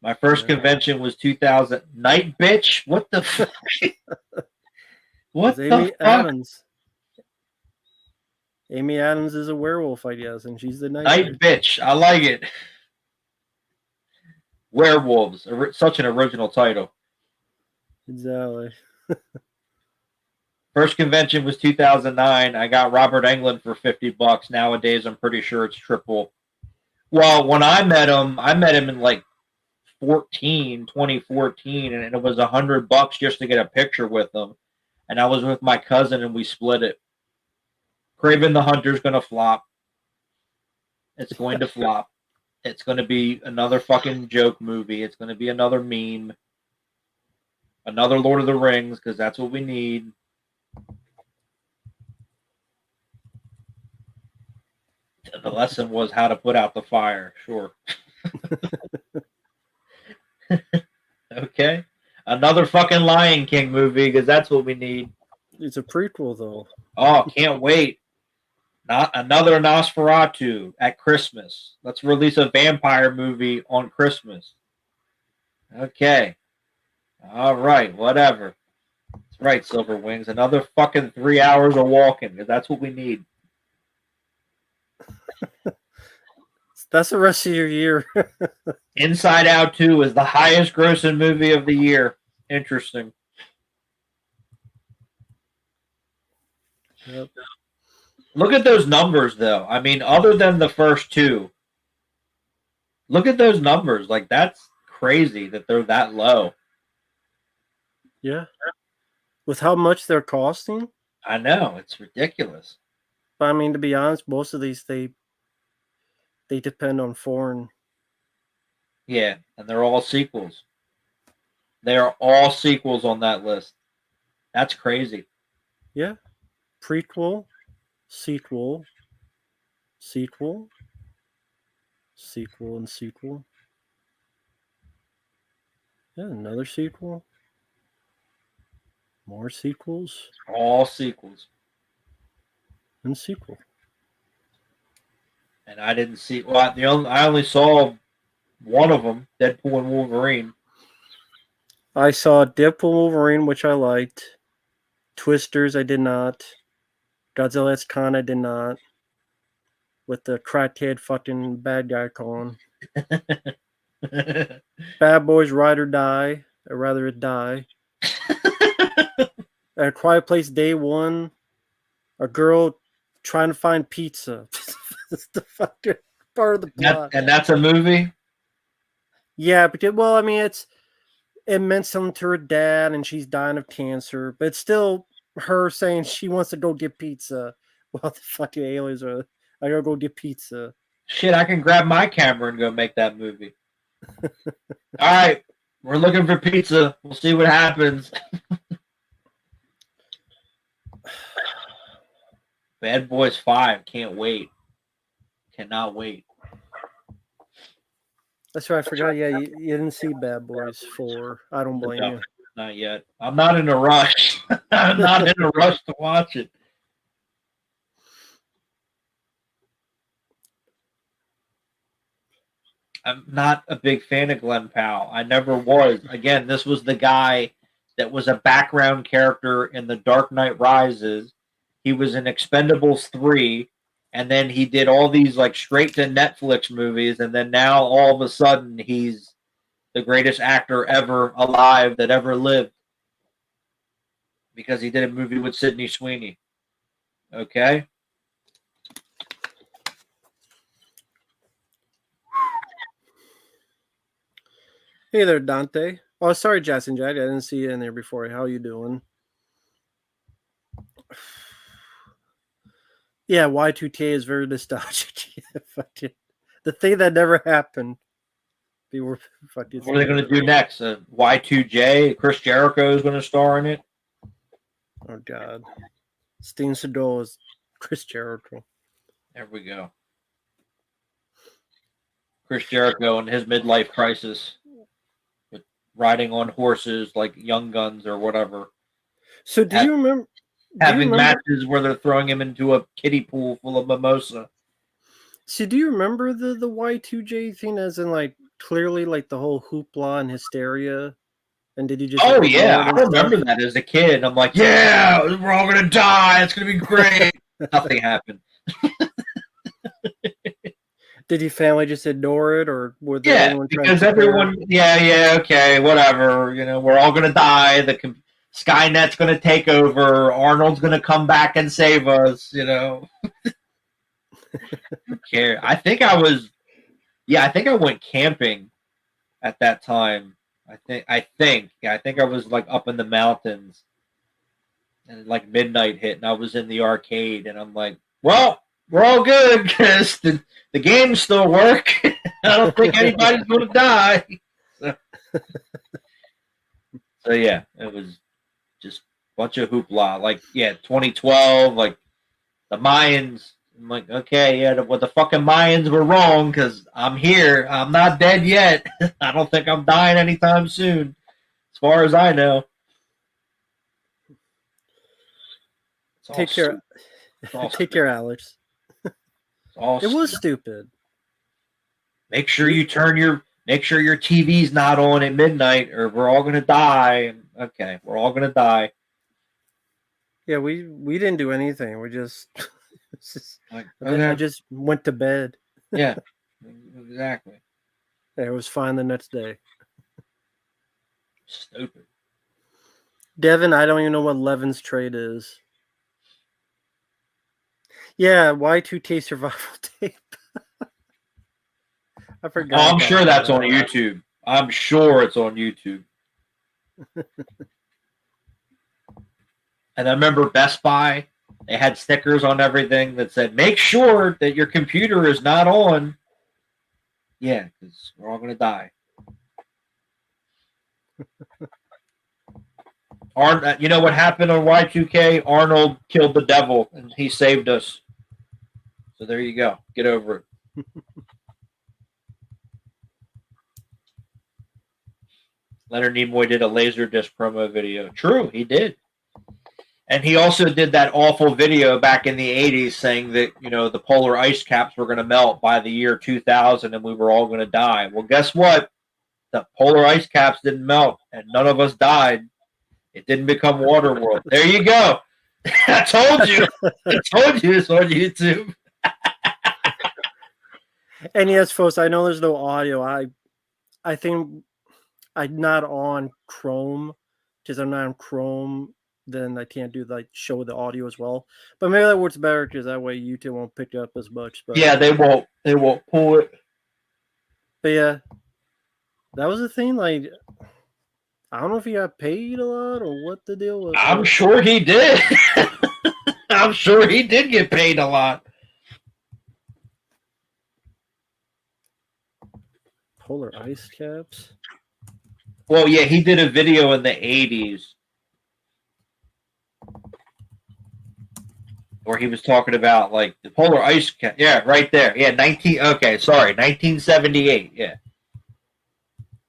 My first convention was 2000. Night Bitch? What the fuck? What the Amy fuck? Adams. Amy Adams is a werewolf, I guess, and she's the Night Bitch. I like it. Werewolves. Such an original title. Exactly. First convention was 2009. I got Robert Englund for $50. Nowadays, I'm pretty sure it's triple. Well, when I met him in like 2014, and it was $100 just to get a picture with him. And I was with my cousin, and we split it. Kraven the Hunter's going to flop. It's going to flop. It's going to be another fucking joke movie. It's going to be another meme. Another Lord of the Rings, because that's what we need. The lesson was how to put out the fire. Sure. Okay. Another fucking Lion King movie, because that's what we need. It's a prequel, though. Oh, can't wait. Not another Nosferatu at Christmas. Let's release a vampire movie on Christmas. Okay. All right. Whatever. That's right, Silver Wings. Another fucking 3 hours of walking, because that's what we need. That's the rest of your year. Inside Out 2 is the highest grossing movie of the year. Interesting. Yep. Look at those numbers, though. I mean, other than the first two, look at those numbers. Like, that's crazy that they're that low. Yeah. With how much they're costing. I know. It's ridiculous. But I mean, to be honest, most of these they depend on foreign. Yeah, and they're all sequels. They are all sequels on that list. That's crazy. Yeah. Prequel, sequel, sequel, sequel, and sequel. Yeah, another sequel. More sequels All sequels. and sequel. And I didn't see. Well, I only saw one of them, Deadpool and Wolverine. I saw Deadpool Wolverine, which I liked. Twisters, I did not. Godzilla X Con, I did not. With the crackhead fucking bad guy calling. Bad Boys Ride or Die. I'd rather it die. At a Quiet Place Day One, a girl trying to find pizza. That's the fucking part of the plot. And that's a movie? Yeah, because well, I mean, it meant something to her dad, and she's dying of cancer, but it's still her saying she wants to go get pizza. Well, the fucking aliens are. I gotta go get pizza. Shit, I can grab my camera and go make that movie. All right, we're looking for pizza. We'll see what happens. Bad Boys 5, can't wait. Cannot wait. That's right, I forgot. Yeah, you didn't see Bad Boys 4. I don't blame you. Not yet. I'm not in a rush. I'm not in a rush to watch it. I'm not a big fan of Glenn Powell. I never was. Again, this was the guy that was a background character in The Dark Knight Rises. He was in Expendables 3, and then he did all these like straight to Netflix movies, and then now all of a sudden he's the greatest actor ever alive that ever lived because he did a movie with Sydney Sweeney. Okay? Hey there, Dante. Oh, sorry, Jackson Jack. I didn't see you in there before. How you doing? Yeah, Y2K is very nostalgic. The thing that never happened. People fucking. What are they going to do next? Y2J? Chris Jericho is going to star in it? Oh, God. Steen Seagal is Chris Jericho. There we go. Chris Jericho and his midlife crisis with riding on horses like Young Guns or whatever. So, do you remember having matches where they're throwing him into a kiddie pool full of mimosa? So, do you remember the Y2J thing, as in like clearly like the whole hoopla and hysteria? And did you just? Oh yeah, I remember that as a kid. I'm like, yeah, we're all gonna die. It's gonna be great. Nothing happened. Did your family just ignore it, or were there anyone because everyone, yeah, okay, whatever. You know, we're all gonna die. The Skynet's gonna take over. Arnold's gonna come back and save us. You know. Who cares? I think I went camping at that time. I think I was like up in the mountains, and like midnight hit, and I was in the arcade, and I'm like, well, we're all good because the games still work. I don't think anybody's going to die. So yeah, it was just a bunch of hoopla. Like 2012, like the Mayans. I'm like, okay, yeah, the fucking Mayans were wrong because I'm here. I'm not dead yet. I don't think I'm dying anytime soon, as far as I know. Take care. Take care, Alex. It was stupid. Make sure you turn your make sure your TV's not on at midnight, or we're all gonna die. Okay, we're all gonna die. Yeah, we didn't do anything. We just, Like, I okay. just went to bed. Yeah, exactly. It was fine the next day. Stupid. Devin, I don't even know what Levin's trade is. Yeah, Y2K survival tape. I forgot. Oh, I'm about sure that. that's on YouTube. I'm sure it's on YouTube. And I remember Best Buy, they had stickers on everything that said, make sure that your computer is not on. Yeah, because we're all going to die. You know what happened on Y2K? Arnold killed the devil, and he saved us. So there you go. Get over it. Leonard Nimoy did a LaserDisc promo video. True, he did. And he also did that awful video back in the 80s saying that, the polar ice caps were going to melt by the year 2000 and we were all going to die. Well, guess what? The polar ice caps didn't melt and none of us died. It didn't become Waterworld. There you go. I told you. I told you it's on YouTube. And yes, folks, I know there's no audio. I think I'm not on Chrome because I'm not on Chrome. Then I can't do show the audio as well. But maybe that works better because that way YouTube won't pick it up as much. But yeah, they won't pull it. But yeah, that was the thing. Like, I don't know if he got paid a lot or what the deal was. I'm sure he did. I'm sure he did get paid a lot. Polar ice caps. Well, yeah, he did a video in the 80s where he was talking about like the polar ice cap. Yeah, right there. Yeah, 1978. Yeah.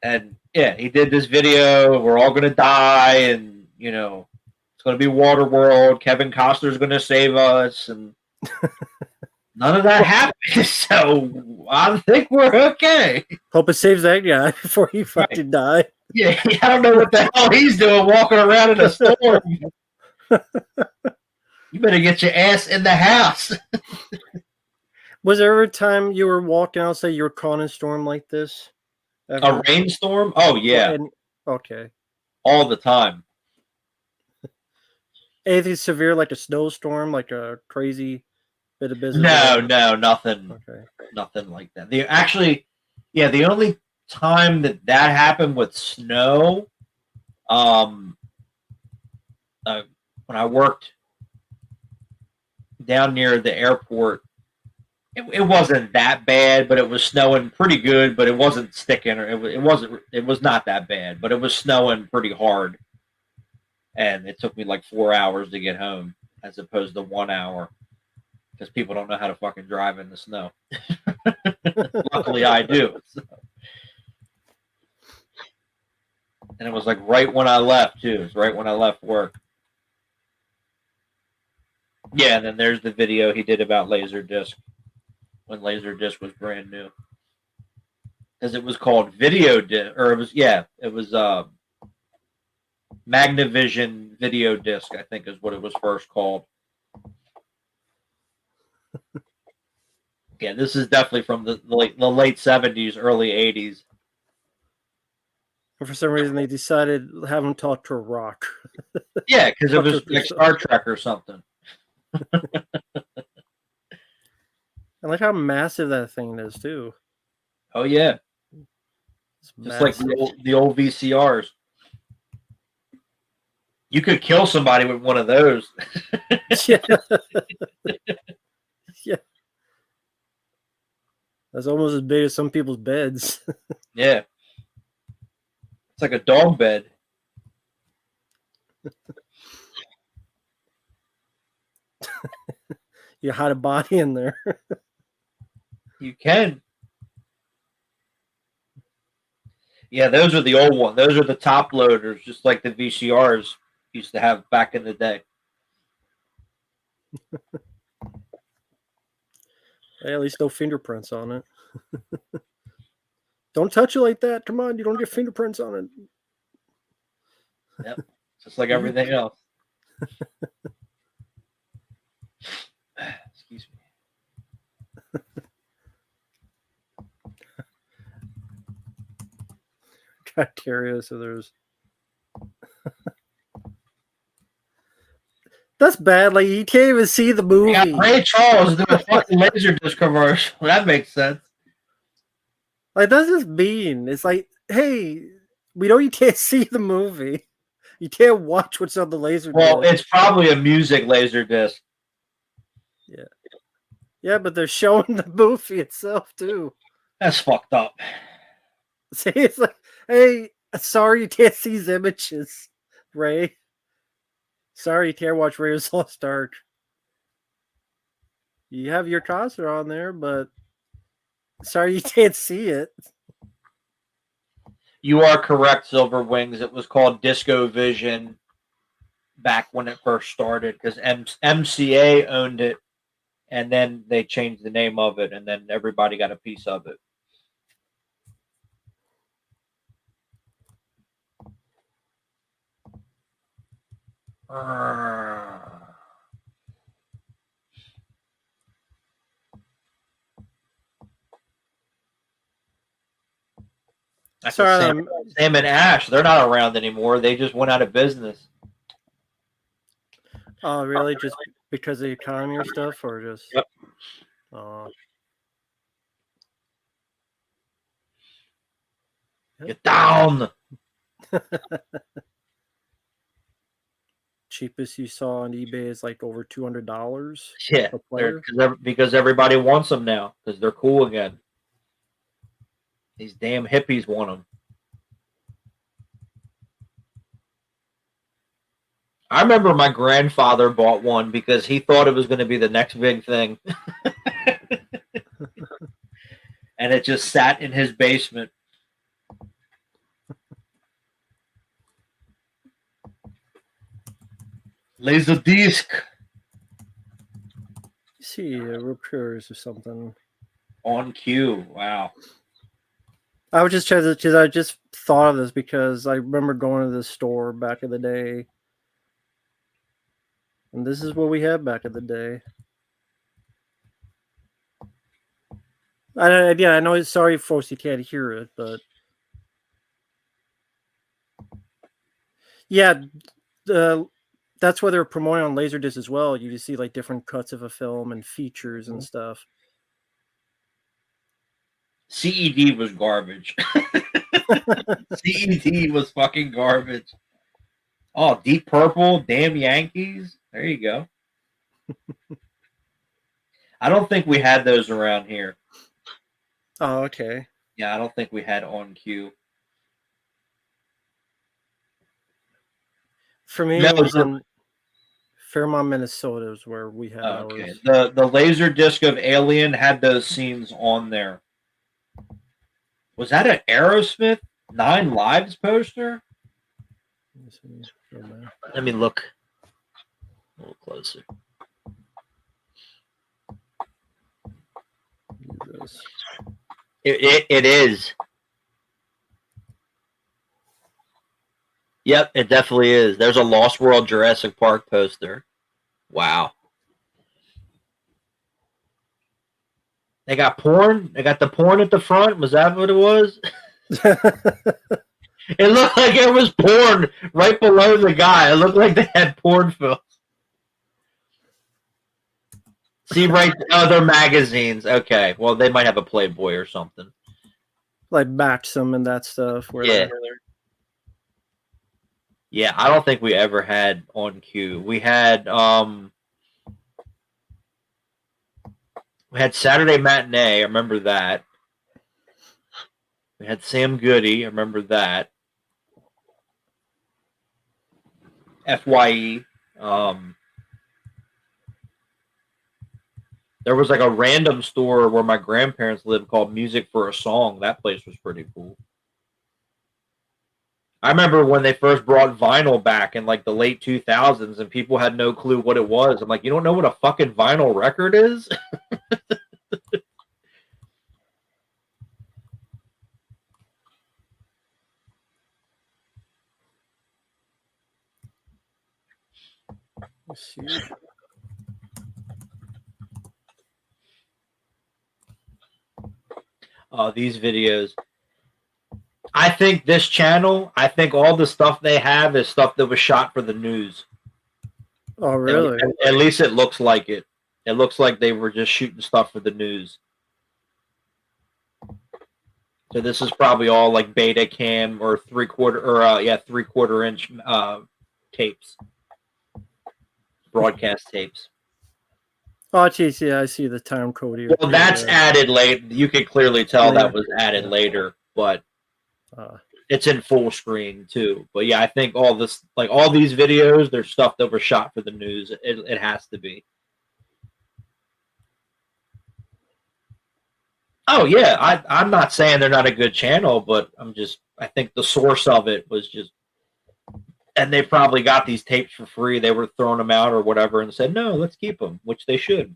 And yeah, he did this video. We're all gonna die, and it's gonna be Waterworld. Kevin Costner's gonna save us, and none of that happened. So I think we're okay. Hope it saves that guy before he fucking die. Yeah, I don't know what the hell he's doing walking around in a storm. You better get your ass in the house. Was there ever a time you were walking outside, you were caught in a storm like this? Ever? A rainstorm? Oh, yeah. Okay. All the time. Anything severe like a snowstorm, like a crazy bit of business? No, nothing. Okay. Nothing like that. The only time that happened with snow, when I worked down near the airport, it wasn't that bad, but it was snowing pretty good, but it wasn't sticking, or it was not that bad, but it was snowing pretty hard. And it took me like 4 hours to get home as opposed to 1 hour because people don't know how to fucking drive in the snow. Luckily I do. So. And it was like right when I left too. It was right when I left work. Yeah, and then there's the video he did about LaserDisc when LaserDisc was brand new. Because it was called Videodisc, or it was Magnavision Videodisc, I think is what it was first called. Yeah, this is definitely from the late 70s, early 80s. And for some reason, they decided to have him talk to a rock. Yeah, because it was like Star Trek or something. I like how massive that thing is, too. Oh, yeah. It's just like the old VCRs. You could kill somebody with one of those. Yeah. Yeah. That's almost as big as some people's beds. Yeah. It's like a dog bed. You hide a body in there. You can. Yeah, those are the old ones. Those are the top loaders, just like the VCRs used to have back in the day. Hey, at least no fingerprints on it. Don't touch it like that. Come on, you don't get fingerprints on it. Yep. Just like everything else. Excuse me. Got curious, so there's. That's bad. Like you can't even see the movie. Yeah, Ray Charles do a fucking LaserDisc commercial. That makes sense. Like that's just mean. It's like, hey, we know you can't see the movie. You can't watch what's on the laser. Well, it's probably a music LaserDisc. Yeah. Yeah, but they're showing the movie itself too. That's fucked up. See, it's like, hey, sorry you can't see these images, Ray. Sorry you can't watch Raiders Lost Ark. You have your concert on there, but sorry you can't see it. You are correct, Silver Wings. It was called Disco Vision back when it first started because MCA owned it, and then they changed the name of it, and then everybody got a piece of it. Sorry, Sam and Ash, they're not around anymore. They just went out of business. Oh, really? Just because of the economy or stuff, or just? Yep. Get down. Cheapest you saw on eBay is like over $200. Yeah, a player. Because everybody wants them now because they're cool again. These damn hippies want them. I remember my grandfather bought one because he thought it was going to be the next big thing. And it just sat in his basement. LaserDisc. See, real curious or something. On cue. Wow. I was just trying to, because I just thought of this because I remember going to the store back in the day. And this is what we had back in the day. I know it's sorry, folks, you can't hear it, but yeah, that's why they're promoting on LaserDisc as well. You just see like different cuts of a film and features and stuff. CED was garbage. CED was fucking garbage. Oh, Deep Purple, damn Yankees. There you go. I don't think we had those around here. Oh, okay. Yeah, I don't think we had On Cue. For me, it was in Fairmont, Minnesota, is where we had ours. The LaserDisc of Alien had those scenes on there. Was that an Aerosmith 9 Lives poster? Let me look a little closer. It is. Yep, it definitely is. There's a Lost World Jurassic Park poster. Wow. They got porn. They got the porn at the front. Was that what it was? It looked like it was porn right below the guy. It looked like they had porn films. See, right, other magazines. Okay, well, they might have a Playboy or something. Like Maxim and that stuff. Where yeah. Yeah, I don't think we ever had On Cue. We had Saturday Matinee. I remember that. We had Sam Goody. I remember that. FYE. There was like a random store where my grandparents lived called Music for a Song. That place was pretty cool. I remember when they first brought vinyl back in like the late 2000s and people had no clue what it was. I'm like, you don't know what a fucking vinyl record is? Let's see. These videos. I think this channel, I think all the stuff they have is stuff that was shot for the news. Oh, really? At least it looks like it. It looks like they were just shooting stuff for the news. So this is probably all like beta cam or 3/4 inch tapes, broadcast tapes. Oh, geez, yeah, I see the time code here. Well, that's added late. You can clearly tell that was added later, but it's in full screen too. But yeah, I think all this, like all these videos, they're stuff that were shot for the news. It has to be. Oh yeah, I'm not saying they're not a good channel, but I think the source of it was just, and they probably got these tapes for free. They were throwing them out or whatever, and said, "No, let's keep them," which they should.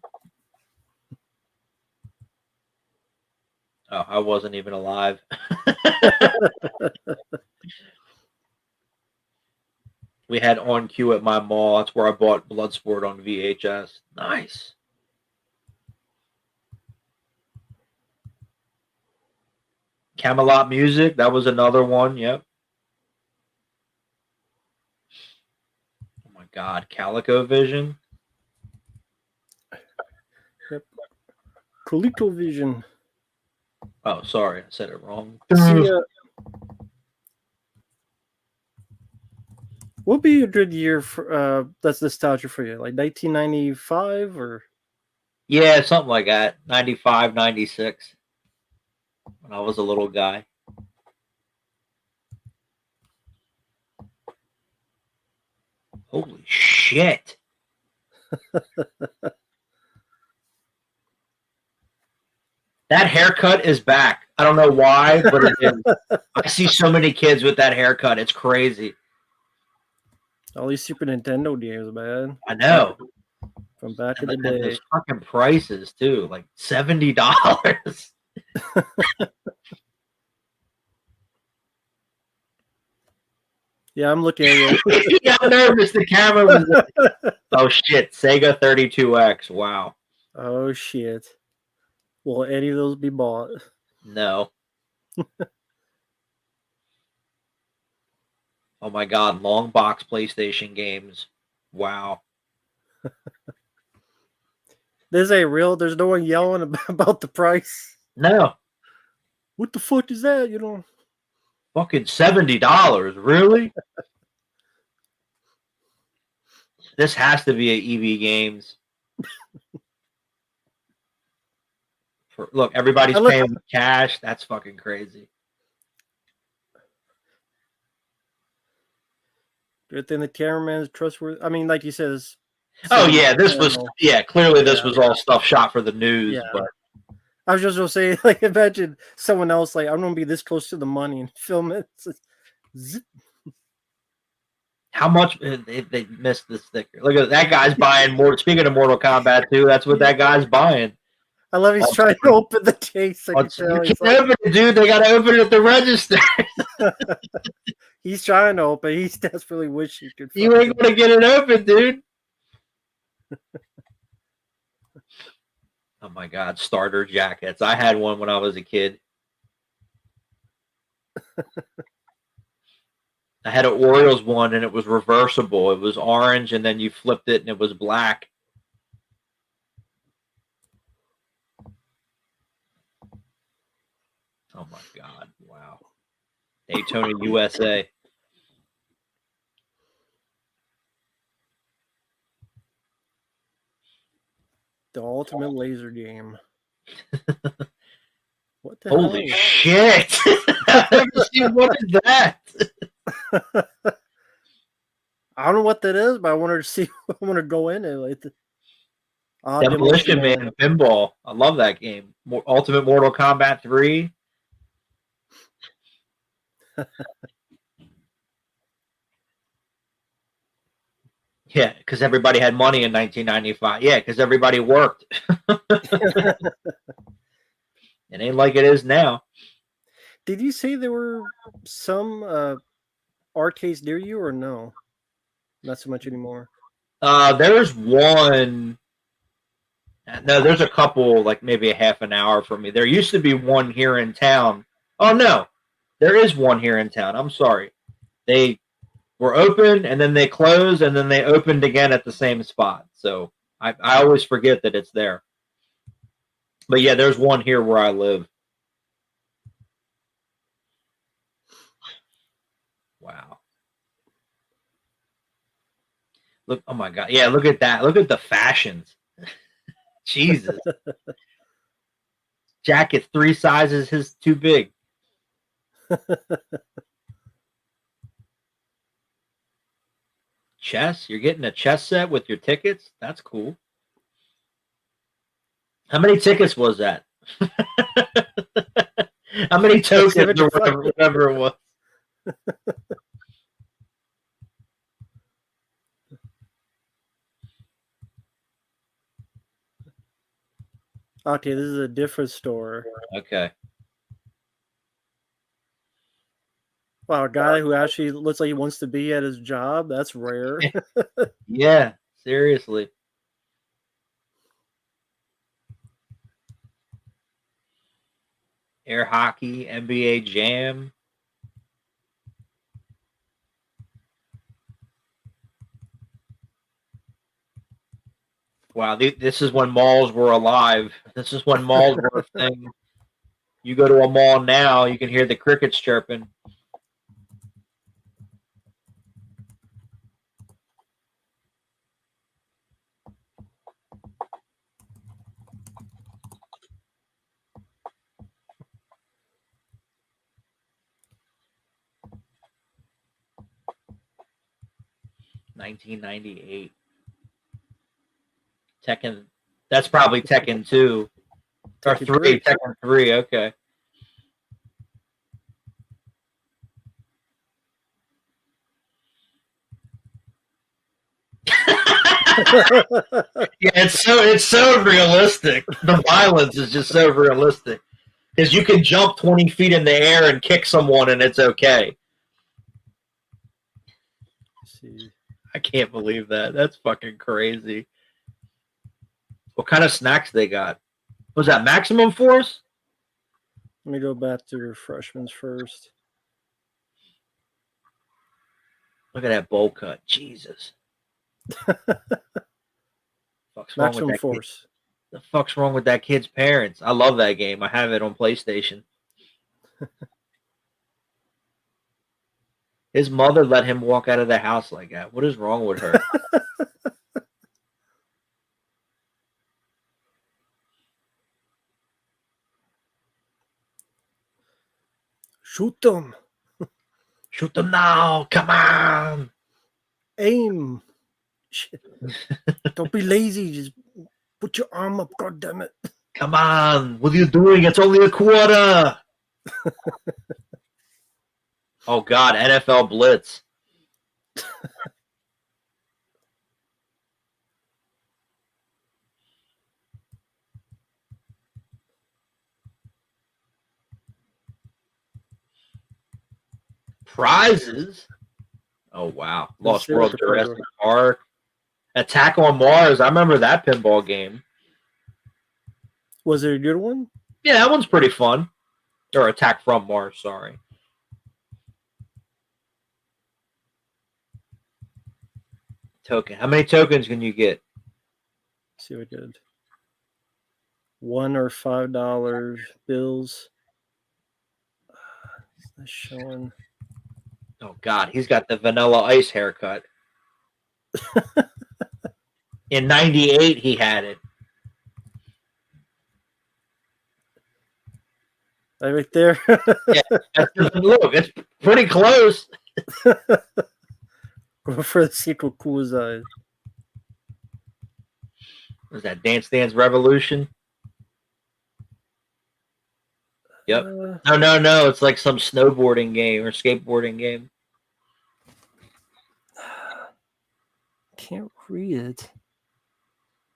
Oh, I wasn't even alive. We had On Cue at my mall. That's where I bought Bloodsport on VHS. Nice. Camelot Music. That was another one. Yep. Oh my God. CalicoVision. Yep. ColecoVision. Oh, sorry. I said it wrong. See, what would be a good year for that's nostalgia for you? Like 1995 or? Yeah, something like that. 95, 96. When I was a little guy. Holy shit. That haircut is back. I don't know why, but it is. I see so many kids with that haircut. It's crazy. All these Super Nintendo games, man. I know. From back in the day. Those fucking prices too, like $70. Yeah, I'm looking at you. He got nervous. The camera was. Oh shit! Sega 32X. Wow. Oh shit. Will any of those be bought? No. Oh my God! Long box PlayStation games. Wow. This ain't real. There's no one yelling about the price. No. What the fuck is that? You know. Fucking $70. Really? This has to be a EB Games. Look, everybody's paying with cash. That's fucking crazy. Good thing the cameraman is trustworthy. I mean, like you said, oh yeah, this was clearly this was all stuff shot for the news. Yeah. But I was just gonna say, like, imagine someone else like, I'm gonna be this close to the money and film it. Zip. How much they missed the sticker? Look at that guy's buying more. Speaking of Mortal Kombat 2, that's what that guy's buying. I love he's trying to open the case. You can't open it, dude. They got to open it at the register. He's trying to open. He's desperately wish he could. You ain't gonna get it open, dude. Oh my God, starter jackets. I had one when I was a kid. I had an Orioles one and it was reversible. It was orange and then you flipped it and it was black. Oh my God. Wow. Daytona USA. The ultimate laser game. What the Holy hell? Shit. I've never seen what is that? I don't know what that is, but I wanted to see. I want to go in it. Like Demolition Man Pinball. I love that game. Ultimate Mortal Kombat 3. Yeah, because everybody had money in 1995. Yeah, because everybody worked. It ain't like it is now. Did you say there were some arcades near you, or no? Not so much anymore. There's one. No, there's a couple, like maybe a half an hour from me. There used to be one here in town. Oh no, there is one here in town. I'm sorry. They were open and then they closed and then they opened again at the same spot. So I always forget that it's there. But yeah, there's one here where I live. Wow. Look, oh my God. Yeah, look at that. Look at the fashions. Jesus. Jacket 3 sizes his too big. Chess? You're getting a chess set with your tickets? That's cool. How many tickets was that? How many tokens or whatever it was? Okay, this is a different store. Okay. Wow, a guy who actually looks like he wants to be at his job. That's rare. Yeah, seriously. Air hockey, NBA Jam. Wow, this is when malls were alive. This is when malls were a thing. You go to a mall now, you can hear the crickets chirping. $1998. Tekken. That's probably Tekken 2. Or Tekken 3. Tekken 3, okay. Yeah, it's so realistic. The violence is just so realistic. Because you can jump 20 feet in the air and kick someone and it's okay. See. I can't believe that. That's fucking crazy. What kind of snacks they got? Was that Maximum Force? Let me go back to refreshments first. Look at that bowl cut. Jesus. Maximum Force. The fuck's wrong with that kid's parents? I love that game. I have it on PlayStation. His mother let him walk out of the house like that. What is wrong with her? Shoot them. Shoot them now. Come on. Aim. Shit. Don't be lazy. Just put your arm up. God damn it. Come on. What are you doing? It's only a quarter. Oh, God. NFL Blitz. Prizes? Oh, wow. Lost World, Jurassic Park. Attack on Mars. I remember that pinball game. Was it a good one? Yeah, that one's pretty fun. Or Attack from Mars, sorry. Token. How many tokens can you get? Let's see what good. $1 or $5 bills. That's showing. Oh, God. He's got the Vanilla Ice haircut. In 98, he had it. Right there. Yeah, look, it's pretty close. Go for the sequel, Cool as Eyes. Was that Dance Dance Revolution? Yep. No. It's like some snowboarding game or skateboarding game. Can't read it.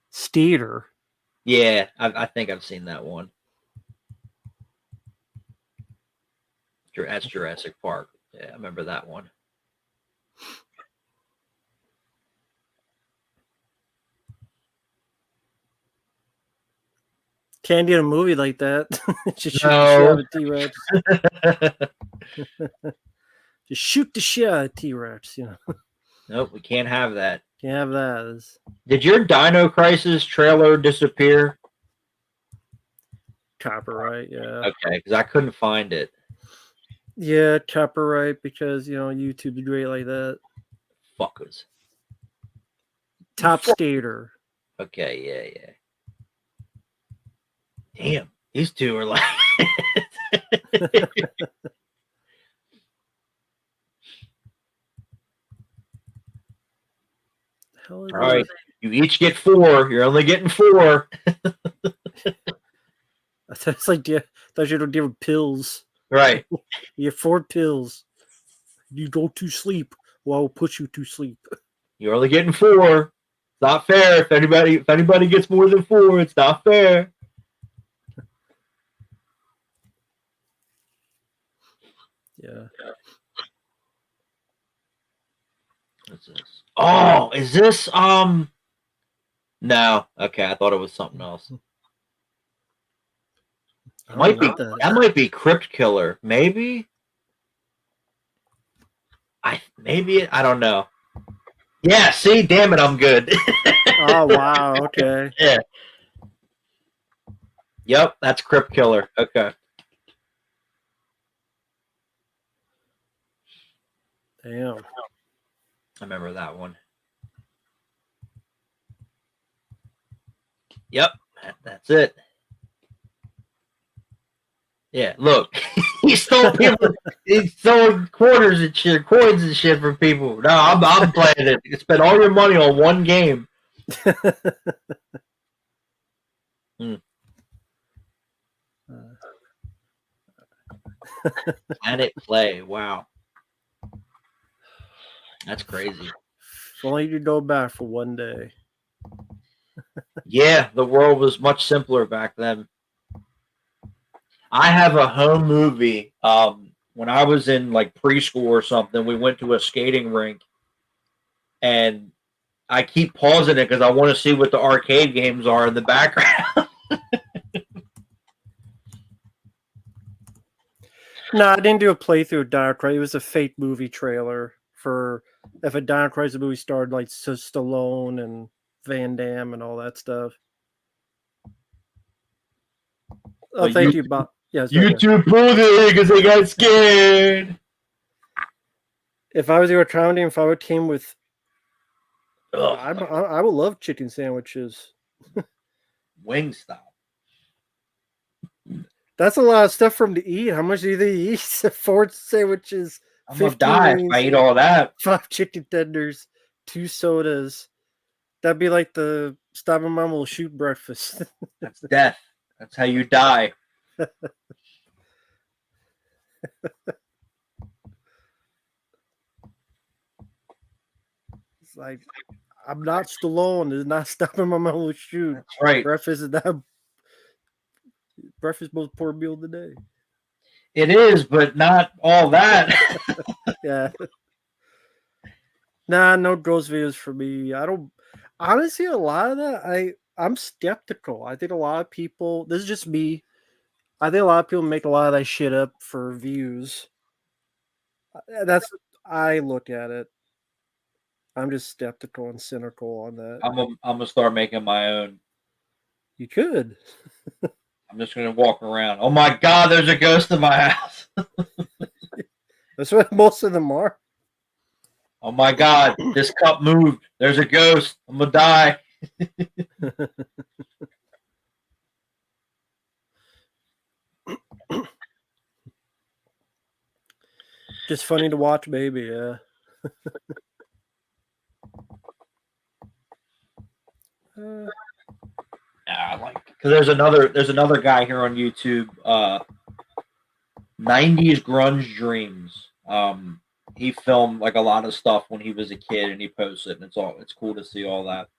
Steer. Yeah, I think I've seen that one. That's Jurassic Park. Yeah, I remember that one. Can't do a movie like that. Just shoot the shit No. out of T-Rex. Just shoot the shit out of T-Rex. You know, Nope, we can't have that. can't have that. Did your Dino Crisis trailer disappear? Copyright, yeah. Okay, because I couldn't find it. Yeah, copyright because YouTube's great like that. Fuckers. Top skater. Okay, yeah. Damn, these two are like. All right, you each get 4. You're only getting 4. It's like, yeah, thought you don't give pills. Right. You have 4 pills. You go to sleep, or I will put you to sleep. You're only getting 4. It's not fair. If anybody gets more than 4, it's not fair. Yeah. What's this? Oh, is this No. Okay, I thought it was something else. It might be that might be Crypt Killer. Maybe. I don't know. Yeah, see, damn it, I'm good. Oh wow, okay. Yeah. Yep, that's Crypt Killer. Okay. Damn. I remember that one. Yep, that's it. Yeah, look, he stole quarters and shit, coins and shit from people. No, I'm playing it. You spend all your money on one game. Planet Play. Wow, that's crazy. If only you go back for one day. Yeah, the world was much simpler back then. I have a home movie. When I was in like preschool or something, we went to a skating rink, and I keep pausing it because I want to see what the arcade games are in the background. No, I didn't do a playthrough of Dino Crisis. It was a fake movie trailer for if a Dino Crisis movie starred like Stallone and Van Damme and all that stuff. Oh, thank you, Bob. Yeah, YouTube pulled it because they got scared. If I was your comedy, if I would came with, I would love chicken sandwiches. Wingstop. That's a lot of stuff for them to eat. How much do they eat? 4 sandwiches. I'm gonna die if I eat all that. 5 chicken tenders, 2 sodas. That'd be like the Stop and Mom will shoot breakfast. That's death. That's how you die. It's like, I'm not Stallone. It's not stopping my mom will shoot. That's right. Breakfast is not. Breakfast most poor meal of the day. It is, but not all that. Yeah. Nah, no ghost videos for me. I don't. Honestly, a lot of that, I'm skeptical. I think a lot of people. This is just me. I think a lot of people make a lot of that shit up for views. That's I look at it. I'm just skeptical and cynical on that. I'm gonna start making my own. You could. I'm just gonna walk around. Oh my god, there's a ghost in my house. That's what most of them are. Oh my god, this cup moved. There's a ghost. I'm gonna die. Just funny to watch, baby. Yeah. I like because there's another guy here on YouTube. 90s grunge dreams. He filmed like a lot of stuff when he was a kid, and he posts it, and it's cool to see all that.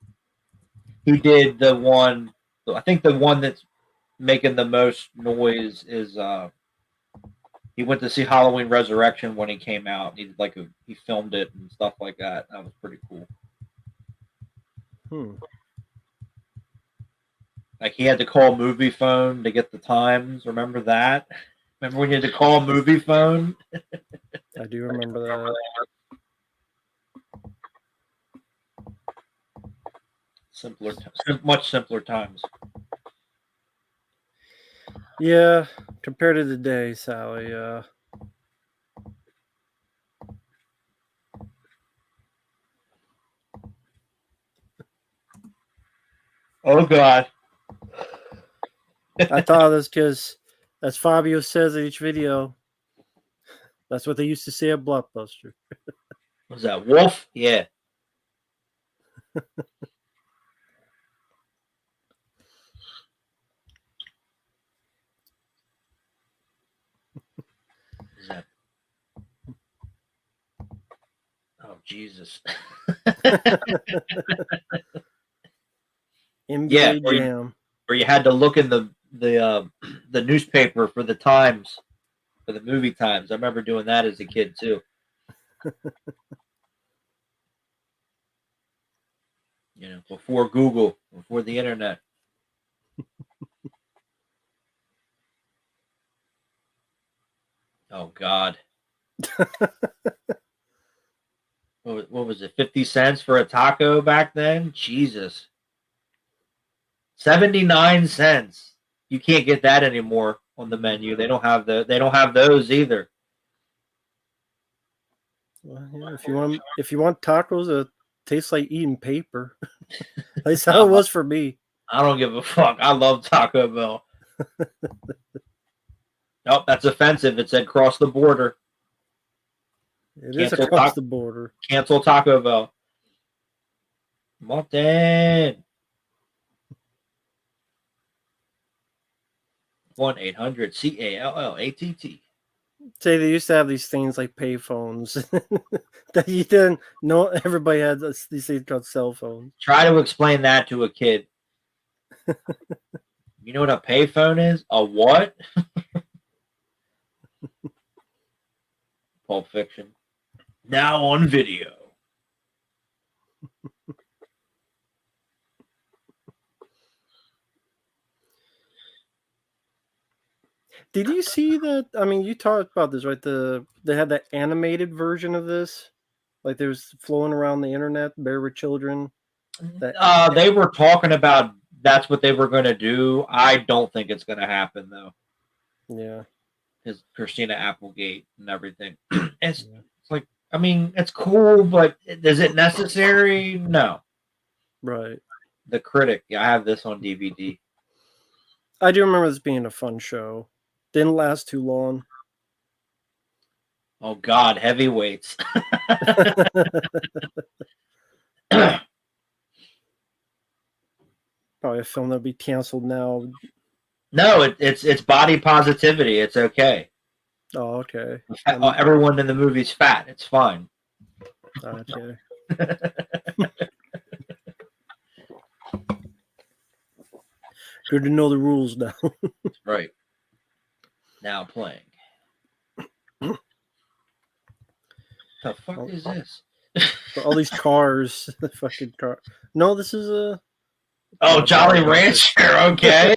He did the one. I think the one that's making the most noise is he went to see Halloween Resurrection when he came out. He did he filmed it and stuff like that. That was pretty cool. Like he had to call movie phone to get the times. Remember that? Remember when you had to call movie phone? I do remember that. Much simpler times. Yeah, compared to today, Sally. Oh God. I thought of this because, as Fabio says in each video, that's what they used to say at Blockbuster. Was that Wolf? Yeah. Is that? Oh Jesus. Yeah, Jam. where you had to look in the newspaper for the times, for the movie times. I remember doing that as a kid too. You know, before Google, before the internet. Oh God. What was it? 50 cents for a taco back then? Jesus. 79 cents. You can't get that anymore on the menu. They don't have those either. Well, yeah, if you want tacos that taste like eating paper, that's how it was for me. I don't give a fuck. I love Taco Bell. Nope, that's offensive. It said cross the border. It is across the border. Cancel Taco Bell. Martin. 1-800-CALLATT. Say they used to have these things like payphones that you didn't know. Everybody had these things called cell phones. Try to explain that to a kid. You know what a payphone is? A what? Pulp Fiction. Now on video. Did you see that? I mean, you talked about this, right? They had that animated version of this, like there's flowing around the internet. Bear with Children. They were talking about that's what they were going to do. I don't think it's going to happen though. Yeah. Because Christina Applegate and everything. It's like, I mean, it's cool, but is it necessary? No. Right. The Critic. Yeah, I have this on DVD. I do remember this being a fun show. Didn't last too long. Oh God, heavyweights. Probably a film that'd be canceled now. No, it's body positivity. It's okay. Oh, okay. Everyone in the movie's fat. It's fine. Okay. Good to know the rules now. Right. Now playing. The fuck is this? All these cars. Fucking car. No, this is a. Oh, Jolly Rancher. Okay.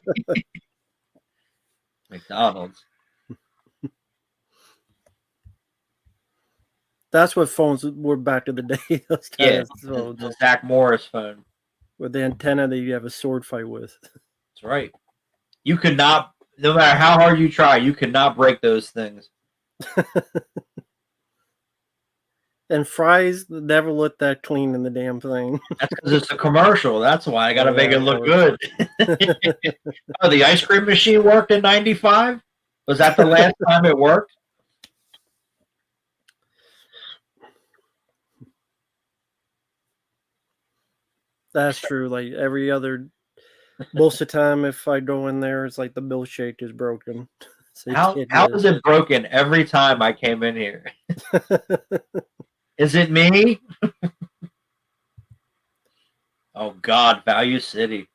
McDonald's. That's what phones were back in the day. Those yeah, the Zach Morris phone. With the antenna that you have a sword fight with. That's right. You could not, no matter how hard you try, you could not break those things. And fries never look that clean in the damn thing. That's because it's a commercial. That's why I got to make it look good. Oh, the ice cream machine worked in '95? Was that the last time it worked? That's true. Like every other, most of the time, if I go in there, it's like the milkshake is broken. So how is it broken every time I came in here? Is it me? Oh God, Value City.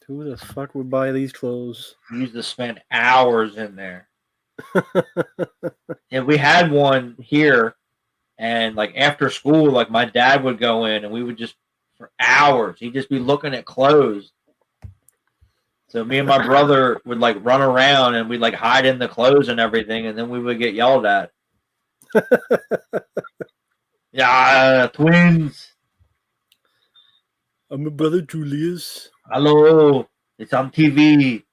Who the fuck would buy these clothes? We used to spend hours in there. And we had one here, and like after school, like my dad would go in and we would just for hours. He'd just be looking at clothes. So me and my brother would like run around and we'd like hide in the clothes and everything, and then we would get yelled at. Yeah, twins. I'm a brother Julius. Hello, it's on TV.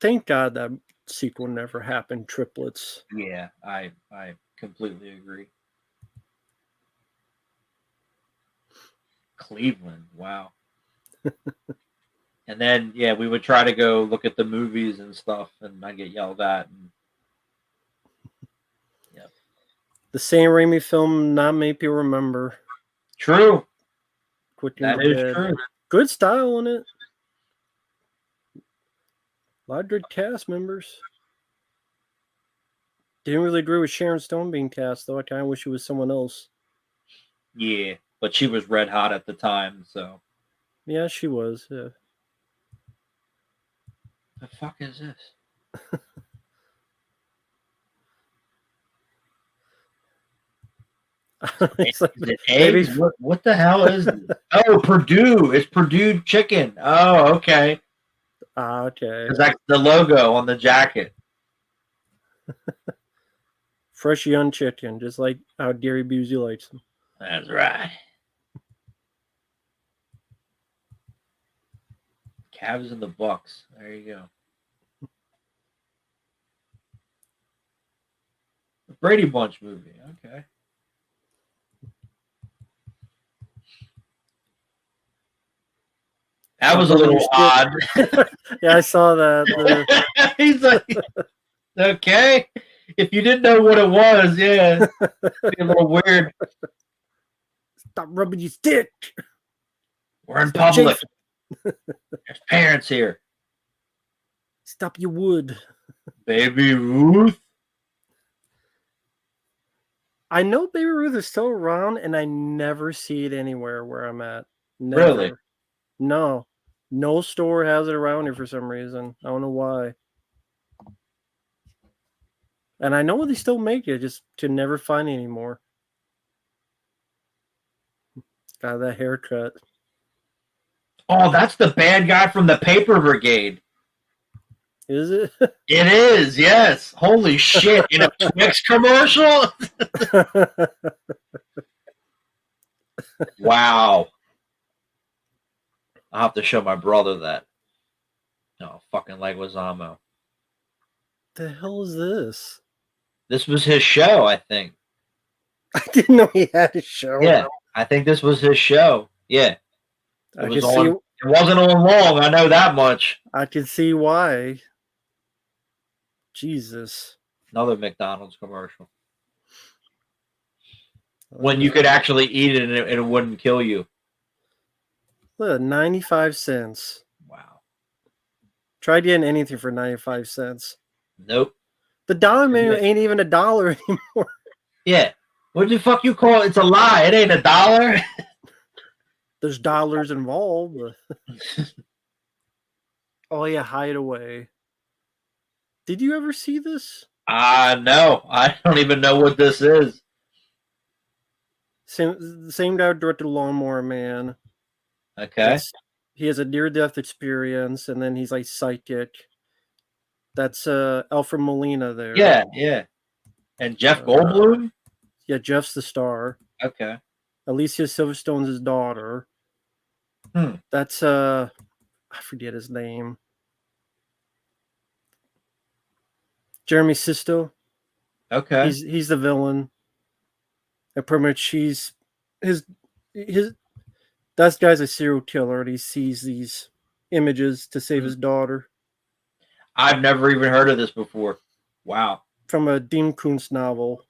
Thank God that sequel never happened. Triplets. Yeah, I completely agree. Cleveland, wow. And then yeah, we would try to go look at the movies and stuff, and I get yelled at. And yeah, The Sam Raimi film not many people remember. true. Quick That and is Dead. true. Good style in it. A lot of good cast members. Didn't really agree with Sharon Stone being cast, though. I kind of wish it was someone else. Yeah, but she was red hot at the time, so. Yeah, she was. Yeah. The fuck is this? It's like, is it eggs? maybe What the hell is this? Oh, Purdue. It's Purdue chicken. Oh, okay. okay. Because that's the logo on the jacket. Fresh young chicken, just like how Gary Busey likes them. That's right. Cavs and the Bucks. There you go. The Brady Bunch movie. Okay. That was a little odd. Yeah, I saw that. He's like, okay. If you didn't know what it was, yeah, it'd be a little weird. Stop rubbing your stick. We're in Stop public. chafing. There's parents here. Stop your wood. Baby Ruth. I know Baby Ruth is still around, and I never see it anywhere where I'm at. Never. Really? No. No store has it around here for some reason. I don't know why. And I know they still make it, just can never find it anymore. Got that haircut. Oh, that's the bad guy from the Paper Brigade. Is it? It is, yes. Holy shit. In a Twix commercial? Wow. I'll have to show my brother that. No, fucking Leguizamo. The hell is this? This was his show, I think. I didn't know he had a show. Yeah, I think this was his show. Yeah. I It can see. It wasn't on long, I know that much. I can see why. Jesus. Another McDonald's commercial. When you could actually eat it and it wouldn't kill you. Look, 95 cents. Wow. Try getting anything for 95 cents. Nope. The dollar menu ain't even a dollar anymore. Yeah. What the fuck you call it? It's a lie. It ain't a dollar. There's dollars involved. Oh, yeah, Hideaway. Did you ever see this? No. I don't even know what this is. Same guy who directed Lawnmower Man. Okay. He has a near-death experience, and then he's like psychic. That's Alfred Molina there. Yeah, yeah. And Jeff Goldblum? Yeah, Jeff's the star. Okay. Alicia Silverstone's his daughter. That's I forget his name. Jeremy Sisto. Okay. He's the villain. And pretty much he's his that guy's a serial killer, and he sees these images to save his daughter. I've never even heard of this before. Wow. From a Dean Koontz novel.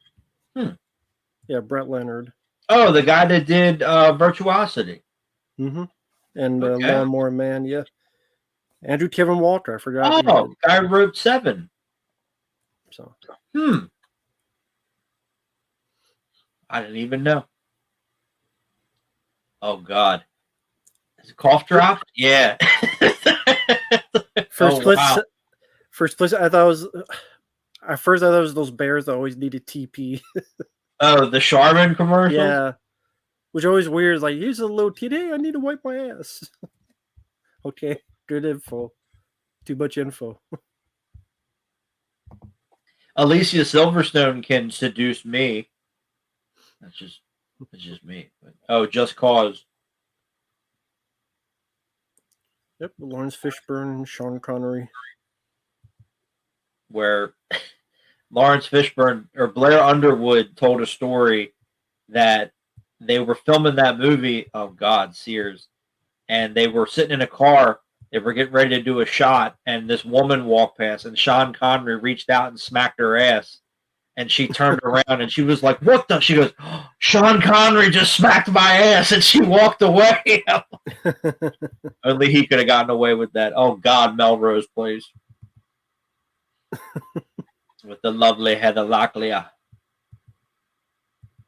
Yeah, Brett Leonard. Oh, the guy that did Virtuosity. Mm-hmm. And Lawnmower Man, yeah. Andrew Kevin Walker, I forgot. Oh, the guy wrote 7. So. I didn't even know. Oh, God. Is it cough drop? Yeah. First place, I thought it was... At first, I thought it was those bears that always needed TP. Oh, the Charmin commercials? Yeah. Which always weird. Like, here's a little kid. Hey, I need to wipe my ass. Okay, good info. Too much info. Alicia Silverstone can seduce me. That's just me. But, oh, Just Cause. Yep, Lawrence Fishburne, Sean Connery. Where Lawrence Fishburne or Blair Underwood told a story that they were filming that movie. Oh God, Sears, and they were sitting in a car. They were getting ready to do a shot, and this woman walked past, and Sean Connery reached out and smacked her ass. And she turned around and she was like, "What the?" She goes, oh, "Sean Connery just smacked my ass," and she walked away. Only he could have gotten away with that. Oh God, Melrose Place with the lovely Heather Locklear.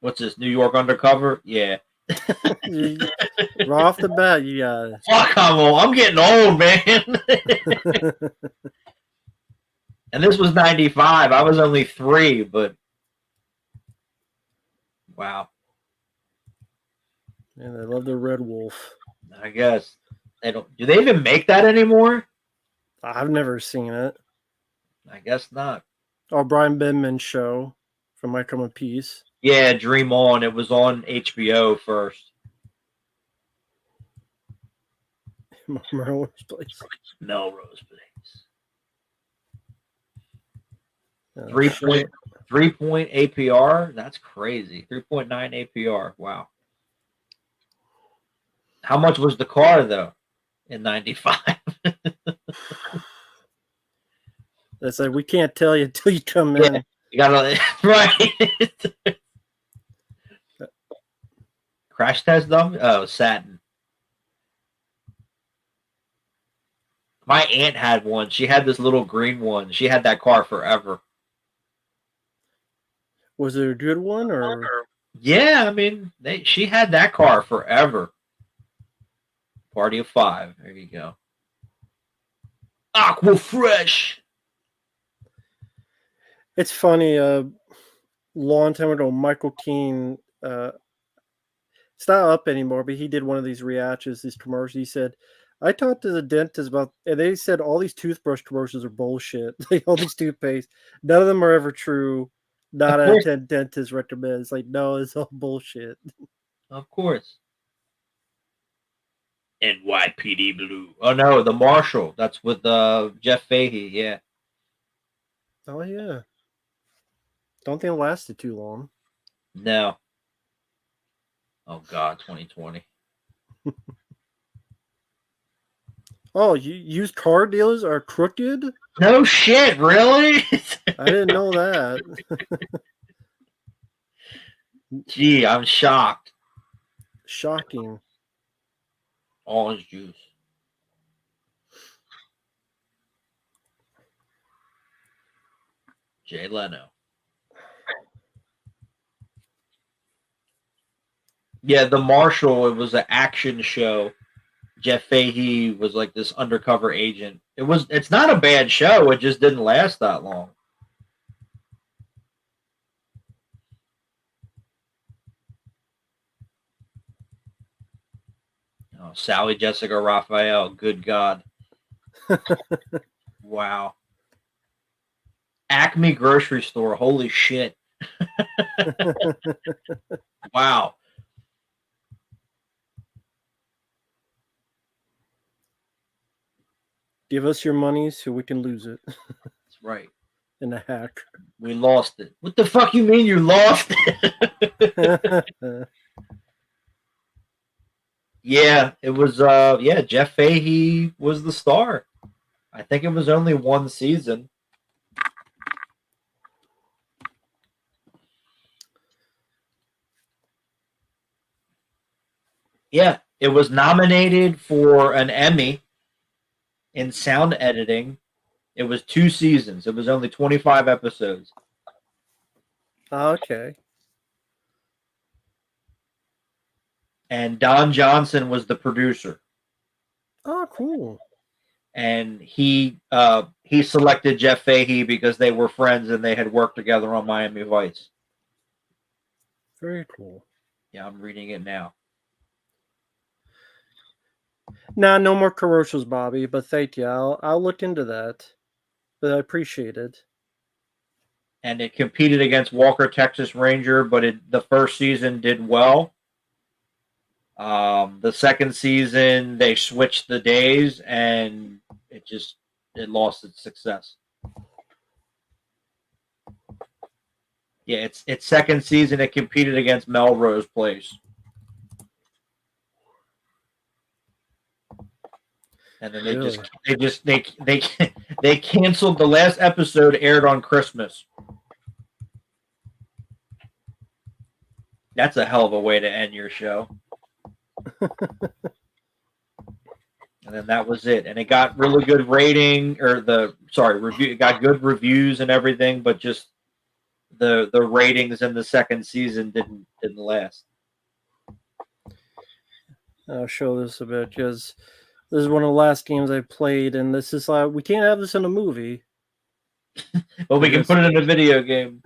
What's this? New York Undercover? Yeah. Right off the bat, you got it. Fuck, I'm getting old, man. And this was 95. I was only 3, but wow. And I love the Red Wolf. I guess they don't. Do they even make that anymore? I've never seen it. I guess not. Oh, Brian Benman show from My Come of Peace. Yeah, Dream On. It was on HBO first. Melrose Place. Melrose Place. Oh, 3 point APR. That's crazy. 3.9 APR. Wow. How much was the car though in 95? That's like, we can't tell you until you come in. You gotta right. Crash test dummy? Oh, satin. My aunt had one. She had this little green one. She had that car forever. Was it a good one or? Yeah, I mean, she had that car forever. Party of 5. There you go. Aqua Fresh. It's funny. Long time ago, Michael Keane. It's not up anymore, but he did one of these reactions, these commercials. He said, I talked to the dentist about, and they said all these toothbrush commercials are bullshit. Like, all these toothpaste, none of them are ever true. Not out of 10 dentists recommend. It's like, no, it's all bullshit. Of course. NYPD Blue. Oh no, the Marshall. That's with Jeff Fahey. Yeah. Oh yeah. Don't think it lasted too long. No. Oh God, 2020. Oh, used car dealers are crooked? No shit, really? I didn't know that. Gee, I'm shocked. Shocking. Orange juice. Jay Leno. Yeah, the Marshall, it was an action show. Jeff Fahey was like this undercover agent. It's not a bad show, it just didn't last that long. Oh, Sally Jessica Raphael, good God. Wow. Acme grocery store, holy shit. Wow. Give us your money so we can lose it. That's right. In a hack. We lost it. What the fuck you mean you lost it? Yeah, it was Jeff Fahey was the star. I think it was only one season. Yeah, it was nominated for an Emmy in sound editing. It was 2 seasons. It was only 25 episodes. Okay. And Don Johnson was the producer. Oh, cool. And he selected Jeff Fahey because they were friends and they had worked together on Miami Vice. Very cool. Yeah, I'm reading it now. Nah, no more commercials, Bobby. But thank you. I'll look into that. But I appreciate it. And it competed against Walker Texas Ranger, but the first season did well. The second season they switched the days, and it lost its success. Yeah, its second season it competed against Melrose Place. And then Really? they canceled. The last episode aired on Christmas. That's a hell of a way to end your show. And then that was it. And it got really good rating, review. It got good reviews and everything, but just the ratings in the second season didn't last. I'll show this a bit because this is one of the last games I played, and this is like we can't have this in a movie. But we can put it in a video game.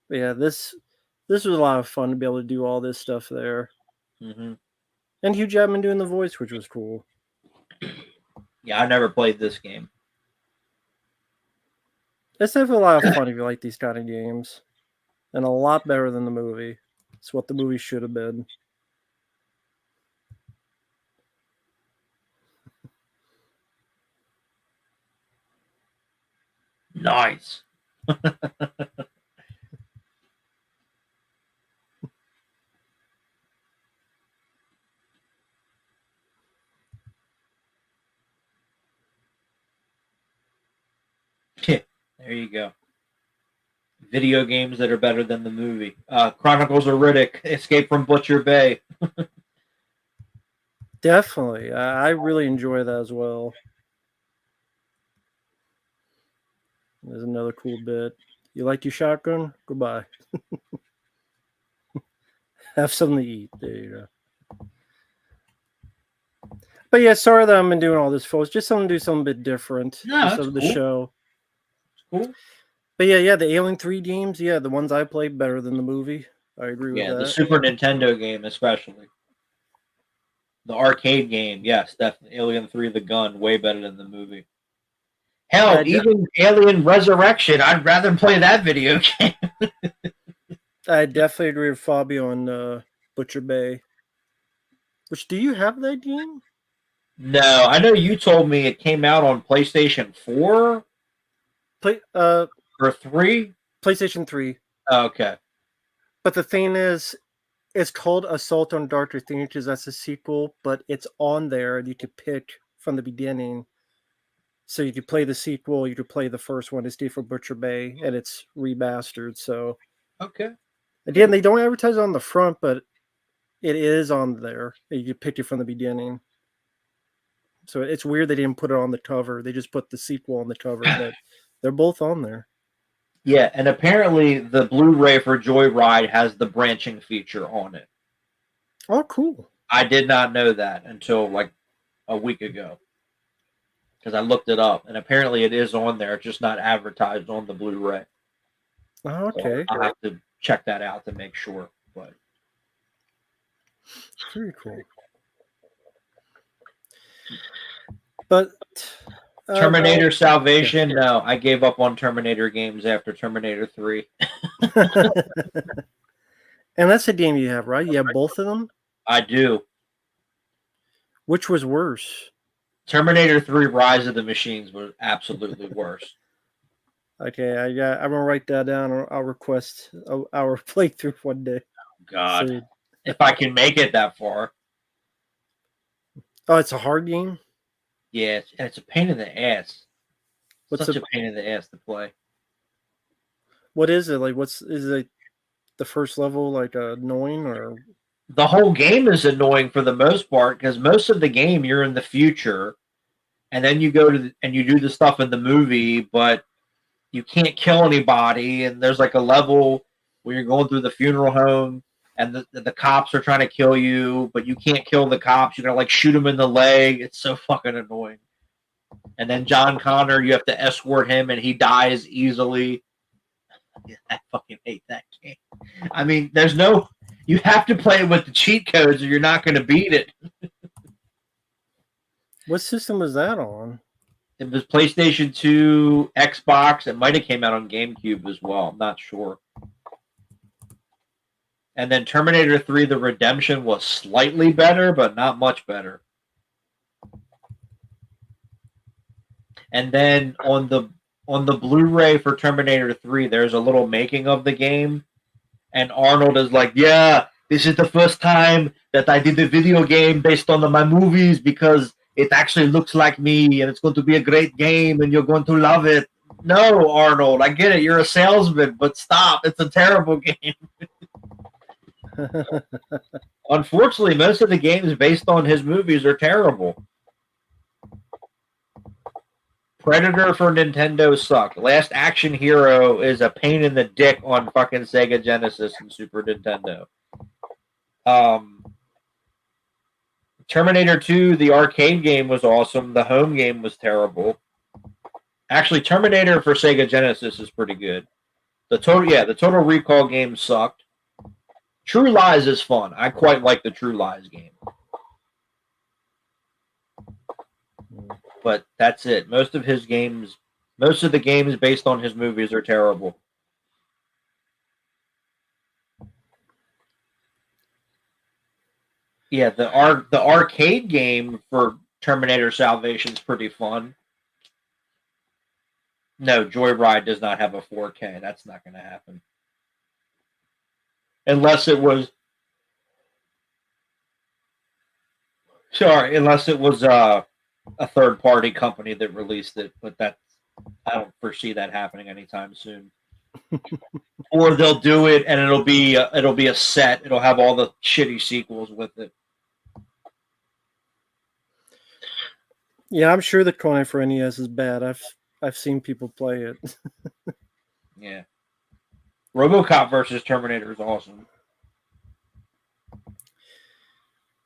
Yeah, this was a lot of fun to be able to do all this stuff there. Mm-hmm. And Hugh Jackman doing the voice, which was cool. Yeah, I never played this game. It's definitely a lot of fun if you like these kind of games. And a lot better than the movie. It's what the movie should have been. Nice. There you go. Video games that are better than the movie. Chronicles of Riddick, Escape from Butcher Bay. Definitely. I really enjoy that as well. There's another cool bit. You like your shotgun? Goodbye. Have something to eat. There you go. But yeah, sorry that I've been doing all this, folks. Just something to do something a bit different. No, just that's of the cool. show. Cool. But yeah, the Alien 3 games, the ones I played better than the movie. I agree with that. Yeah, the Super Nintendo game especially. The arcade game, yes, definitely. Alien 3 The Gun, way better than the movie. Hell, even Alien Resurrection, I'd rather play that video game. I definitely agree with Fabio on Butcher Bay. Which, do you have that game? No, I know you told me it came out on PlayStation 4? Or 3? PlayStation 3. Oh, okay. But the thing is, it's called Assault on Darker Thinkers. That's a sequel, but it's on there and you could pick from the beginning. So you could play the sequel, you could play the first one, Escape from Butcher Bay, and it's remastered. So okay. Again, they don't advertise it on the front, but it is on there. You can pick it from the beginning. So it's weird they didn't put it on the cover. They just put the sequel on the cover, but they're both on there. Yeah, and apparently the Blu-ray for Joyride has the branching feature on it. Oh, cool. I did not know that until like a week ago. Because I looked it up, and apparently it is on there, just not advertised on the Blu-ray. Oh, okay. So I'll have to check that out to make sure. But very cool. But Terminator Salvation, no, I gave up on Terminator games after Terminator 3. And that's a game you have, right? You have both of them? I do. Which was worse? Terminator 3 Rise of the Machines was absolutely worse. Okay, I'm going to write that down. I'll request our playthrough one day. Oh, God. So, if I can make it that far. Oh, it's a hard game? Yeah, it's a pain in the ass. Such a pain in the ass to play. What is it? Like, is it the first level, like, annoying, or? The whole game is annoying for the most part, because most of the game you're in the future, and then you go to and you do the stuff in the movie, but you can't kill anybody, and there's like a level where you're going through the funeral home, and the cops are trying to kill you, but you can't kill the cops. You're going to like shoot them in the leg. It's so fucking annoying. And then John Connor, you have to escort him, and he dies easily. I fucking hate that game. I mean, you have to play it with the cheat codes or you're not going to beat it. What system was that on? It was PlayStation 2, Xbox. It might have came out on GameCube as well. I'm not sure. And then Terminator 3: The Redemption was slightly better, but not much better. And then on the Blu-ray for Terminator 3, there's a little making of the game, and Arnold is like, "Yeah, this is the first time that I did a video game based on my movies because it actually looks like me, and it's going to be a great game, and you're going to love it." No, Arnold, I get it. You're a salesman, but stop. It's a terrible game. Unfortunately, most of the games based on his movies are terrible. Predator for Nintendo sucked. Last Action Hero is a pain in the dick on fucking Sega Genesis and Super Nintendo. Terminator 2, the arcade game was awesome. The home game was terrible. Actually, Terminator for Sega Genesis is pretty good. The Total Recall game sucked. True Lies is fun. I quite like the True Lies game. But that's it. Most of the games based on his movies are terrible. Yeah, the arcade game for Terminator Salvation is pretty fun. No, Joyride does not have a 4K. That's not going to happen. Unless it was a third-party company that released it, but I don't foresee that happening anytime soon. Or they'll do it, and it'll be a set. It'll have all the shitty sequels with it. Yeah, I'm sure the Conan for NES is bad. I've seen people play it. Yeah. RoboCop versus Terminator is awesome.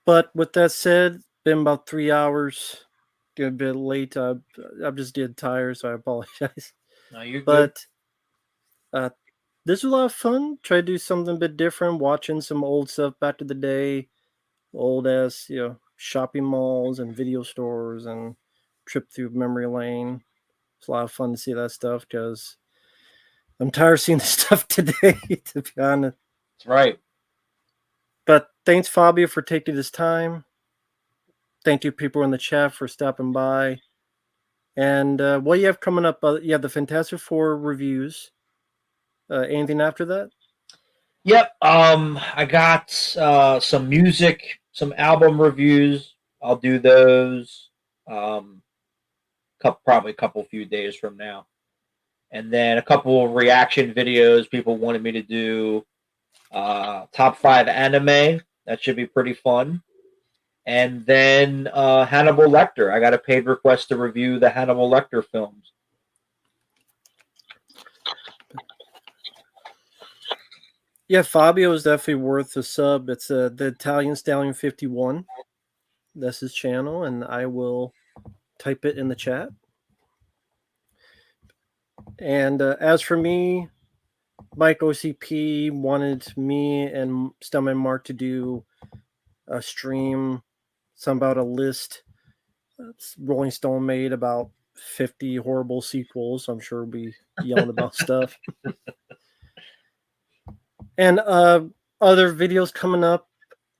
But with that said, been about 3 hours. Getting a bit late. I'm just dead tired, so I apologize. No, you're good. But this was a lot of fun. Try to do something a bit different. Watching some old stuff back to the day, old ass, shopping malls and video stores, and trip through memory lane. It's a lot of fun to see that stuff because I'm tired of seeing this stuff today, to be honest. That's right. But thanks, Fabio, for taking this time. Thank you, people in the chat, for stopping by. And what you have coming up? You have the Fantastic Four reviews. Anything after that? Yep. I got some music, some album reviews. I'll do those. Probably a couple few days from now, and then a couple of reaction videos. People wanted me to do top 5 anime. That should be pretty fun. And then Hannibal Lecter. I got a paid request to review the Hannibal Lecter films. Yeah, Fabio is definitely worth a sub. It's the Italian Stallion 51. That's his channel, and I will type it in the chat. And as for me, Mike OCP wanted me and Stumman Mark to do a stream, some about a list. Rolling Stone made about 50 horrible sequels. I'm sure we'll be yelling about stuff. And other videos coming up.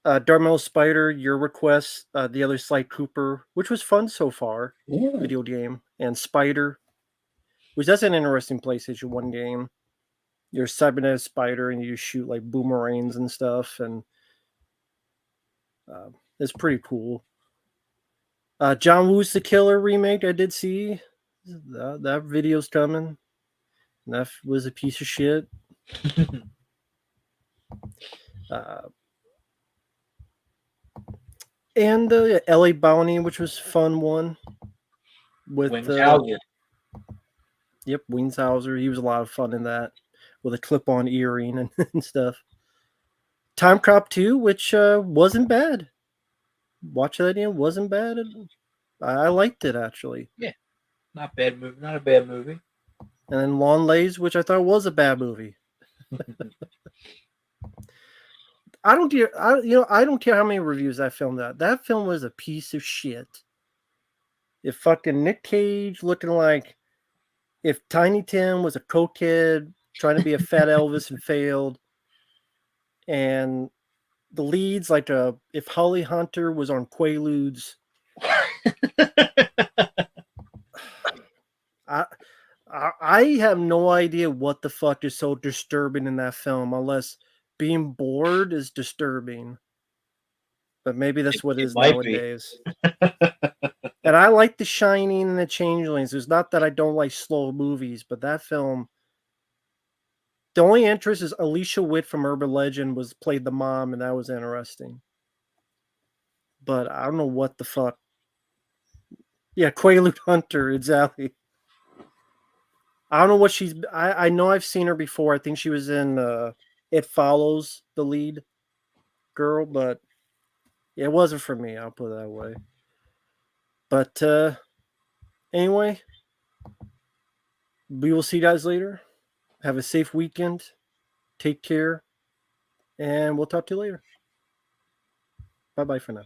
Darmel Spider, your request, the other Sly Cooper, which was fun so far. Ooh. Video game. And Spider, which that's an interesting PlayStation 1 game. You're a cybernetic spider and you shoot like boomerangs and stuff, and it's pretty cool. John Woo's The Killer remake, I did see. That video's coming. And that was a piece of shit. And LA Bounty, which was a fun one. With Wingshauser. Yep, Wingshauser. He was a lot of fun in that, with a clip-on earring and stuff. Time Cop 2, which wasn't bad. Watch that again, wasn't bad. I liked it, actually. Yeah, not bad movie. Not a bad movie. And then Lawn Lays, which I thought was a bad movie. I don't care. I don't care how many reviews that film got. That film was a piece of shit. If fucking Nick Cage looking like if Tiny Tim was a cokehead trying to be a fat Elvis and failed, and the leads like if Holly Hunter was on Quaaludes. I have no idea what the fuck is so disturbing in that film, unless being bored is disturbing. But maybe that's what it is might be. nowadays. And I like The Shining and The Changelings. It's not that I don't like slow movies, but that film, the only interest is Alicia Witt from Urban Legend was played the mom, and that was interesting. But I don't know what the fuck. Yeah, Quaalude Hunter, exactly. I don't know what she's. I know I've seen her before. I think she was in It Follows, the lead girl, but it wasn't for me. I'll put it that way. But anyway, we will see you guys later. Have a safe weekend. Take care, and we'll talk to you later. Bye bye for now.